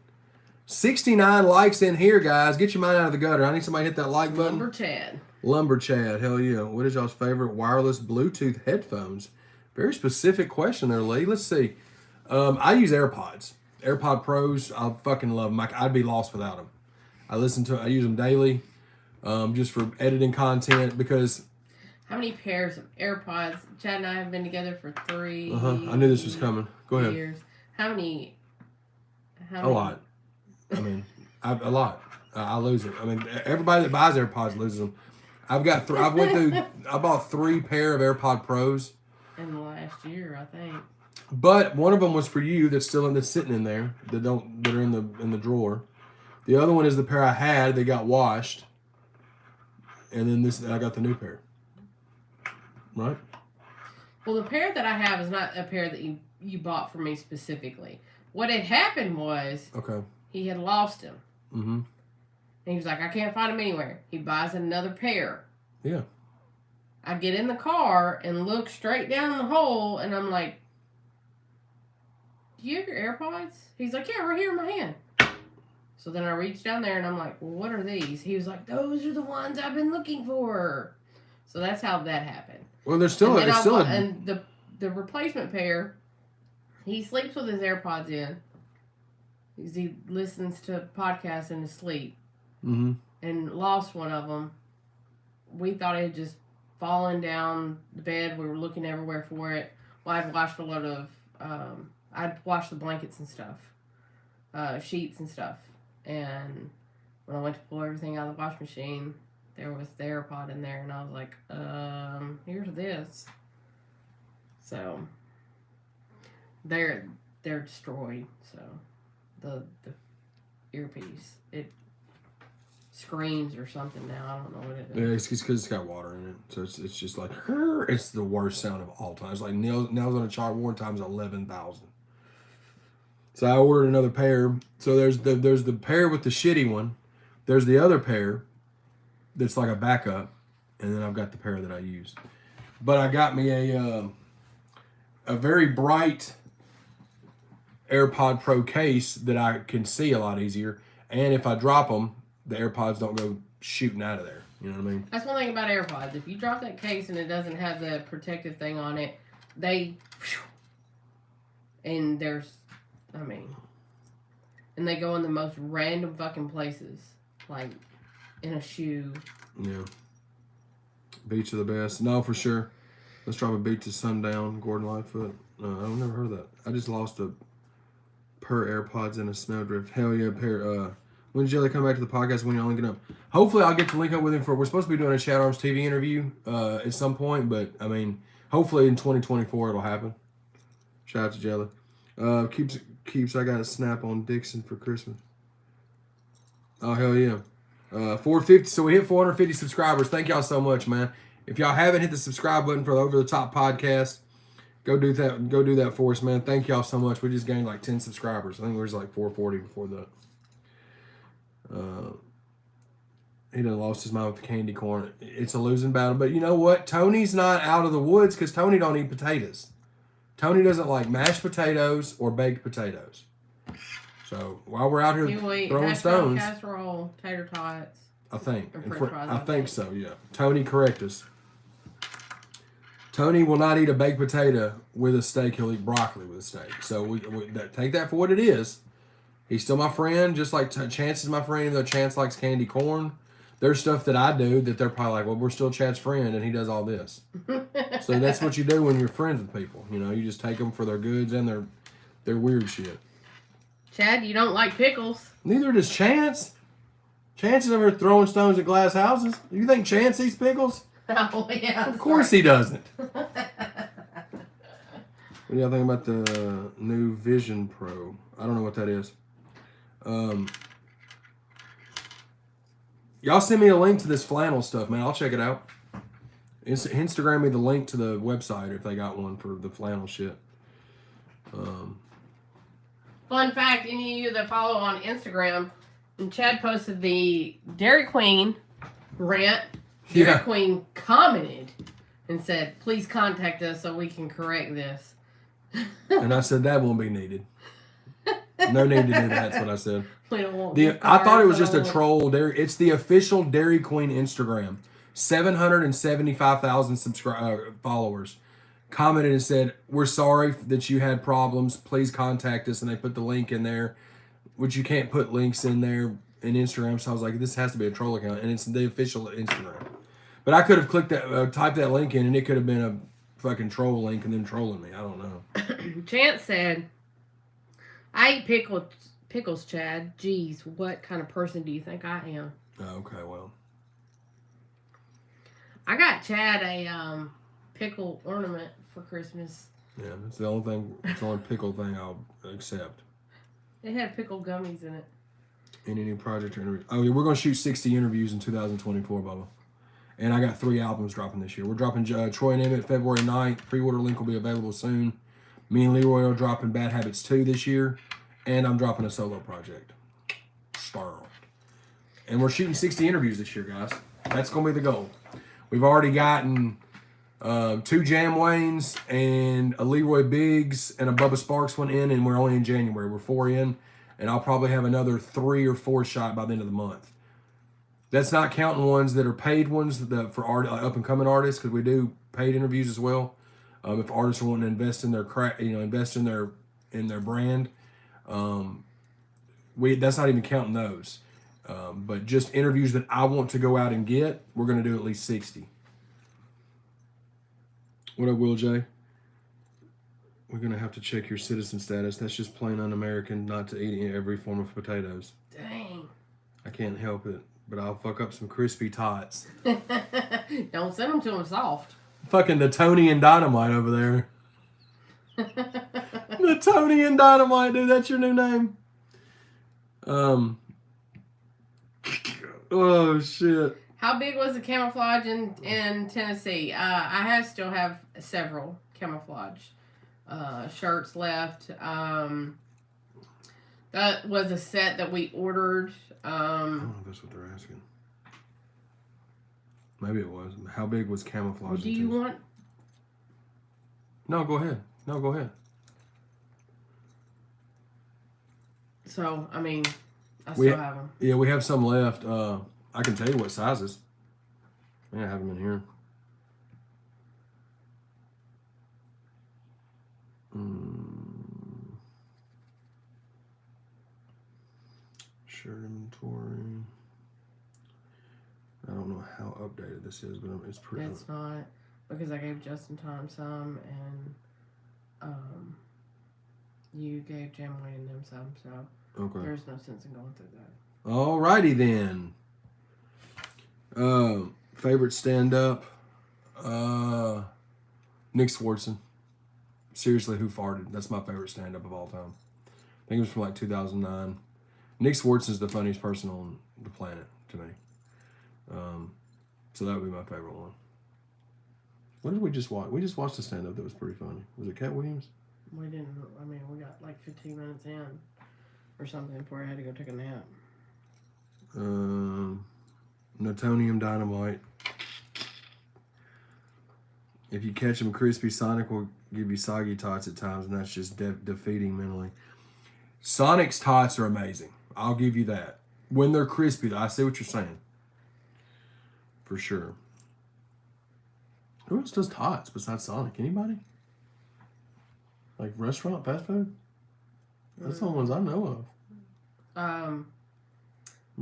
69 likes in here, guys. Get your mind out of the gutter. I need somebody to hit that like button. Lumber Chad. Hell yeah. What is y'all's favorite wireless Bluetooth headphones? Very specific question there, Lee. Let's see. I use AirPods. AirPod Pros. I fucking love them. I'd be lost without them. I use them daily, just for editing content because. How many pairs of AirPods? Chad and I have been together for 3 I knew this was coming. Go ahead. Years. How many? A lot. I mean, a lot. I lose them. I mean, everybody that buys AirPods loses them. I bought 3 pair of AirPod Pros. In the last year, I think. But one of them was for you. That's sitting in there. That are in the drawer. The other one is the pair I had. They got washed. And then I got the new pair. Right. Well, the pair that I have is not a pair that you bought for me specifically. What had happened was he had lost him. Mm-hmm. And he was like, I can't find him anywhere. He buys another pair. Yeah. I get in the car and look straight down the hole, and I'm like, do you have your AirPods? He's like, yeah, right here in my hand. So then I reached down there, and I'm like, well, what are these? He was like, those are the ones I've been looking for. So that's how that happened. Well, there's still and the replacement pair, he sleeps with his AirPods in. He listens to podcasts in his sleep. Mm-hmm. And lost one of them. We thought it had just fallen down the bed. We were looking everywhere for it. Well, I'd washed a lot of, I'd washed the blankets and stuff, sheets and stuff. And when I went to pull everything out of the wash machine, there was the AirPod in there, and I was like, here's this. So they're destroyed. So the earpiece, it screams or something now. I don't know what it is. Yeah, it's because it's got water in it, so it's just like it's the worst sound of all time. It's like nails on a chalkboard times 11,000. So I ordered another pair. So there's the pair with the shitty one. There's the other pair that's like a backup, and then I've got the pair that I use. But I got me a very bright AirPod Pro case that I can see a lot easier, and if I drop them, the AirPods don't go shooting out of there. You know what I mean? That's one thing about AirPods. If you drop that case and it doesn't have the protective thing on it, and and they go in the most random fucking places, like in a shoe. Yeah. Beats are the best. No, for sure. Let's drop a beat to Sundown, Gordon Lightfoot. No, I've never heard of that. I just lost a pair of AirPods in a snowdrift. Hell yeah, pair. When did Jelly come back to the podcast? When y'all linking up? Hopefully, I'll get to link up with him we're supposed to be doing a ChadArmesTV interview at some point, but I mean, hopefully in 2024 it'll happen. Shout out to Jelly. Keeps. I got a snap on Dixon for Christmas. Oh hell yeah. 450. So we hit 450 subscribers. Thank y'all so much, man. If y'all haven't hit the subscribe button for the Over the Top podcast, go do that. Go do that for us, man. Thank y'all so much. We just gained like 10 subscribers. I think we was like 440 before that. He done lost his mind with the candy corn. It's a losing battle. But you know what? Tony's not out of the woods because Tony don't eat potatoes. Tony doesn't like mashed potatoes or baked potatoes. So while we're out here throwing stones, casserole, tater tots. I think. I think so. Yeah. Tony, correct us. Tony will not eat a baked potato with a steak. He'll eat broccoli with a steak. So we take that for what it is. He's still my friend, just like Chance is my friend, even though Chance likes candy corn. There's stuff that I do that they're probably like, well, we're still Chad's friend, and he does all this. So that's what you do when you're friends with people. You know, you just take them for their goods and They're weird shit. Chad, you don't like pickles. Neither does Chance. Chance is over here throwing stones at glass houses. You think Chance eats pickles? Oh, yeah. Of course he doesn't. What do y'all think about the new Vision Pro? I don't know what that is. Y'all send me a link to this flannel stuff, man. I'll check it out. Instagram me the link to the website if they got one for the flannel shit. Fun fact, any of you that follow on Instagram, and Chad posted the Dairy Queen rant. Dairy Queen commented and said, please contact us so we can correct this. And I said, that won't be needed. No need to do that, that's what I said. We don't want I thought it was just a troll. It's the official Dairy Queen Instagram. 775,000 followers. Commented and said, we're sorry that you had problems. Please contact us. And they put the link in there, which you can't put links in there in Instagram. So I was like, this has to be a troll account. And it's the official Instagram. But I could have clicked that, typed that link in, and it could have been a fucking troll link and them trolling me. I don't know. Chance said, I eat pickles, Chad. Jeez, what kind of person do you think I am? Okay, well. I got Chad a pickle ornament for Christmas. Yeah, it's the only thing. It's the only pickle thing I'll accept. It had pickle gummies in it. Any new project or interview? Oh yeah, we're gonna shoot 60 interviews in 2024, Bubba. And I got 3 albums dropping this year. We're dropping Troy and Emmett February 9th. Pre-order link will be available soon. Me and Leroy are dropping Bad Habits 2 this year, and I'm dropping a solo project. Starled. And we're shooting 60 interviews this year, guys. That's gonna be the goal. We've already gotten 2 Jam Waynes and a Leroy Biggs and a Bubba Sparks one in, and we're only in January. We're 4 in, and I'll probably have another 3 or 4 shot by the end of the month. That's not counting ones that are paid ones for up and coming artists, because we do paid interviews as well. If artists are wanting to invest in their invest in their brand, that's not even counting those. But just interviews that I want to go out and get, we're going to do at least 60. What up, Will J? We're going to have to check your citizen status. That's just plain un-American not to eat every form of potatoes. Dang. I can't help it, but I'll fuck up some crispy tots. Don't send them to them soft. Fucking the Tony and Dynamite over there. The Tony and Dynamite, dude. That's your new name. Oh, shit. How big was the camouflage in Tennessee? I still have several camouflage shirts left. That was a set that we ordered. I don't know if that's what they're asking. Maybe it was. How big was camouflage? Well, do you want? No, go ahead. So, I mean, I still have them. Yeah, we have some left. I can tell you what sizes. I have them in here. Shirt inventory. I don't know how updated this is, but it's pretty. It's not, because I gave Just in Time some, and you gave Jam Wayne and them some, so okay. There's no sense in going through that. Alrighty then. Favorite stand-up? Nick Swardson. Seriously, Who Farted? That's my favorite stand-up of all time. I think it was from like 2009. Nick Swardson's the funniest person on the planet to me. So that would be my favorite one. What did we just watch? We just watched a stand-up that was pretty funny. Was it Cat Williams? We didn't. I mean, we got like 15 minutes in or something before I had to go take a nap. Newtonium Dynamite. If you catch them crispy, Sonic will give you soggy tots at times, and that's just defeating mentally. Sonic's tots are amazing. I'll give you that. When they're crispy, I see what you're saying. For sure. Who else does tots besides Sonic? Anybody? Like restaurant, fast food? That's the only ones I know of. Am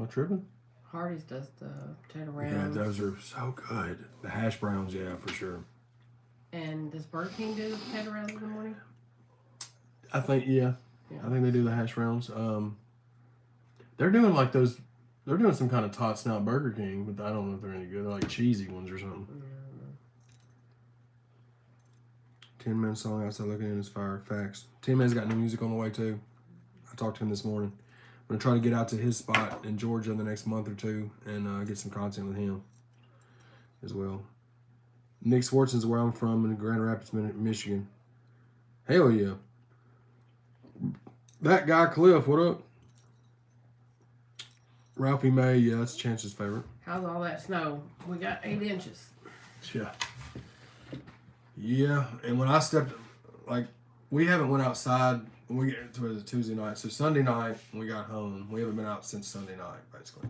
I tripping? Hardee's does the potato rounds. Yeah, those are so good. The hash browns, yeah, for sure. And does Burger King do the potato rounds in the morning? I think, yeah. I think they do the hash browns. They're doing like those. They're doing some kind of tots now at Burger King, but I don't know if they're any good. They're like cheesy ones or something. 10 Man song outside looking in his fire. Facts. 10 Man's got new music on the way too. I talked to him this morning. I'm gonna try to get out to his spot in Georgia in the next month or two and get some content with him as well. Nick Swartzen's where I'm from in Grand Rapids, Michigan. Hell yeah. That guy Cliff, what up? Ralphie May, yeah, that's Chance's favorite. How's all that snow? We got 8 inches. Yeah. Yeah, and when I stepped, like, we haven't went outside when we get to it Tuesday night. So Sunday night when we got home, we haven't been out since Sunday night, basically.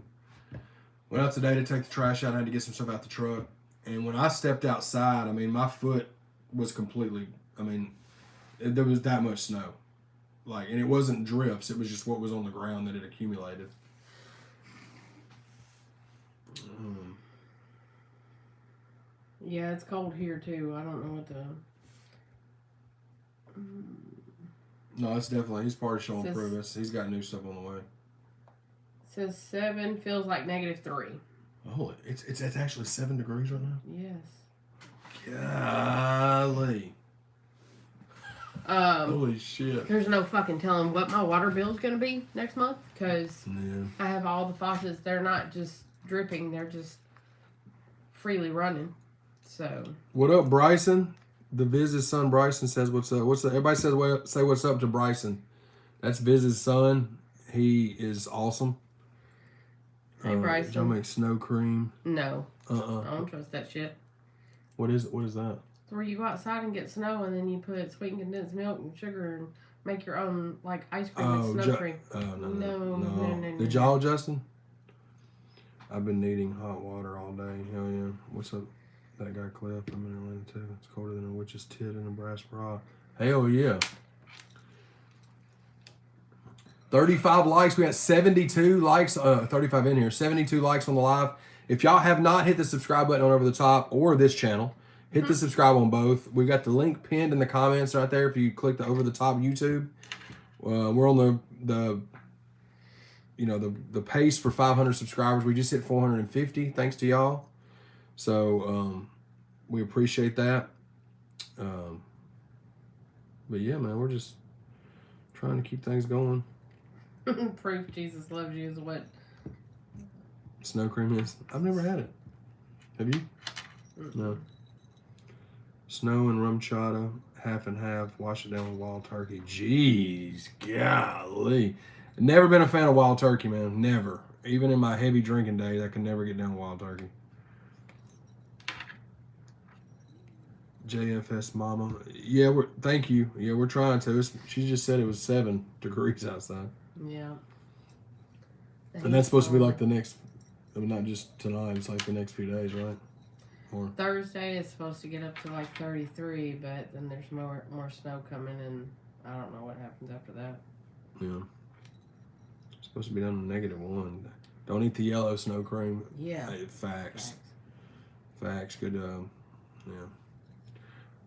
Went out today to take the trash out. I had to get some stuff out the truck. And when I stepped outside, I mean, my foot was completely, there was that much snow. Like, and it wasn't drifts. It was just what was on the ground that had accumulated. Yeah, it's cold here too. I don't know what the. No, it's definitely, he's part of Show and Prove Us. He's got new stuff on the way. Says 7, feels like -3. Oh, it's actually 7 degrees right now? Yes. Golly. Holy shit. There's no fucking telling what my water bill's gonna be next month because yeah. I have all the faucets. They're not just dripping; they're just freely running. So. What up, Bryson? The Viz's son Bryson says what's up. What's up? Everybody says say what's up to Bryson. That's Viz's son. He is awesome. Hey, Bryson. Did y'all make snow cream? No. I don't trust that shit. What is that? It's where you go outside and get snow, and then you put sweetened condensed milk and sugar and make your own like ice cream with snow cream. Oh no. No. Did y'all, Justin? I've been needing hot water all day. Hell yeah. What's up? That guy Cliff. I'm in Atlanta too. It's colder than a witch's tit in a brass bra. Hell yeah. 35 likes. We got 72 likes. 35 in here. 72 likes on the live. If y'all have not hit the subscribe button on over the top or this channel, hit the subscribe on both. We got the link pinned in the comments right there. If you click the over the top YouTube, we're on the pace for 500 subscribers. We just hit 450 thanks to y'all. So we appreciate that. But yeah, man, we're just trying to keep things going. Proof Jesus loves you is what snow cream is. I've never had it. Have you? No. Snow and rum chata, half and half. Wash it down with wild turkey. Jeez, golly. Never been a fan of wild turkey, man. Never. Even in my heavy drinking days, I can never get down wild turkey. JFS Mama. Yeah, thank you. Yeah, we're trying to. She just said it was 7 degrees outside. Yeah. And that's supposed to be like the next, not just tonight, it's like the next few days, right? Or Thursday is supposed to get up to like 33, but then there's more snow coming, and I don't know what happens after that. Yeah. It's supposed to be down to -1. Don't eat the yellow snow cream. Yeah. Facts. Good, yeah.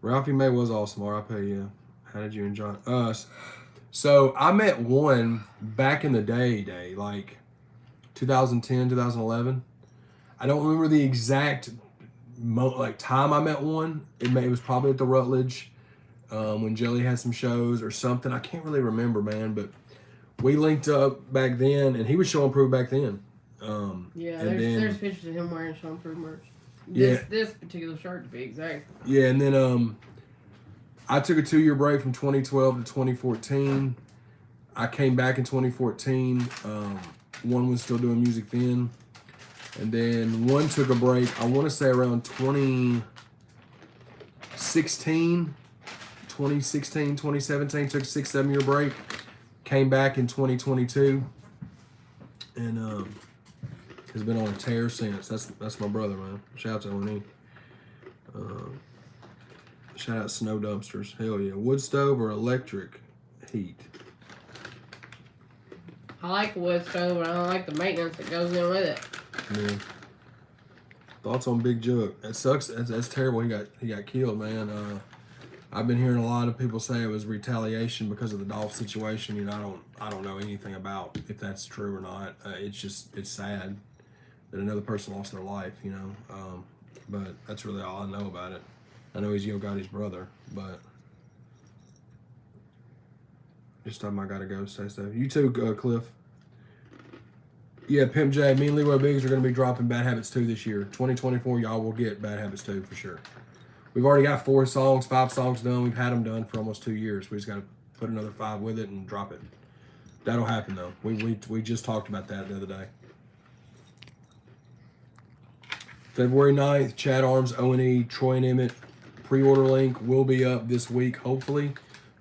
Ralphie May was awesome, RIP, yeah. How did you enjoy us? So I met one back in the day, like 2010, 2011. I don't remember the exact time I met one. It was probably at the Rutledge when Jelly had some shows or something. I can't really remember, man, but we linked up back then, and he was Show and Prove back then. Yeah, there's pictures of him wearing Show and Prove merch. This particular shirt, to be exact. Yeah, and then I took a 2-year break from 2012 to 2014. I came back in 2014. One was still doing music then. And then one took a break, I want to say around 2016, 2017. Took a 6-7 year break. Came back in 2022. And has been on a tear since. That's my brother, man. Shout out to O&E. Shout out Snow Dumpsters. Hell yeah. Wood stove or electric heat? I like wood stove, but I don't like the maintenance that goes in with it. Yeah. Thoughts on Big Jug? That sucks. That's terrible. He got killed, man. I've been hearing a lot of people say it was retaliation because of the Dolph situation. You know, I don't know anything about if that's true or not. It's sad that another person lost their life. You know, but that's really all I know about it. I know he's Yo Gotti's brother, but this time I gotta go. Stay safe. You too, Cliff. Yeah, Pimp J, me and Leroy Biggs are going to be dropping Bad Habits 2 this year. 2024, y'all will get Bad Habits 2 for sure. We've already got 5 songs done. We've had them done for almost 2 years. We just got to put another 5 with it and drop it. That'll happen, though. We just talked about that the other day. February 9th, Chad Arms, O&E, Troy and Emmett. Pre-order link will be up this week, hopefully,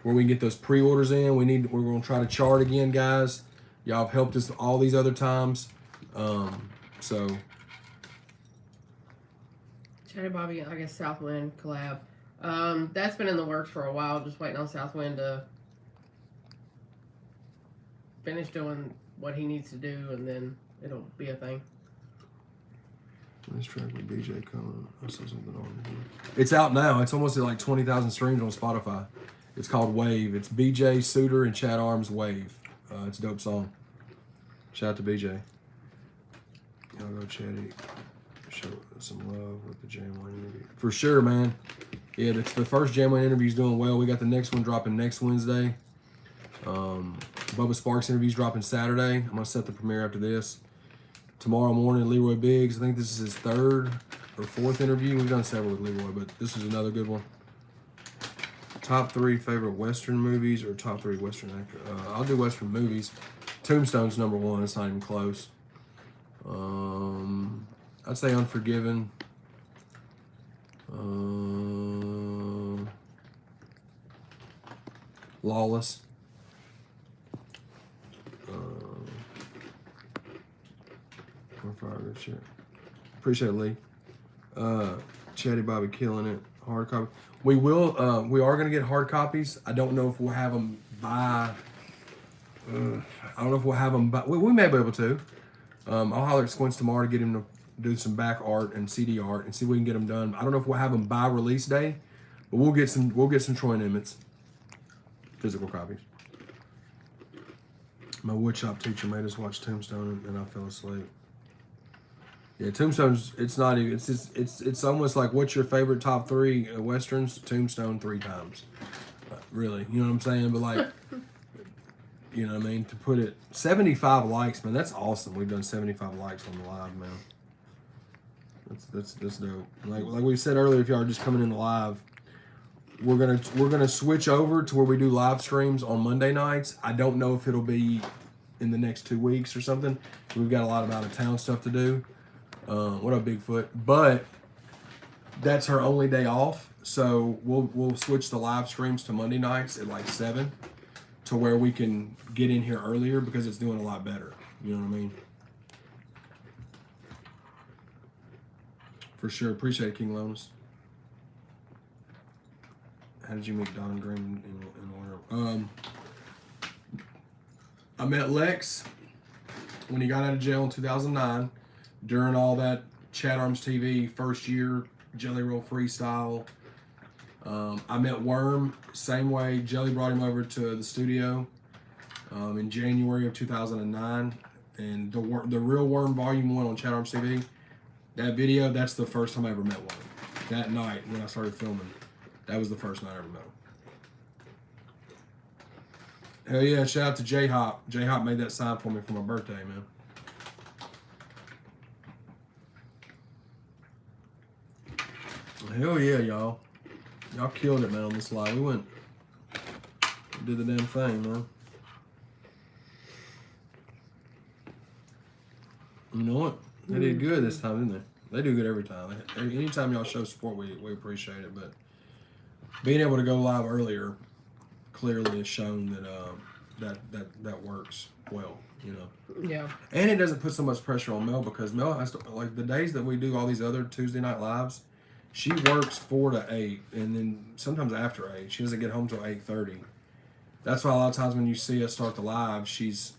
where we can get those pre-orders in. We're going to try to chart again, guys. Y'all have helped us all these other times. So. Chaddy Bobby, I guess Southwind collab. That's been in the works for a while. Just waiting on Southwind to finish doing what he needs to do, and then it'll be a thing. This track with BJ coming. I saw something on here. It's out now. It's almost at like 20,000 streams on Spotify. It's called Wave. It's BJ Suter and Chad Arms Wave. It's a dope song. Shout out to BJ. Y'all go Chaddy. Show some love with the Jam 1 interview. For sure, man. Yeah, the first Jam 1 interview is doing well. We got the next one dropping next Wednesday. Bubba Sparks interview's dropping Saturday. I'm going to set the premiere after this. Tomorrow morning, Leroy Biggs. I think this is his 3rd or 4th interview. We've done several with Leroy, but this is another good one. Top 3 favorite Western movies or top 3 Western actors? I'll do Western movies. Tombstone's number 1. It's not even close. I'd say Unforgiven. Lawless. Good shit. Appreciate it, Lee. Chaddy Bobby killing it. Hard copy. We are gonna get hard copies. I don't know if we'll have them by. I don't know if we'll have them by. We may be able to. I'll holler at Squints tomorrow to get him to do some back art and CD art and see if we can get them done. I don't know if we'll have them by release day, but we'll get some Troy and Emmett's physical copies. My woodshop teacher made us watch Tombstone and I fell asleep. Yeah, Tombstone's, it's not even, it's almost like, what's your favorite top 3 Westerns? Tombstone 3 times. Really, you know what I'm saying? But like, you know what I mean? To put it, 75 likes, man, that's awesome. We've done 75 likes on the live, man. That's dope. Like we said earlier, if y'all are just coming in live, we're gonna switch over to where we do live streams on Monday nights. I don't know if it'll be in the next 2 weeks or something. We've got a lot of out of town stuff to do. What up, Bigfoot? But that's her only day off, so we'll switch the live streams to Monday nights at like 7, to where we can get in here earlier because it's doing a lot better. You know what I mean? For sure. Appreciate it, King Lonis. How did you meet Don Green in order? I met Lex when he got out of jail in 2009. During all that ChadArmesTV first year Jelly Roll freestyle. I met Worm, same way. Jelly brought him over to the studio in January of 2009. And the real Worm Volume 1 on ChadArmesTV, that video, that's the first time I ever met Worm. That night when I started filming, that was the first night I ever met him. Hell yeah, shout out to J-Hop. J-Hop made that sign for me for my birthday, man. Hell yeah, y'all. Y'all killed it, man, on this live. We did the damn thing, man. You know what? They did good this time, didn't they? They do good every time. Anytime y'all show support, we appreciate it. But being able to go live earlier clearly has shown that works well, you know. Yeah. And it doesn't put so much pressure on Mel, because Mel has to, like, the days that we do all these other Tuesday night lives, she works 4 to 8, and then sometimes after 8. She doesn't get home till 8:30. That's why a lot of times when you see us start the live, she's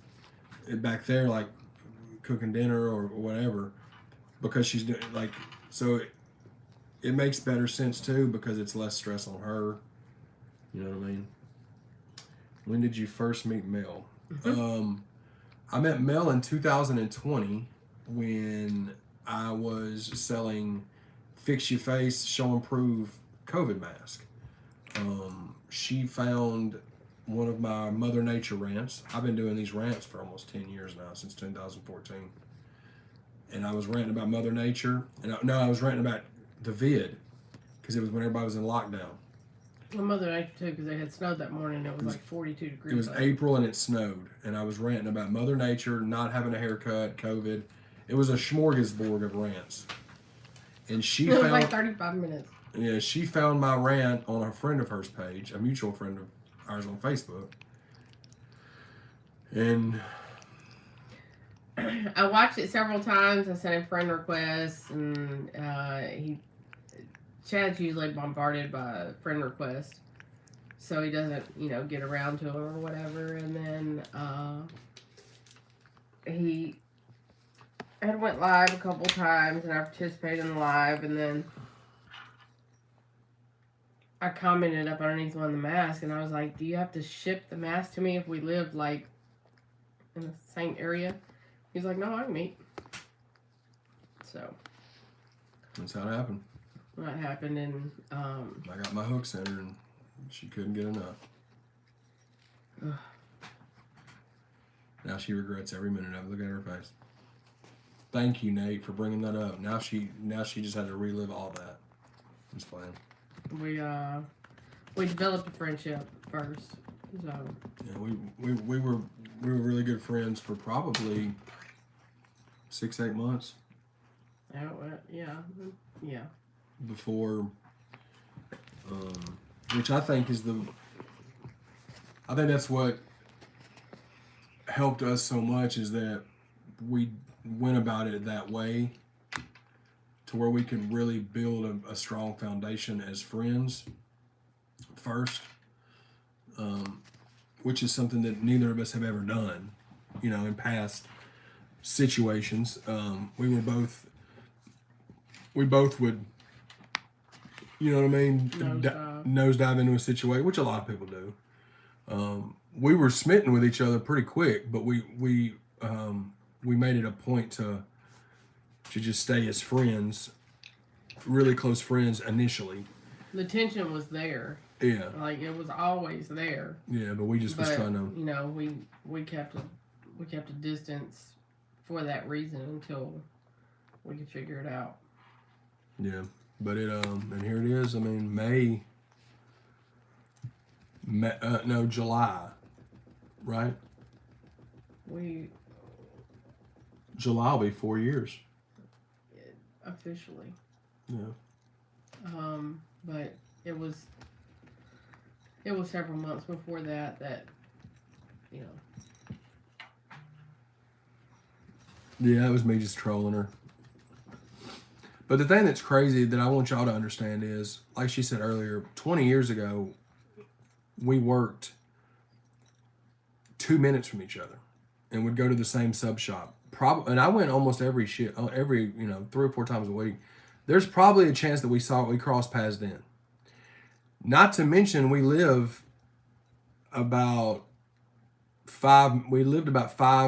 back there like cooking dinner or whatever, because she's doing, like, so it makes better sense too, because it's less stress on her. You know what I mean? When did you first meet Mel? I met Mel in 2020 when I was selling Fix Your Face, Show and Prove COVID mask. She found one of my Mother Nature rants. I've been doing these rants for almost 10 years now, since 2014. And I was ranting about Mother Nature. I was ranting about the vid, because it was when everybody was in lockdown. My Mother Nature too, because it had snowed that morning. It was like 42 degrees. It was April and it snowed, and I was ranting about Mother Nature, not having a haircut, COVID. It was a smorgasbord of rants. And she found... It was like 35 minutes. Yeah, she found my rant on a friend of hers page, a mutual friend of ours on Facebook. And I watched it several times. I sent him friend requests, and Chad's usually bombarded by friend requests, so he doesn't, get around to them or whatever. And then he had went live a couple times, and I participated in the live, and then I commented up underneath one of the masks, and I was like, do you have to ship the mask to me if we live, like, in the same area? He's like, no, I can meet. So. That's how it happened. That happened, and, I got my hook center, and she couldn't get enough. Now she regrets every minute of it. Look at her face. Thank you, Nate, for bringing that up. Now she just had to relive all that. I'm just playing. We developed a friendship first, so. Yeah, we were really good friends for probably 6-8 months. Yeah. Before, which I think that's what helped us so much, is that we went about it that way, to where we could really build a strong foundation as friends first, which is something that neither of us have ever done, in past situations. We both would, you know what I mean, nosedive into a situation, which a lot of people do. We were smitten with each other pretty quick, but we made it a point to just stay as friends, really close friends initially. The tension was there. Yeah. Like, it was always there. Yeah, but we just was trying to... we kept a distance for that reason until we could figure it out. Yeah, but and here it is. I mean, July, right? July will be 4 years. Officially. Yeah. But it was several months before that, Yeah, it was me just trolling her. But the thing that's crazy that I want y'all to understand is, like she said earlier, 20 years ago, we worked 2 minutes from each other and would go to the same sub shop. And I went almost every 3 or 4 times a week. There's probably a chance that we crossed paths then. Not to mention, we lived about 5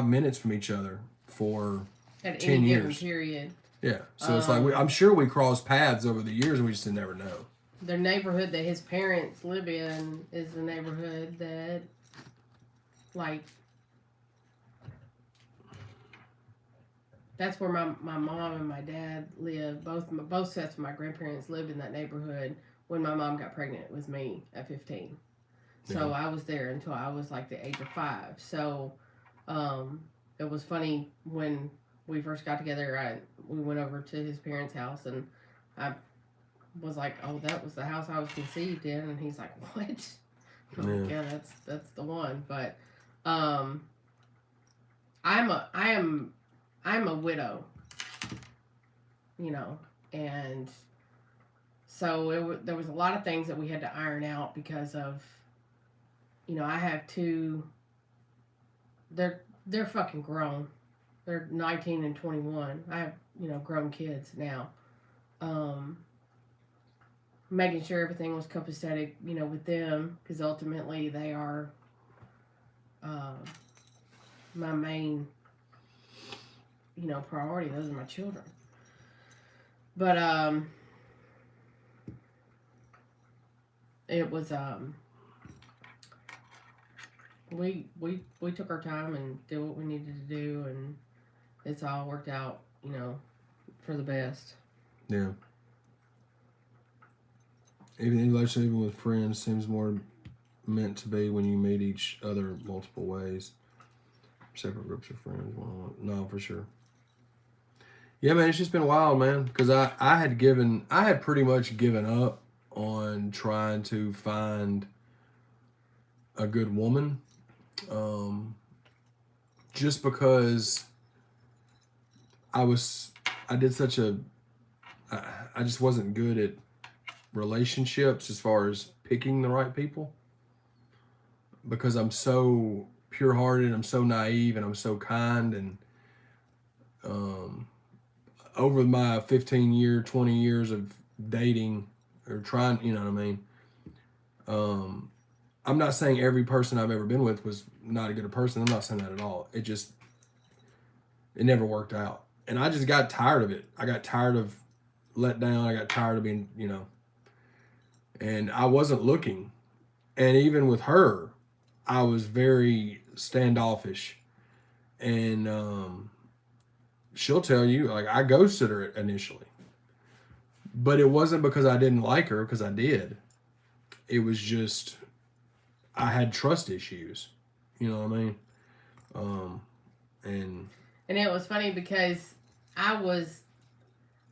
minutes from each other for at 10 any years. Given period. Yeah, so it's like I'm sure we crossed paths over the years, and we just didn't ever know. The neighborhood that his parents live in is the neighborhood that, like, that's where my mom and my dad lived. Both sets of my grandparents lived in that neighborhood when my mom got pregnant with me at 15. So I was there until I was like the age of 5. So it was funny when we first got together. We went over to his parents' house, and I was like, "Oh, that was the house I was conceived in," and he's like, "What?" I'm like, "Yeah, that's the one." But I'm a widow, and so there was a lot of things that we had to iron out because of, I have 2. They're fucking grown. They're 19 and 21. I have, grown kids now. making sure everything was copacetic, you know, with them, because ultimately they are my main, you know, priority. Those are my children. But it was we took our time and did what we needed to do, and it's all worked out, you know, for the best. Yeah. Even with friends seems more meant to be when you meet each other multiple ways. Separate groups of friends, one-on-one. No, for sure. Yeah, man, it's just been wild, man. Because I had pretty much given up on trying to find a good woman. Just because I just wasn't good at relationships as far as picking the right people, because I'm so pure-hearted, I'm so naive, and I'm so kind, and over my 20 years of dating or trying, you know what I mean, I'm not saying every person I've ever been with was not a good person. I'm not saying that at all. It never worked out, and I just got tired of it. I got tired of let down. I got tired of being, you know, and I wasn't looking. And even with her, I was very standoffish. And she'll tell you, like, I ghosted her initially. But it wasn't because I didn't like her, because I did. It was just, I had trust issues. You know what I mean? And it was funny because I was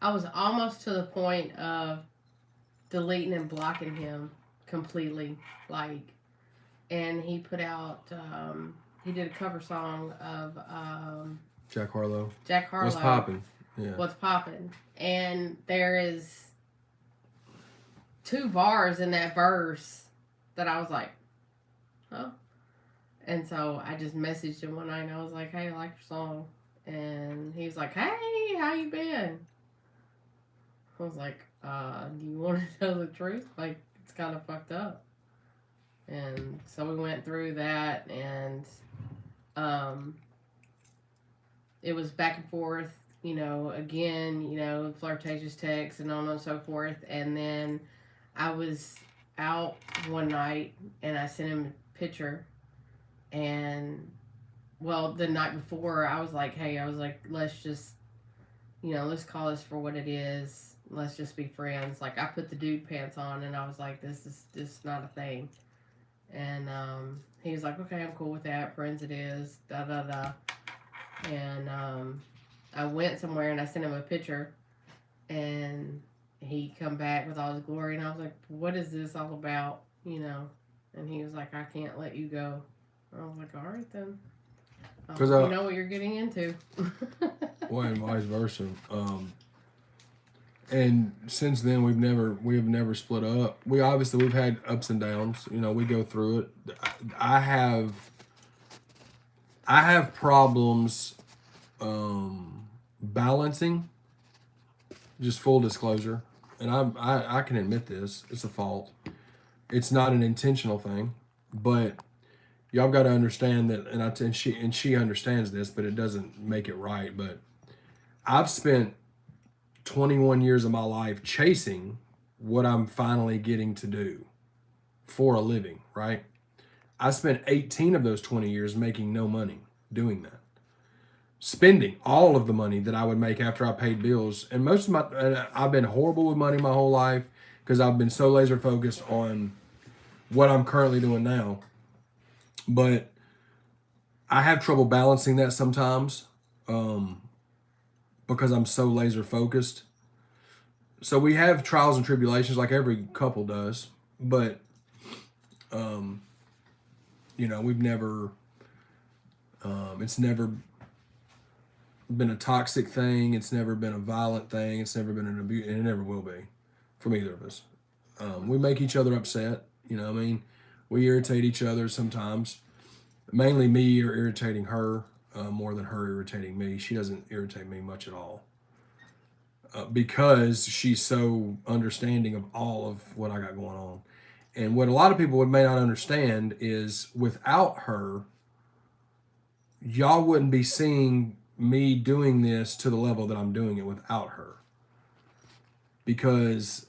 almost to the point of deleting and blocking him completely, like, and he put out he did a cover song of Jack Harlow. What's poppin'? Yeah. What's poppin'? And there is 2 bars in that verse that I was like, huh? And so I just messaged him one night and I was like, hey, I like your song. And he was like, hey, how you been? I was like, do you want to tell the truth? Like, it's kind of fucked up. And so we went through that, and it was back and forth, you know, again, you know, flirtatious texts and on and so forth. And then I was out one night and I sent him a picture, and well, the night before I was like, hey, let's just, you know, let's call this for what it is. Let's just be friends. Like, I put the dude pants on and I was like, this is not a thing. And he was like, okay, I'm cool with that. Friends it is. Da da da. And I went somewhere and I sent him a picture, and he come back with all his glory, and I was like, what is this all about? You know? And he was like, I can't let you go. I was like, all right then. You know what you're getting into. Well, and vice versa. And since then, we have never split up. We've had ups and downs. You know, we go through it. I have problems balancing. Just full disclosure, and I can admit this. It's a fault. It's not an intentional thing, but y'all got to understand that, and she understands this, but it doesn't make it right. But I've spent 21 years of my life chasing what I'm finally getting to do for a living, right? I spent 18 of those 20 years making no money doing that. Spending all of the money that I would make after I paid bills. And I've been horrible with money my whole life because I've been so laser focused on what I'm currently doing now. But I have trouble balancing that sometimes. Because I'm so laser focused. So we have trials and tribulations like every couple does, but you know, we've never it's never been a toxic thing, it's never been a violent thing, it's never been an abuse, and it never will be from either of us. We make each other upset, you know what I mean? We irritate each other sometimes. Mainly me or irritating her. More than her irritating me. She doesn't irritate me much at all. because she's so understanding of all of what I got going on. And what a lot of people may not understand is without her, y'all wouldn't be seeing me doing this to the level that I'm doing it without her. Because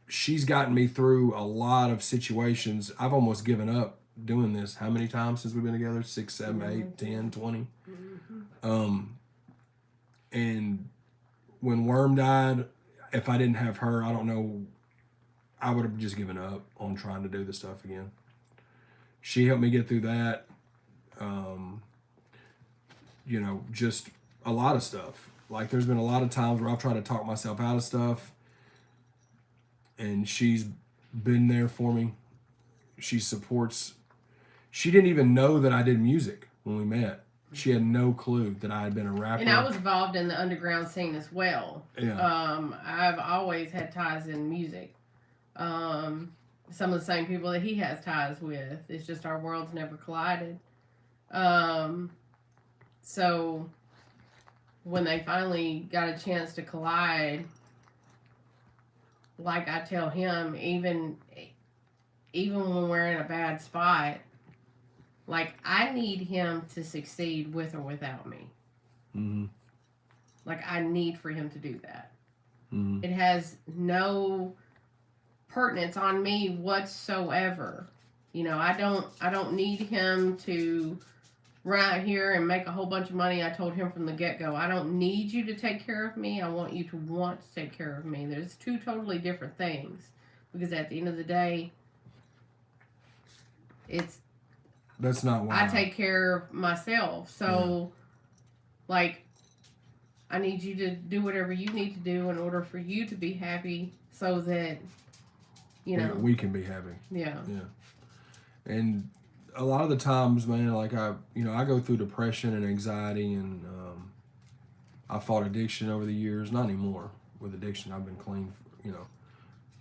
she's gotten me through a lot of situations. I've almost given up doing this. How many times since we've been together? 6, 7, 8, 10, 20. And when Worm died, if I didn't have her, I don't know, I would have just given up on trying to do the stuff again. She helped me get through that. You know, just a lot of stuff. Like, there's been a lot of times where I've tried to talk myself out of stuff, and she's been there for me. She supports. She didn't even know that I did music when we met. She had no clue that I had been a rapper. And I was involved in the underground scene as well. Yeah. I've always had ties in music. Some of the same people that he has ties with. It's just our worlds never collided. So when they finally got a chance to collide, like I tell him, even when we're in a bad spot, like, I need him to succeed with or without me. Mm-hmm. Like, I need for him to do that. Mm-hmm. It has no pertinence on me whatsoever. You know, I don't need him to run out here and make a whole bunch of money. I told him from the get-go, I don't need you to take care of me. I want you to want to take care of me. There's two totally different things. Because at the end of the day, that's not why I take care of myself. So, like, I need you to do whatever you need to do in order for you to be happy so that, you know. we can be happy. Yeah. Yeah. And a lot of the times, man, like, I go through depression and anxiety, and I fought addiction over the years. Not anymore with addiction. I've been clean,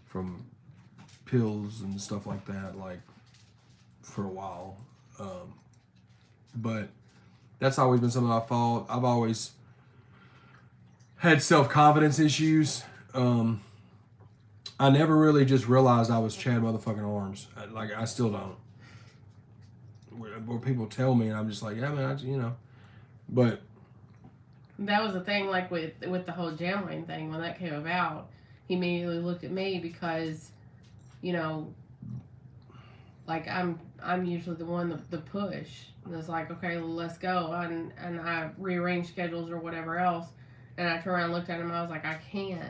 from pills and stuff like that, like, for a while. But that's always been something I fought. I've always had self-confidence issues. I never really just realized I was Chad motherfucking Arms. Like, I still don't. Where people tell me, and I'm just like, yeah, man, But that was the thing, like, with the whole Jam Lane thing, when that came about, he immediately looked at me because, like, I'm usually the one the push. And it's like, okay, well, let's go. And I rearranged schedules or whatever else. And I turned around and looked at him, and I was like, I can't.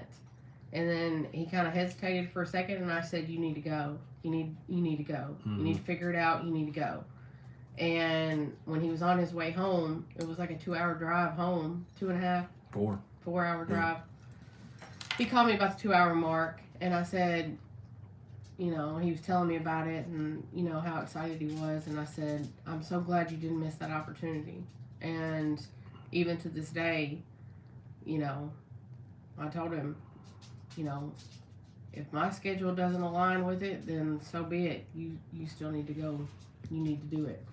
And then he kind of hesitated for a second, and I said, you need to go. You need to go. Mm-hmm. You need to figure it out. You need to go. And when he was on his way home, it was like a 2-hour drive home, 2.5, 4-hour drive. He called me about the 2-hour mark, and I said, he was telling me about it and, how excited he was. And I said, I'm so glad you didn't miss that opportunity. And even to this day, I told him, if my schedule doesn't align with it, then so be it. You still need to go. You need to do it.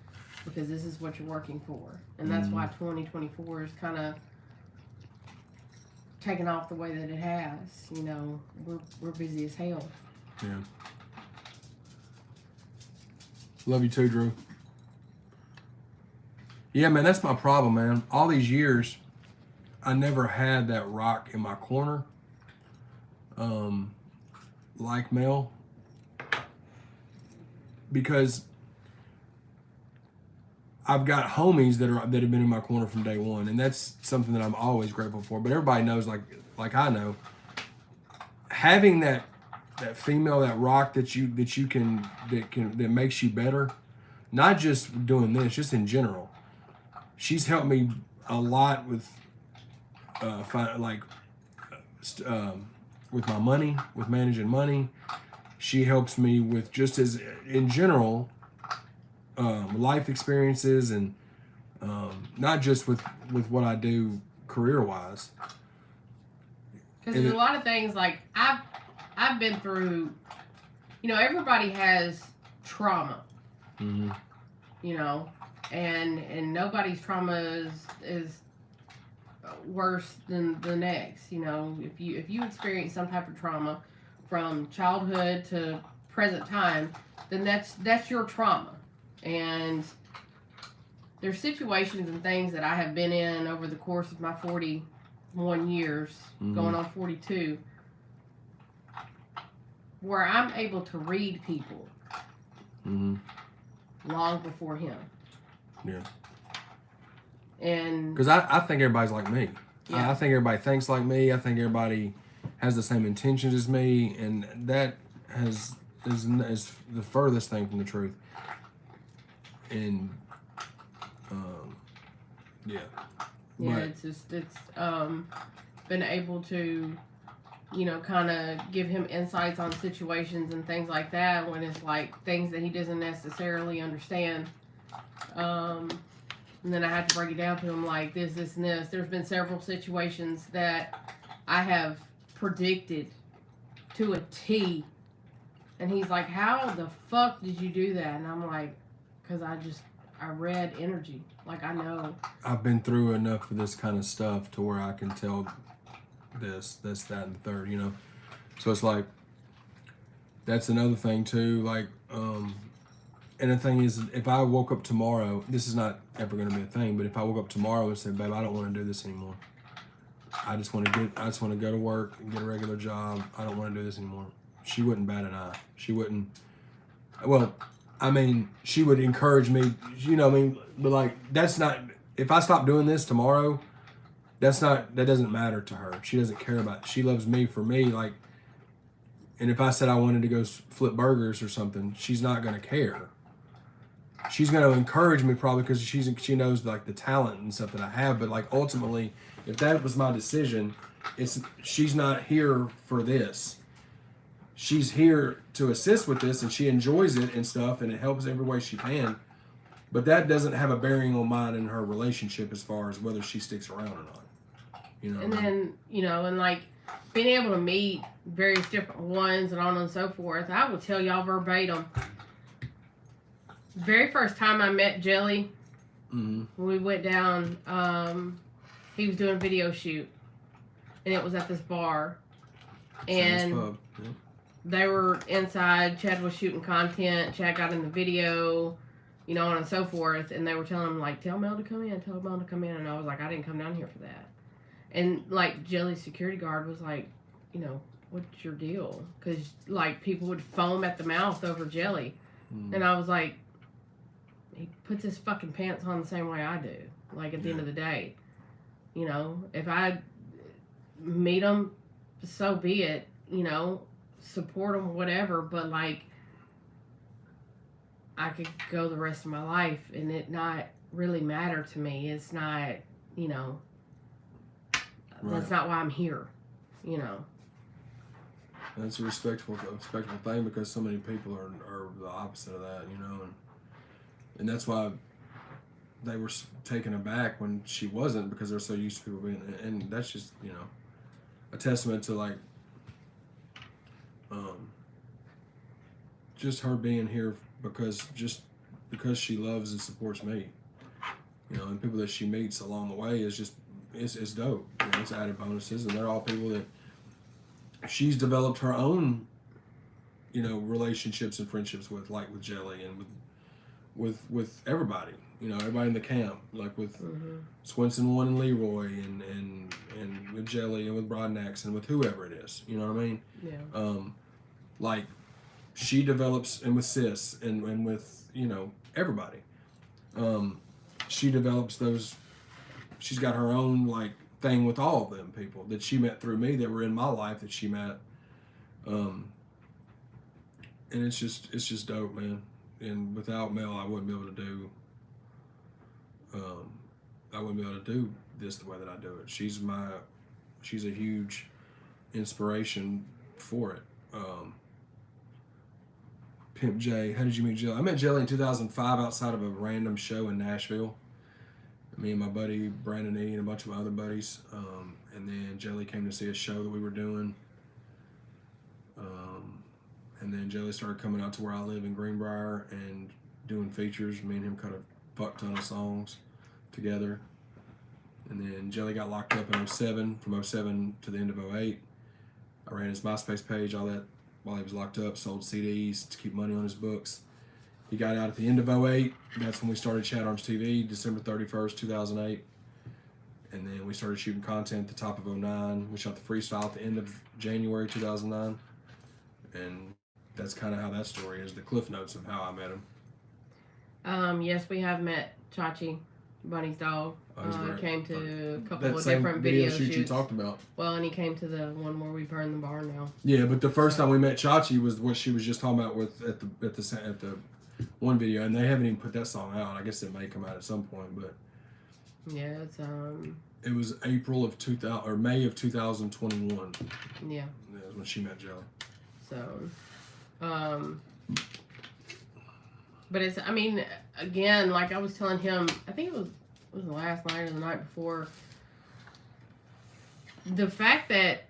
Because this is what you're working for. And that's why 2024 is kind of taken off the way that it has. We're busy as hell. Yeah. Love you too, Drew. Yeah, man, that's my problem, man. All these years, I never had that rock in my corner. Like Mel. Because I've got homies that have been in my corner from day one, and that's something that I'm always grateful for. But everybody knows, like I know, having that female, that rock that makes you better, not just doing this, just in general. She's helped me a lot with with my money, with managing money. She helps me with just as in general. Life experiences, and not just with what I do career-wise. Because there's a lot of things, like, I've been through, everybody has trauma. Mm-hmm. And nobody's trauma is worse than the next. You know, if you experience some type of trauma from childhood to present time, then that's your trauma. And there's situations and things that I have been in over the course of my 41 years, going on 42, where I'm able to read people long before him. Yeah. And because I think everybody's like me. Yeah. I think everybody thinks like me. I think everybody has the same intentions as me, and that is the furthest thing from the truth. And yeah. Yeah, But it's been able to, you know, kind of give him insights on situations and things like that when it's like things that he doesn't necessarily understand. And then I had to break it down to him like this, and this. There's been several situations that I have predicted to a T. And he's like, how the fuck did you do that? And I'm like, because I read energy. Like, I know. I've been through enough of this kind of stuff to where I can tell this, that, and the third, you know? So it's like, that's another thing too. Like, and the thing is, if I woke up tomorrow, this is not ever going to be a thing, but if I woke up tomorrow and said, babe, I don't want to do this anymore. I just want to go to work and get a regular job. I don't want to do this anymore. She wouldn't bat an eye. She wouldn't, well, I mean, she would encourage me, you know what I mean? But like, that's not, if I stop doing this tomorrow, that doesn't matter to her. She doesn't care about it. She loves me for me. Like, and if I said I wanted to go flip burgers or something, she's not going to care. She's going to encourage me probably because she knows like the talent and stuff that I have. But like ultimately, if that was my decision, she's not here for this. She's here to assist with this, and she enjoys it and stuff, and it helps every way she can. But that doesn't have a bearing on mine and her relationship as far as whether she sticks around or not. You know. And then, you know, and like being able to meet various different ones and on and so forth, I will tell y'all verbatim. Very first time I met Jelly, when we went down, he was doing a video shoot, and it was at this bar, and they were inside. Chad was shooting content. Chad got in the video, you know, on and so forth, and they were telling him like, "Tell Mel to come in. Tell Mel to come in." And I was like, "I didn't come down here for that." And like Jelly's security guard was like, "You know, what's your deal?" Because like people would foam at the mouth over Jelly, and I was like, he puts his fucking pants on the same way I do. Like, at the end of the day, you know, if I meet him, so be it, you know, support him, whatever, but like, I could go the rest of my life and it not really matter to me. It's not, you know, that's not why I'm here, you know. That's a respectful thing because so many people are the opposite of that, you know, and that's why they were taken aback when she wasn't, because they're so used to people being, and that's just, you know, a testament to like, just her being here because she loves and supports me, you know, and people that she meets along the way is just, it's dope. You know, it's added bonuses, and they're all people that she's developed her own, you know, relationships and friendships with, like with Jelly and with everybody, you know, everybody in the camp, like with Swinson One and Leroy and with Jelly and with Broadnax and with whoever it is, you know what I mean? Yeah. Like she develops, and with Sis and with, you know, everybody. She develops those, she's got her own like thing with all of them people that she met through me that were in my life that she met. And it's just dope, man. And without Mel, I wouldn't be able to do this the way that I do it. She's a huge inspiration for it. Pimp J, how did you meet Jelly? I met Jelly in 2005 outside of a random show in Nashville. Me and my buddy Brandon E and a bunch of my other buddies. And then Jelly came to see a show that we were doing. And then Jelly started coming out to where I live in Greenbrier and doing features. Me and him cut a fuck ton of songs together. And then Jelly got locked up in 07, from 07 to the end of 08. I ran his MySpace page, all that, while he was locked up, sold CDs to keep money on his books. He got out at the end of 08. That's when we started ChadArmesTV, December 31st, 2008. And then we started shooting content at the top of 09. We shot the freestyle at the end of January 2009. And that's kind of how that story is, the cliff notes of how I met him. Yes, we have met Chachi, Bunny's dog. Came to a couple that of same different video video shoots you talked about. Well, and he came to the one where we burned the barn now. Yeah, but the first time we met Chachi was what she was just talking about with at the one video, and they haven't even put that song out. I guess it may come out at some point, but yeah, it's it was April of 2000 or May of 2021. Yeah, that was when she met Jelly. So, but it's, I mean, again, like I was telling him, I think it was the last night or the night before, the fact that,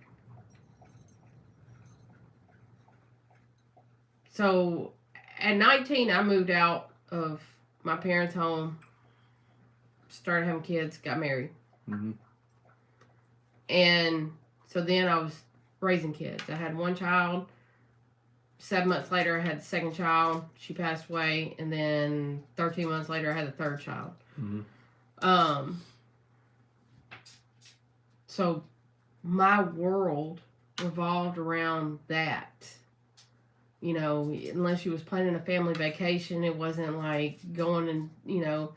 so at 19, I moved out of my parents' home, started having kids, got married. Mm-hmm. And so then I was raising kids. I had one child. 7 months later, I had the second child. She passed away. And then 13 months later, I had the third child. Mm-hmm. So my world revolved around that. You know, unless you was planning a family vacation, it wasn't like going and, you know,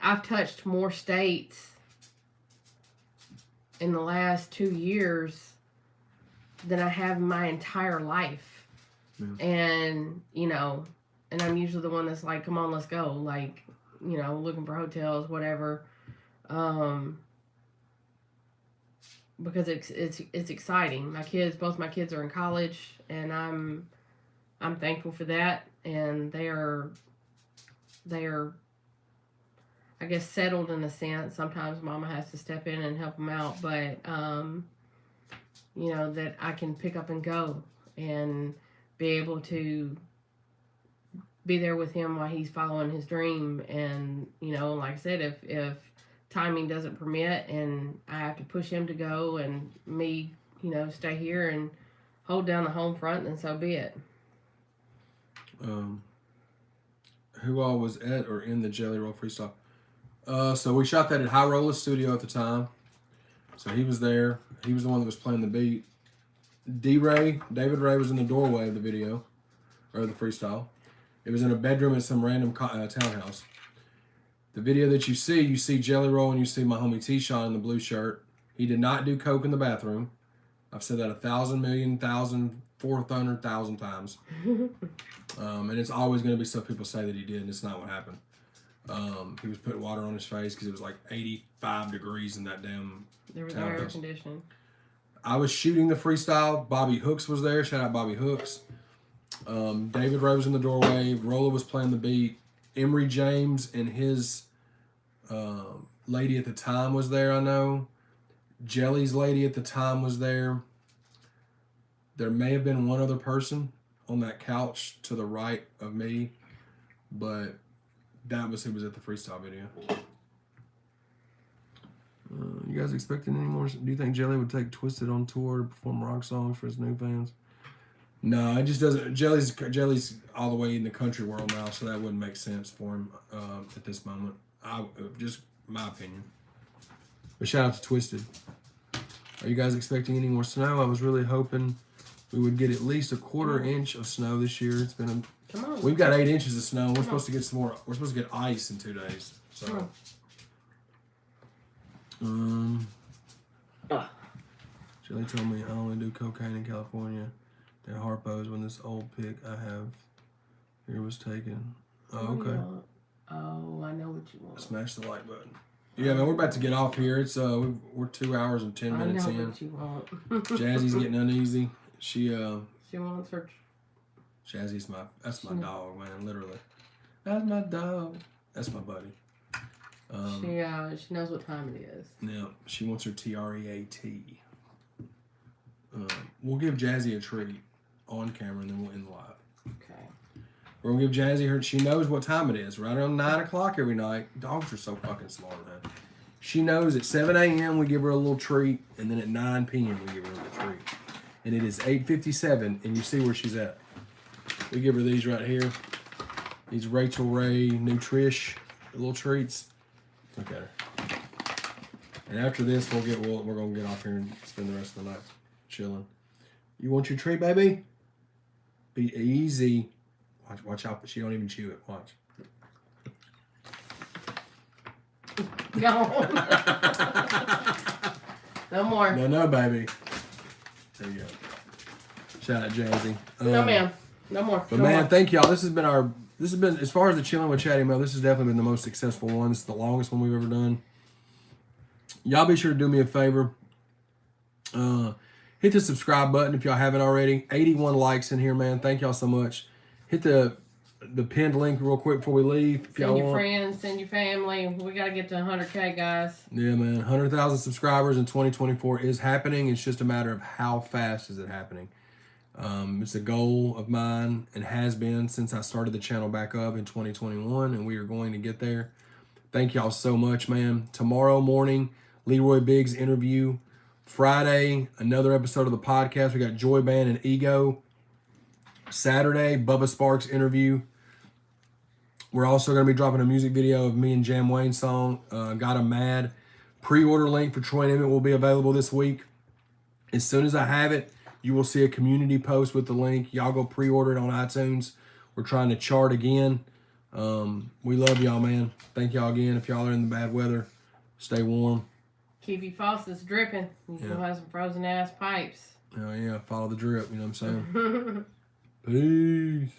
I've touched more states in the last 2 years than I have in my entire life. Yeah. And, you know, and I'm usually the one that's like, come on, let's go. Like, you know, looking for hotels, whatever. Because it's exciting. Both my kids are in college, and I'm thankful for that. And they are, I guess, settled in a sense. Sometimes Mama has to step in and help them out, but you know, that I can pick up and go and be able to be there with him while he's following his dream. And, you know, like I said, if timing doesn't permit and I have to push him to go and me, you know, stay here and hold down the home front, then so be it. Who all was at or in the Jelly Roll freestyle? So we shot that at High Roller Studio at the time. So he was there. He was the one that was playing the beat. David Ray was in the doorway of the video, or the freestyle. It was in a bedroom in some random townhouse. The video that you see Jelly Roll and you see my homie T-Shot in the blue shirt. He did not do coke in the bathroom. I've said that 400,000 times. And it's always going to be stuff people say that he did, and it's not what happened. He was putting water on his face because it was like 85 degrees in that damn There was no air conditioning. I was shooting the freestyle. Bobby Hooks was there. Shout out Bobby Hooks. David Ray was in the doorway. Rolla was playing the beat. Emery James and his lady at the time was there, I know. Jelly's lady at the time was there. There may have been one other person on that couch to the right of me, but that was who was at the freestyle video. You guys expecting any more? Do you think Jelly would take Twisted on tour to perform rock songs for his new fans? No, it just doesn't. Jelly's all the way in the country world now, so that wouldn't make sense for him at this moment. Just my opinion. But shout out to Twisted. Are you guys expecting any more snow? I was really hoping we would get at least a quarter inch of snow this year. It's been Come on. We've got 8 inches of snow. We're supposed to get some more. We're supposed to get ice in 2 days. So. Jelly told me I only do cocaine in California. They're harpos when this old pic I have here was taken. Oh, okay. Oh, I know what you want. Smash the like button. Yeah, man, we're about to get off here. It's we're 2 hours and 10 minutes in. I know what you want. Jazzy's getting uneasy. She wants her. Jazzy's that's my dog, man. Literally, that's my dog. That's my buddy. She knows what time it is. Yeah, she wants her TREAT. We'll give Jazzy a treat on camera and then we'll end live. Okay. We're gonna give Jazzy she knows what time it is. Right around 9 o'clock every night. Dogs are so fucking smart, man. She knows at 7 a.m. we give her a little treat, and then at 9 p.m. we give her a little treat. And it is 8:57, and you see where she's at. We give her these right here. These Rachel Ray Nutrish little treats. Look at her. And after this, we're gonna get off here and spend the rest of the night chilling. You want your treat, baby? Be easy. Watch out, but she don't even chew it. Watch. No. No more. No, baby. There you go. Shout out Jazzy. No, ma'am. No more. But no man, more. thank y'all. This has been as far as the Chillin' with Chaddy Mel, this has definitely been the most successful one. It's the longest one we've ever done. Y'all be sure to do me a favor. Hit the subscribe button if y'all haven't already. 81 likes in here, man. Thank y'all so much. Hit the pinned link real quick before we leave. If send your friends, send your family. We got to get to 100K, guys. Yeah, man. 100,000 subscribers in 2024 is happening. It's just a matter of how fast is it happening. It's a goal of mine and has been since I started the channel back up in 2021, and we are going to get there. Thank y'all so much, man. Tomorrow morning, Leroy Biggs interview. Friday, another episode of the podcast. We got Joy Band and Ego. Saturday, Bubba Sparks interview. We're also going to be dropping a music video of me and Jam Wayne's song, Got 'Em Mad. Pre-order link for Troy and Emmett will be available this week. As soon as I have it, you will see a community post with the link. Y'all go pre-order it on iTunes. We're trying to chart again. We love y'all, man. Thank y'all again. If y'all are in the bad weather, stay warm. Keep your faucets dripping. You still have some frozen ass pipes. Oh yeah, follow the drip. You know what I'm saying? Peace.